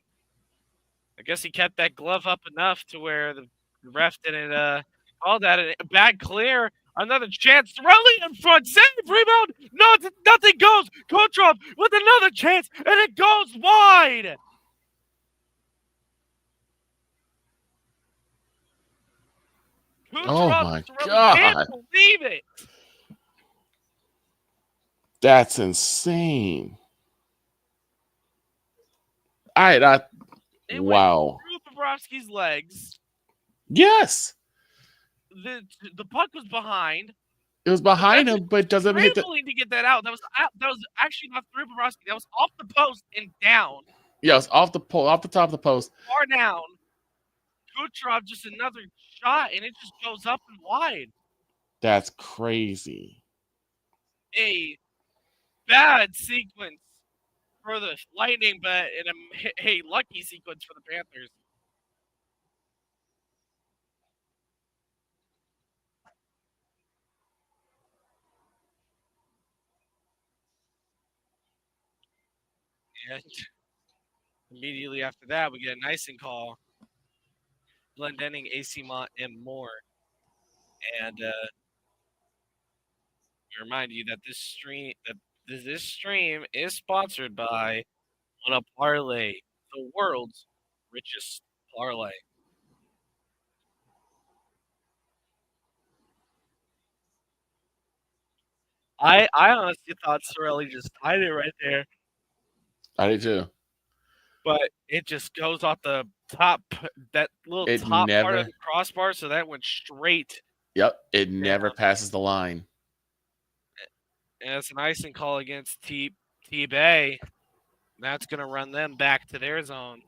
I guess he kept that glove up enough to where the ref didn't call that a bad clear. Another chance. Rally in front. Save. Rebound. No, nothing goes. Kucherov with another chance, and it goes wide. Oh Kucherov my can't God. believe it. That's insane. Wow. Went through Bobrovsky's legs. Yes. The puck was behind. It was behind him, but doesn't hit the. Scrambling to get that out. That was actually not through Bobrovsky. That was off the post and down. Yeah, it was off the top of the post. Far down. Kucherov just another shot, and it just goes up and wide. That's crazy. A bad sequence for the Lightning, but a lucky sequence for the Panthers. And immediately after that, we get a nicing call. Glendenning, AC Mont, and more. And we remind you that this stream is sponsored by a Parlay, the world's richest parlay. I honestly thought Sorelli just tied it right there, I did too. but it just goes off the top, that little top part of the crossbar, so that went straight. Yep, it never passes the line. And it's an icing call against T-Bay. That's going to run them back to their zone.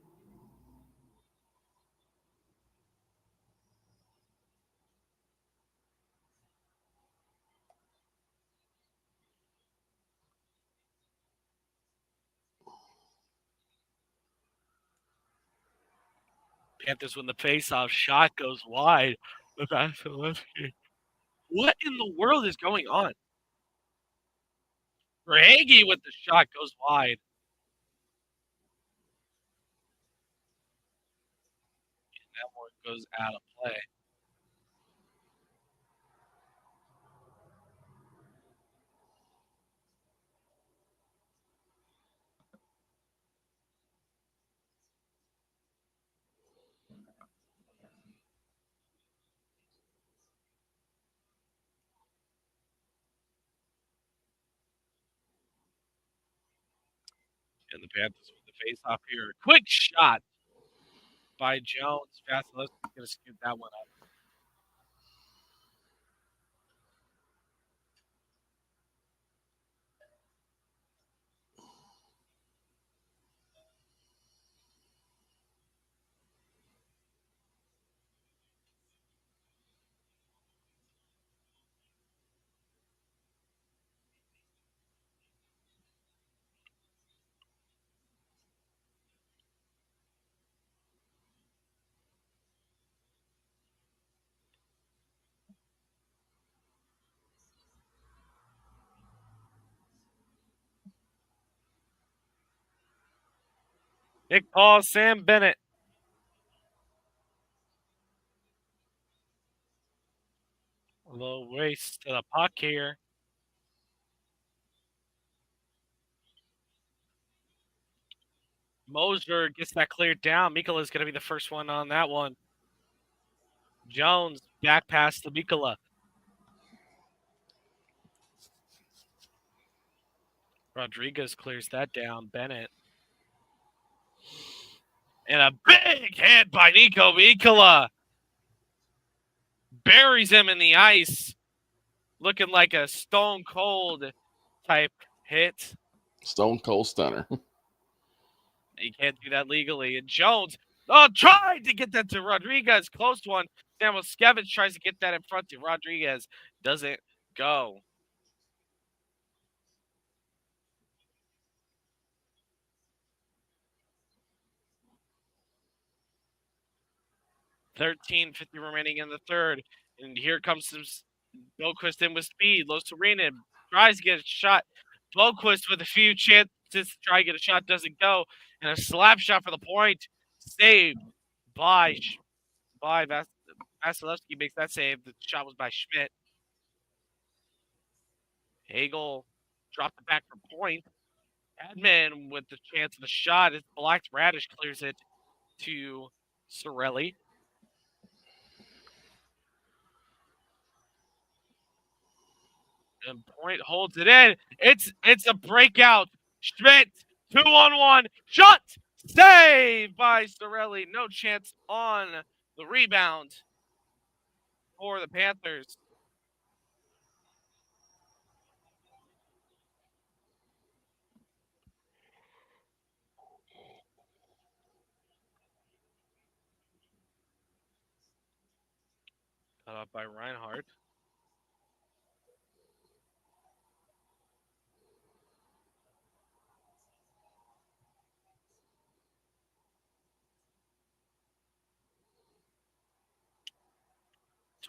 Panthers win the faceoff. Shot goes wide. What in the world is going on? Verhaeghe with the shot goes wide. And that one goes out of play. And the Panthers with the face-off here. Quick shot by Jones. Vasilevsky's going to scoop that one up. Nick Paul, Sam Bennett. A little race to the puck here. Moser gets that cleared down. Mikkola is going to be the first one on that one. Jones back pass to Mikkola. Rodriguez clears that down. Bennett. And a big hit by Nico Mikkola. Buries him in the ice. Looking like a stone cold type hit. Stone cold stunner. You can't do that legally. And Jones, tried to get that to Rodriguez. Close one. Samuelskevich tries to get that in front to Rodriguez. Doesn't go. 13:50 remaining in the third. And here comes some Boquist in with speed. Los Serena tries to get a shot. Boquist with a few chances to try to get a shot. Doesn't go. And a slap shot for the point. Saved by Vasilevsky makes that save. The shot was by Schmidt. Hagel dropped it back for point. Edman with the chance of the shot. It's blocked. Radish clears it to Sorelli. And Point holds it in. It's a breakout. Schmidt, 2-on-1. Shot! Save by Sorelli. No chance on the rebound for the Panthers. Cut off by Reinhardt.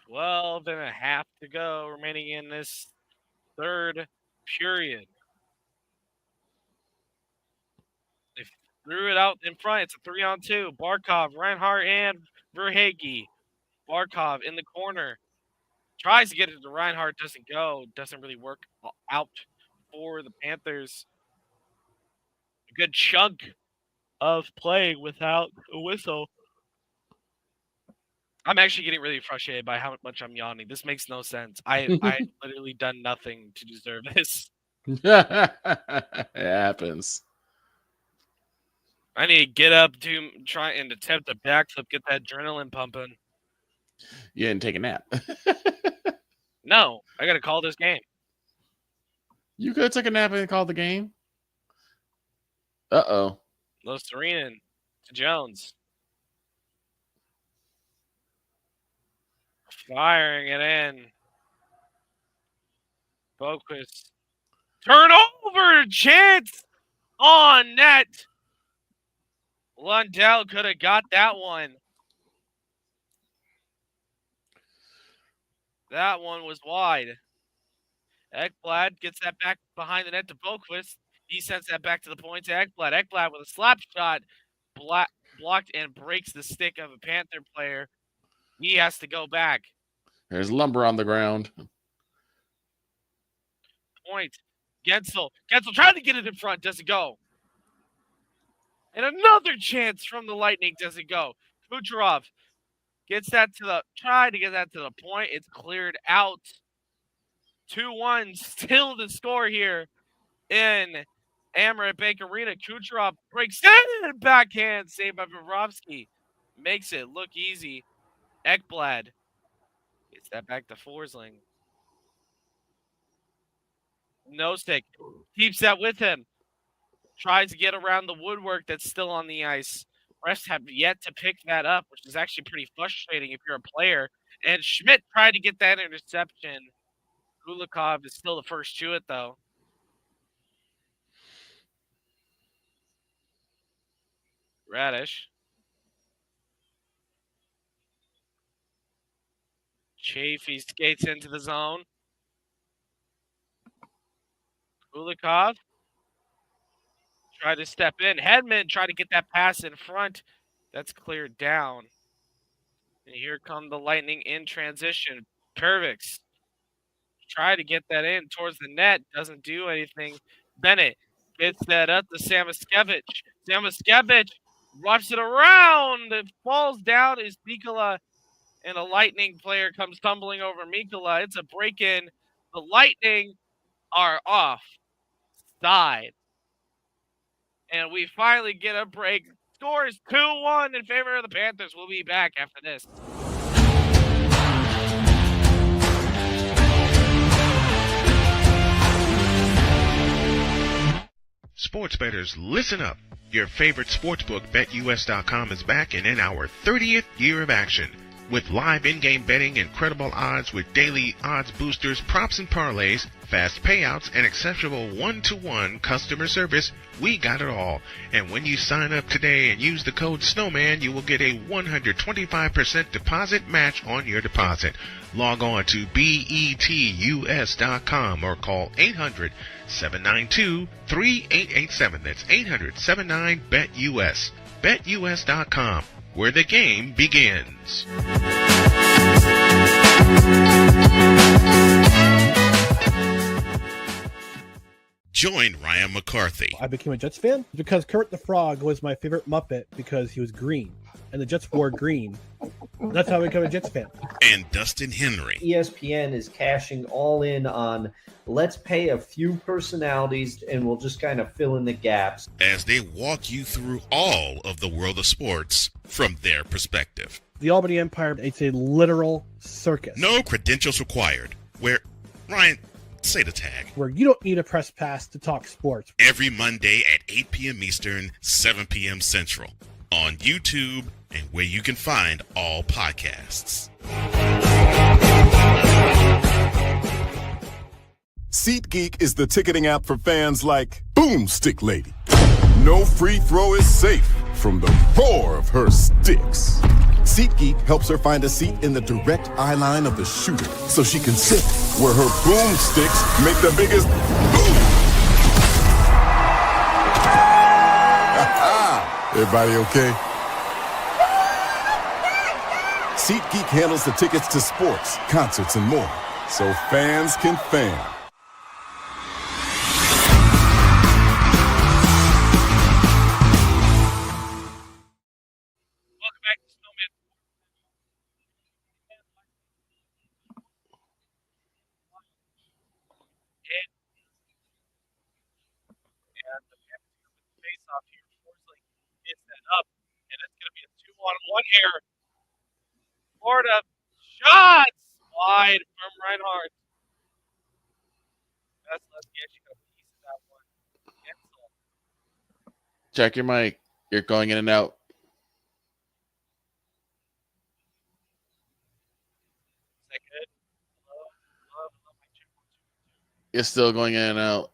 Twelve and a half to go remaining in this third period. They threw it out in front. It's a 3-on-2. Barkov, Reinhardt, and Verhage. Barkov in the corner. Tries to get it to Reinhardt. Doesn't go. Doesn't really work out for the Panthers. A good chunk of playing without a whistle. I'm actually getting really frustrated by how much I'm yawning. This makes no sense. I literally done nothing to deserve this. It happens. I need to get up, try and attempt a backflip, get that adrenaline pumping. You didn't take a nap. No, I got to call this game. You could have took a nap and called the game. Uh-oh. Los Serena to Jones. Firing it in. Boquist. Turnover chance on net. Lundell could have got that one. That one was wide. Ekblad gets that back behind the net to Boquist. He sends that back to the point to Ekblad. Ekblad with a slap shot. Blocked and breaks the stick of a Panther player. He has to go back. There's lumber on the ground. Point. Gensel trying to get it in front. Doesn't go. And another chance from the Lightning. Doesn't go. Kucherov gets that to the point. It's cleared out. 2-1. Still the score here in Amerant Bank Arena. Kucherov breaks in. Backhand saved by Bobrovsky. Makes it look easy. Ekblad gets that back to Forsling. No stick. Keeps that with him. Tries to get around the woodwork that's still on the ice. Refs have yet to pick that up, which is actually pretty frustrating if you're a player. And Schmidt tried to get that interception. Kulikov is still the first to it, though. Radish. Chafee skates into the zone. Kulikov tried to step in. Hedman tried to get that pass in front. That's cleared down. And here come the Lightning in transition. Pervix tried to get that in towards the net. Doesn't do anything. Bennett gets that up to Samoskevich. Samoskevich roughs it around. It falls down. Is Mikkola, and a Lightning player comes tumbling over Mikkola. It's a break-in. The Lightning are off side. And we finally get a break. Score is 2-1 in favor of the Panthers. We'll be back after this. Sports bettors, listen up. Your favorite sportsbook, BetUS.com, is back and in our 30th year of action. With live in-game betting, incredible odds with daily odds boosters, props, and parlays, fast payouts, and exceptional one-to-one customer service, we got it all. And when you sign up today and use the code SNOWMAN, you will get a 125% deposit match on your deposit. Log on to betus.com or call 800-792-3887. That's 800-79-BET-US. BetUS.com, where the game begins. Join Ryan McCarthy. I became a Jets fan because Kurt the Frog was my favorite Muppet because he was green, and the Jets wore green. That's how I became a Jets fan. And Dustin Henry. ESPN is cashing all in on let's pay a few personalities and we'll just kind of fill in the gaps. As they walk you through all of the world of sports from their perspective. The Albany Empire, it's a literal circus. No credentials required. Where, Ryan, say the tag. Where you don't need a press pass to talk sports. Every Monday at 8 p.m. Eastern, 7 p.m. Central. On YouTube and where you can find all podcasts. SeatGeek is the ticketing app for fans like Boomstick Lady. No free throw is safe from the roar of her sticks. SeatGeek helps her find a seat in the direct eye line of the shooter so she can sit where her boomsticks make the biggest boom. Everybody okay? SeatGeek handles the tickets to sports, concerts, and more, so fans can fan. Welcome back to Snowman. And the Panthers with the face-off here. Forsley is set up, and it's going to be a 2-on-1 here. Florida shots wide from Reinhardt. That's Lesky actually got a piece of that one. Gensel. Check your mic. You're going in and out. Is that good? Hello, my check. You're still going in and out.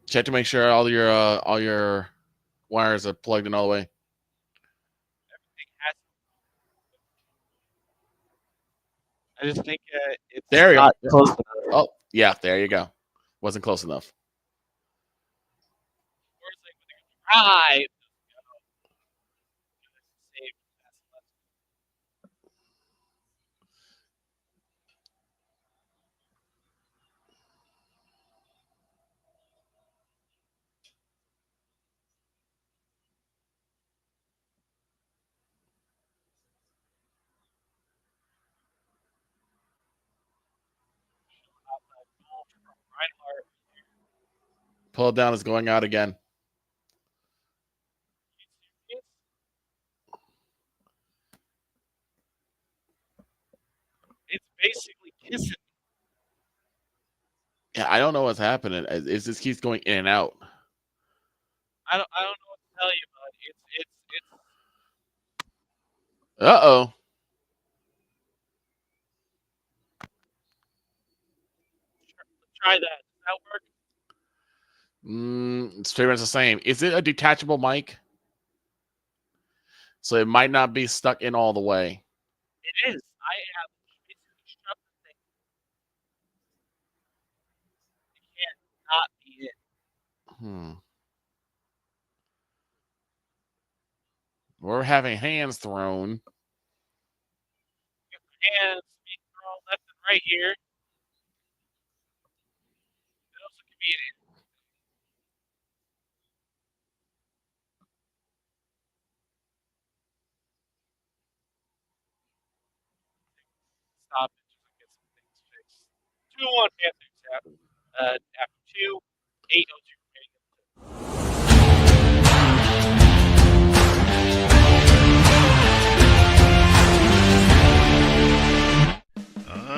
Check to make sure all your wires are plugged in all the way. I just think it's There you not go. close enough. Oh, yeah, there you go. Wasn't close enough. Right. Pull it down is going out again. It's basically kissing. Yeah, I don't know what's happening. It just keeps going in and out. I don't know what to tell you, bud. It's Uh-oh. try that. Does that work? It's pretty much the same. Is it a detachable mic? So it might not be stuck in all the way. It is. I have basically shoved the thing. It can't not be it. We're having hands thrown. Hands being thrown left and right here. It also could be an stop it. Just get some things fixed. 2-1 Panthers after 2, 8:02 remaining.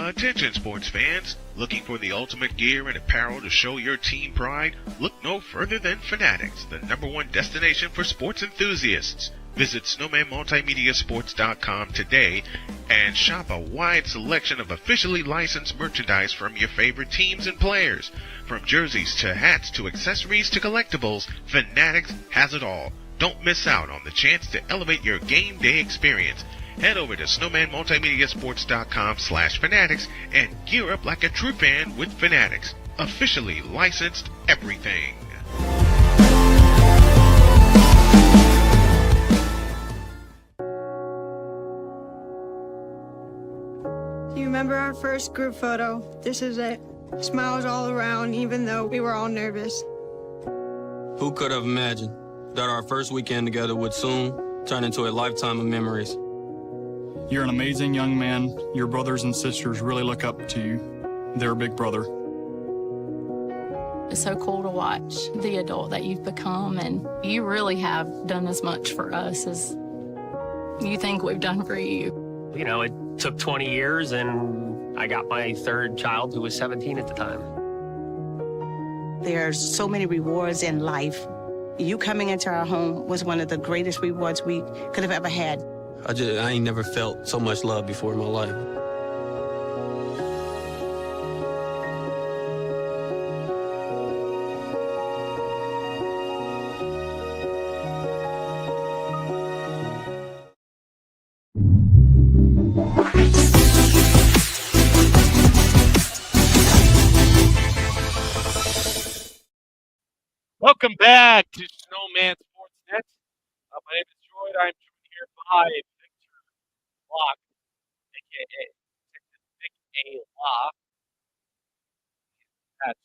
Attention sports fans, looking for the ultimate gear and apparel to show your team pride? Look no further than Fanatics, the #1 destination for sports enthusiasts. Visit SnowmanMultimediaSports.com today and shop a wide selection of officially licensed merchandise from your favorite teams and players. From jerseys to hats to accessories to collectibles, Fanatics has it all. Don't miss out on the chance to elevate your game day experience. Head over to SnowmanMultimediaSports.com/Fanatics and gear up like a true fan with Fanatics. Officially licensed everything. Do you remember our first group photo? This is it. Smiles all around, even though we were all nervous. Who could have imagined that our first weekend together would soon turn into a lifetime of memories? You're an amazing young man. Your brothers and sisters really look up to you. They're a big brother. It's so cool to watch the adult that you've become, and you really have done as much for us as you think we've done for you. You know, it took 20 years, and I got my third child who was 17 at the time. There's so many rewards in life. You coming into our home was one of the greatest rewards we could have ever had. I ain't never felt so much love before in my life. Welcome back to Snowman Sportsnet. My name is Droid. I'm joined here by Victor Locke, aka Vic A. Locke. That's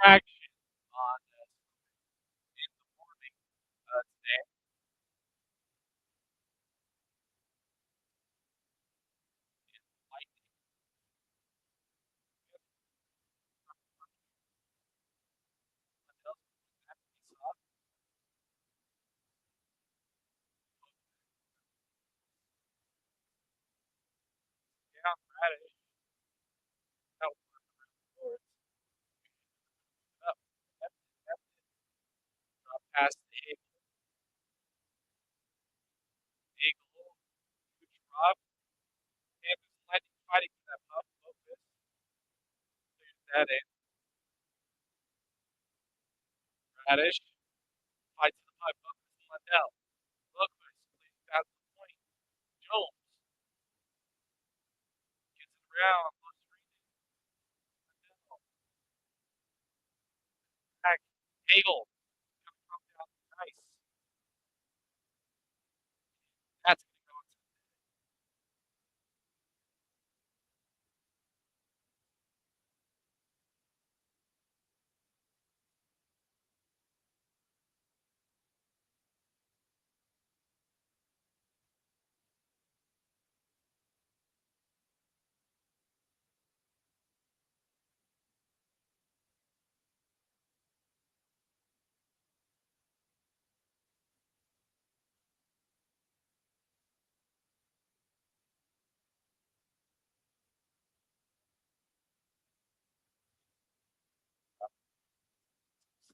traction on in the morning today. Yeah, Radish. That was up. Past the Eagle, huge drop. Panthers fighting for that puff focus. Clears that in. Radish fights the puck. Focus Lundell. Locust plays past the point. Jones gets it around. Back. Hagel coming from down. Nice. That's going to go into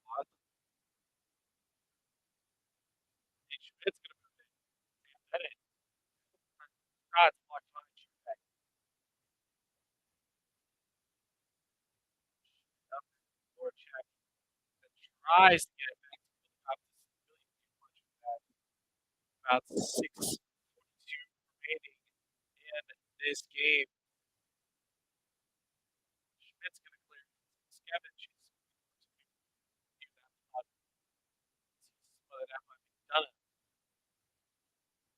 slot. Schmidt's going to move in. That in. Shots blocked by Schmidt. Up for check. And tries to get it back to the top. Really too much of that. About 6:42 remaining in this game. Schmidt's going to clear. Scavenge is do that spot. Whether that might be done.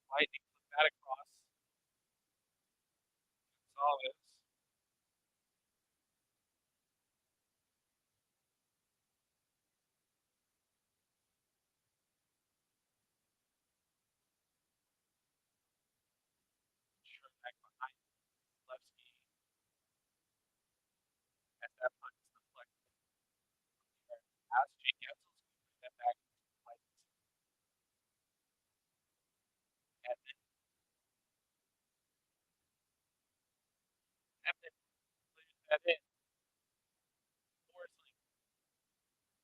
Lightning put that across. Gonzalez. Sure, back behind Levski. At that point, it's deflected. As Jake Getzel's going to bring that back to the Lightning. And then Emden clears that in. Forsling.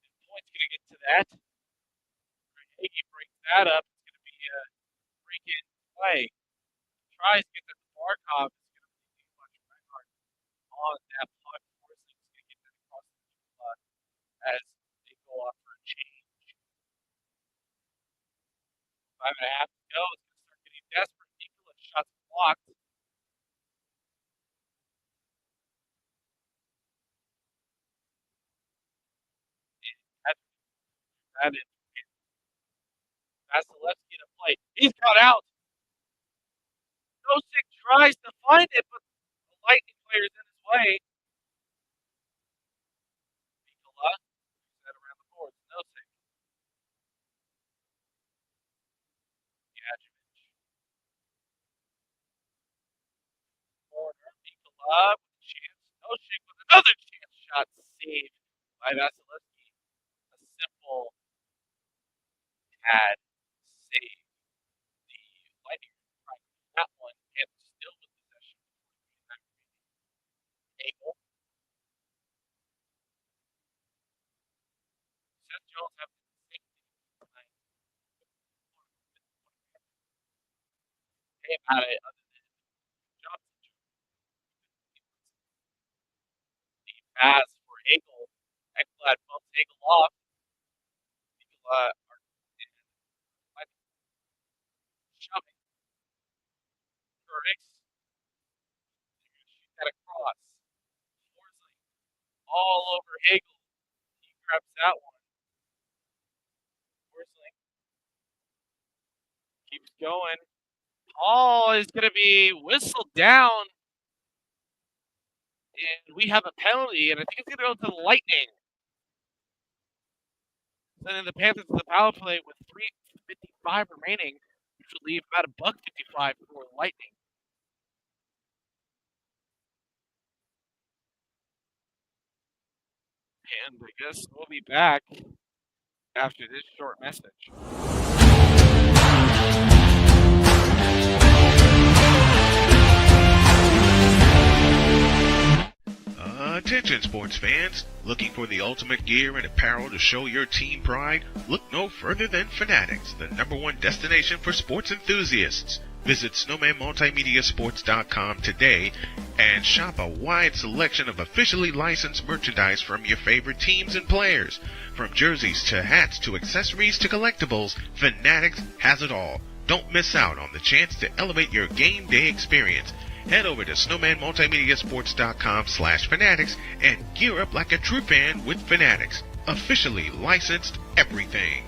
And Point's going to get to that. Iggy breaks that up. It's going to be a break-in play. Tries to get that to Barkov. It's going to be too much Reinhardt on that puck. Forsling's going to get that across the puck as they go off for a change. 5.5 to go. It's going to start getting desperate. Nicholas shots blocked. That is Vasilevsky to play. He's got out. Nosek tries to find it, but the Lightning player is in his way. Mikola moves that around the boards. Nosek. Yajovic. Corner. Mikola with a chance. Nosek with another chance shot saved by Vasilevsky. A simple pad save. The Lightning trying to win that one and still with possession. Hagel. Seth Jones have the same tonight. Hey, about it. Other than Johnson, the pass for Hagel. Ekblad bumps Hagel off. Are shoving. Curtis. Shoot that across. Forsling all over Hagel. He grabs that one. Forsling keeps going. Paul is going to be whistled down. And we have a penalty, and I think it's going to go to the Lightning. Sending the Panthers to the power play with 3:55 remaining, which would leave about $1.55 for Lightning. And I guess we'll be back after this short message. Attention sports fans, looking for the ultimate gear and apparel to show your team pride? Look no further than Fanatics, the #1 destination for sports enthusiasts. Visit snowmanmultimediasports.com today and shop a wide selection of officially licensed merchandise from your favorite teams and players. From jerseys to hats to accessories to collectibles, Fanatics has it all. Don't miss out on the chance to elevate your game day experience. Head over to snowmanmultimediasports.com/fanatics and gear up like a true fan with Fanatics. Officially licensed everything.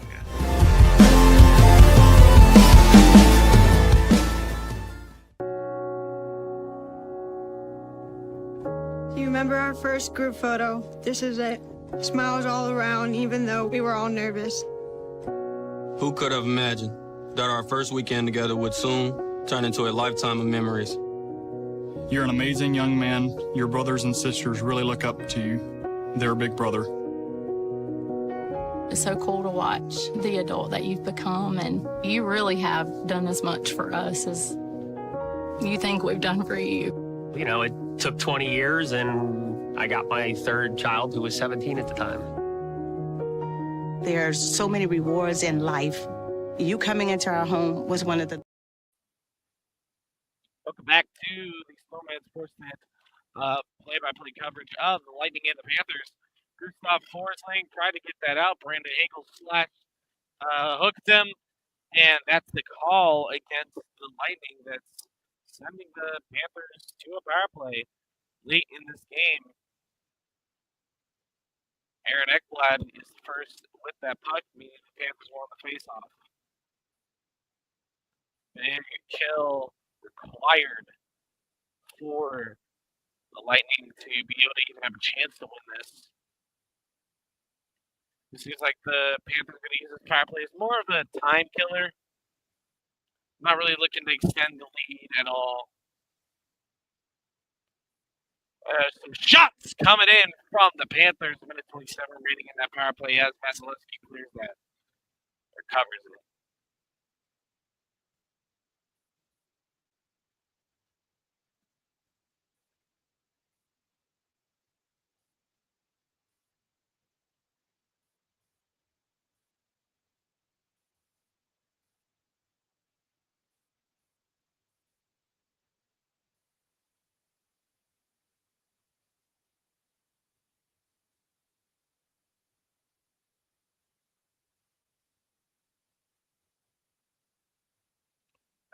Do you remember our first group photo? This is it. Smiles all around, even though we were all nervous. Who could have imagined that our first weekend together would soon turn into a lifetime of memories? You're an amazing young man. Your brothers and sisters really look up to you. They're a big brother. It's so cool to watch the adult that you've become, and you really have done as much for us as you think we've done for you. You know, it took 20 years, and I got my third child who was 17 at the time. There are so many rewards in life. You coming into our home was one of the... Welcome back to the Snowman Sportsnet play-by-play coverage of the Lightning and the Panthers. Gustav Forsling tried to get that out. Brandon Hagel hooked him, and that's the call against the Lightning that's sending the Panthers to a power play late in this game. Aaron Ekblad is first with that puck, meaning the Panthers won the face-off. Big kill required for the Lightning to be able to even have a chance to win this. It seems like the Panthers are going to use this power play as more of a time killer. Not really looking to extend the lead at all. Some shots coming in from the Panthers. Minute 27 remaining in that power play as Vasilevsky clears that or covers it.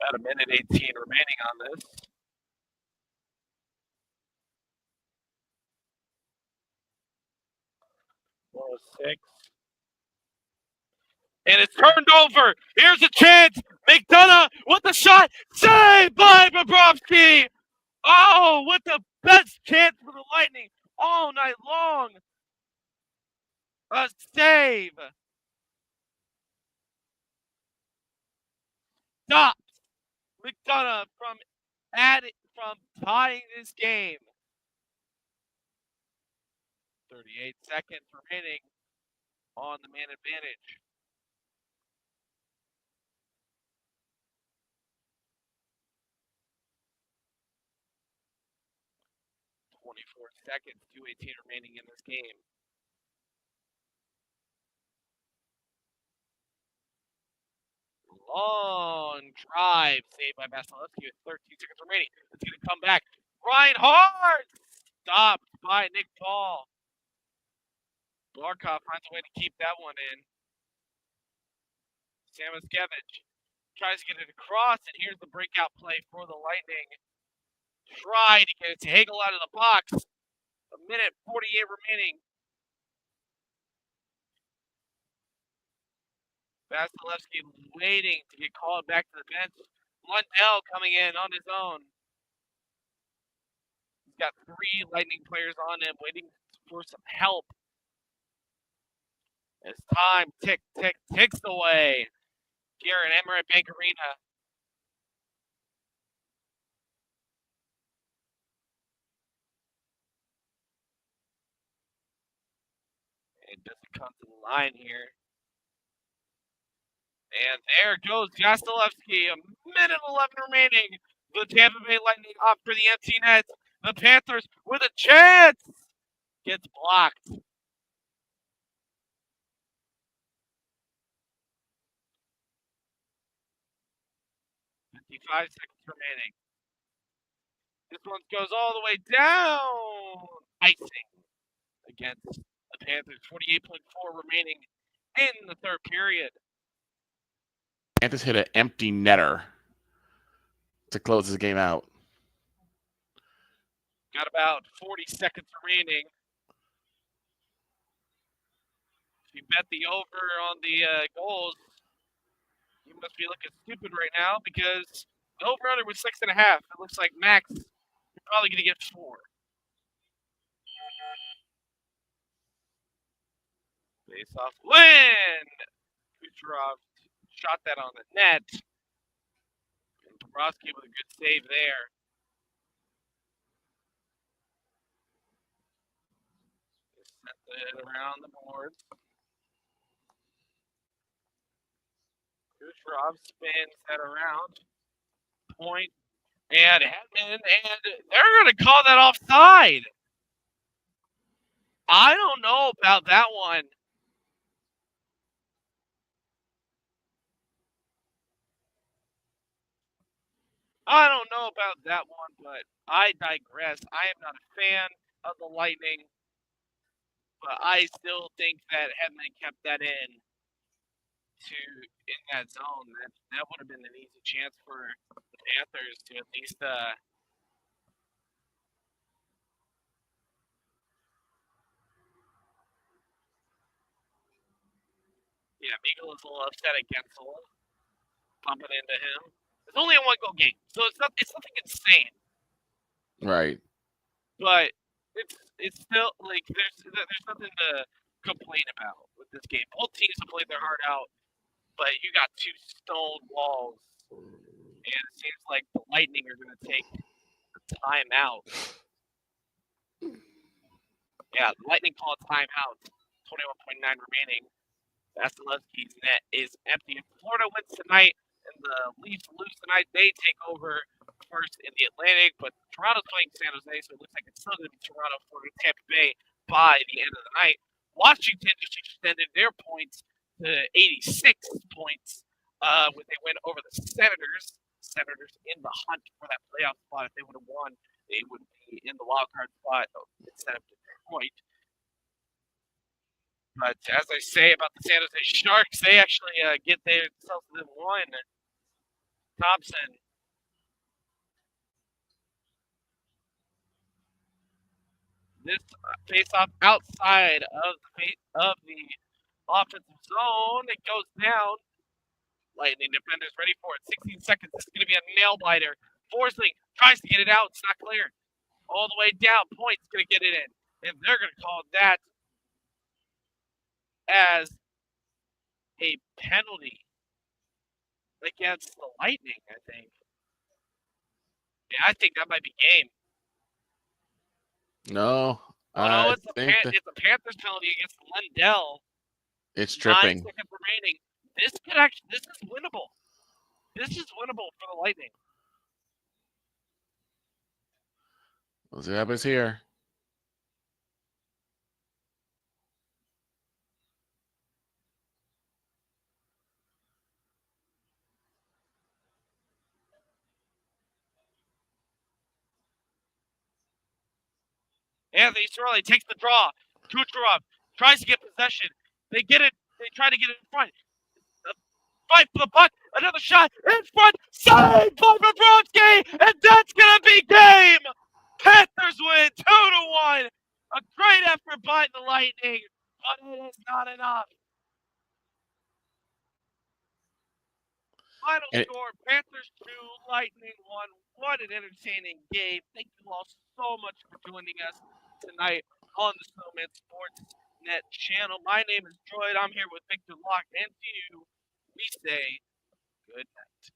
About a minute 18 remaining on this. Six. And it's turned over. Here's a chance. McDonough with the shot. Saved by Bobrovsky. Oh, with the best chance for the Lightning all night long. A save. Stops McDonough from tying this game. 38 seconds remaining on the man advantage. Seconds, 2:18 remaining in this game. Long drive saved by Vasilevsky with 13 seconds remaining. It's going to come back. Reinhardt stopped by Nick Paul. Barkov finds a way to keep that one in. Samoskevich tries to get it across, and here's the breakout play for the Lightning. Try to get it to Hagel out of the box. A minute 48 remaining. Vasilevsky waiting to get called back to the bench. Lundell coming in on his own. He's got 3 Lightning players on him waiting for some help. As time ticks away here at Emirates Bank Arena. It doesn't come to the line here. And there goes Vasilevsky. A minute 11 remaining. The Tampa Bay Lightning off for the empty net. The Panthers with a chance. Gets blocked. .55 seconds remaining. This one goes all the way down. Icing against the Panthers. 48.4 remaining in the third period. Panthers hit an empty netter to close this game out. Got about 40 seconds remaining. If you bet the over on the goals, you must be looking stupid right now because the over-under was 6.5. It looks like Max, you're probably going to get 4. Face-off win! Kucherov shot that on the net. And Bobrovsky with a good save there. Sent it around the board. Kucherov spins that around. Point. And Hedman, and they're going to call that offside. I don't know about that one. I don't know about that one, but I digress. I am not a fan of the Lightning, but I still think that Hedman kept that in that zone. That would have been an easy chance for the Panthers to at least Miguel is a little upset at Gensel, pumping into him. It's only a 1-goal game, so it's nothing insane. Right. But it's still like there's nothing to complain about with this game. Both teams have played their heart out, but you got 2 stone walls, and it seems like the Lightning are going to take the timeout. Yeah, the Lightning call a timeout. 21.9 remaining. Vasilevsky's net is empty. If Florida wins tonight and the Leafs lose tonight, they take over first in the Atlantic. But Toronto's playing San Jose, so it looks like it's still going to be Toronto, Florida, Tampa Bay by the end of the night. Washington just extended their points to 86 points when they went over the Senators. Senators in the hunt for that playoff spot. If they would have won, they would be in the wild card spot instead of Detroit. But as I say about the San Jose Sharks, they actually get themselves to 1 Thompson. This face-off outside of the offensive zone. It goes down. Lightning defenders ready for it. 16 seconds. This is going to be a nail biter. Forsling tries to get it out. It's not cleared. All the way down. Point's going to get it in. And they're going to call that as a penalty against the Lightning, I think. Yeah, I think that might be game. No, it's a Panthers penalty against Lundell. It's tripping. 9 seconds remaining. This is winnable. This is winnable for the Lightning. Let's see what happens here. Anthony Cirelli takes the draw. Kucherov tries to get possession. They get it. They try to get it in front. Fight for the puck. Another shot in front. Saved by Bobrovsky. And that's going to be game. Panthers win 2-1. A great effort by the Lightning, but it is not enough. Final score, Panthers 2, Lightning 1. What an entertaining game. Thank you all so much for joining us tonight on the Snowman Sports Net channel. My name is Droid. I'm here with Victor Locke, and to you, we say good night.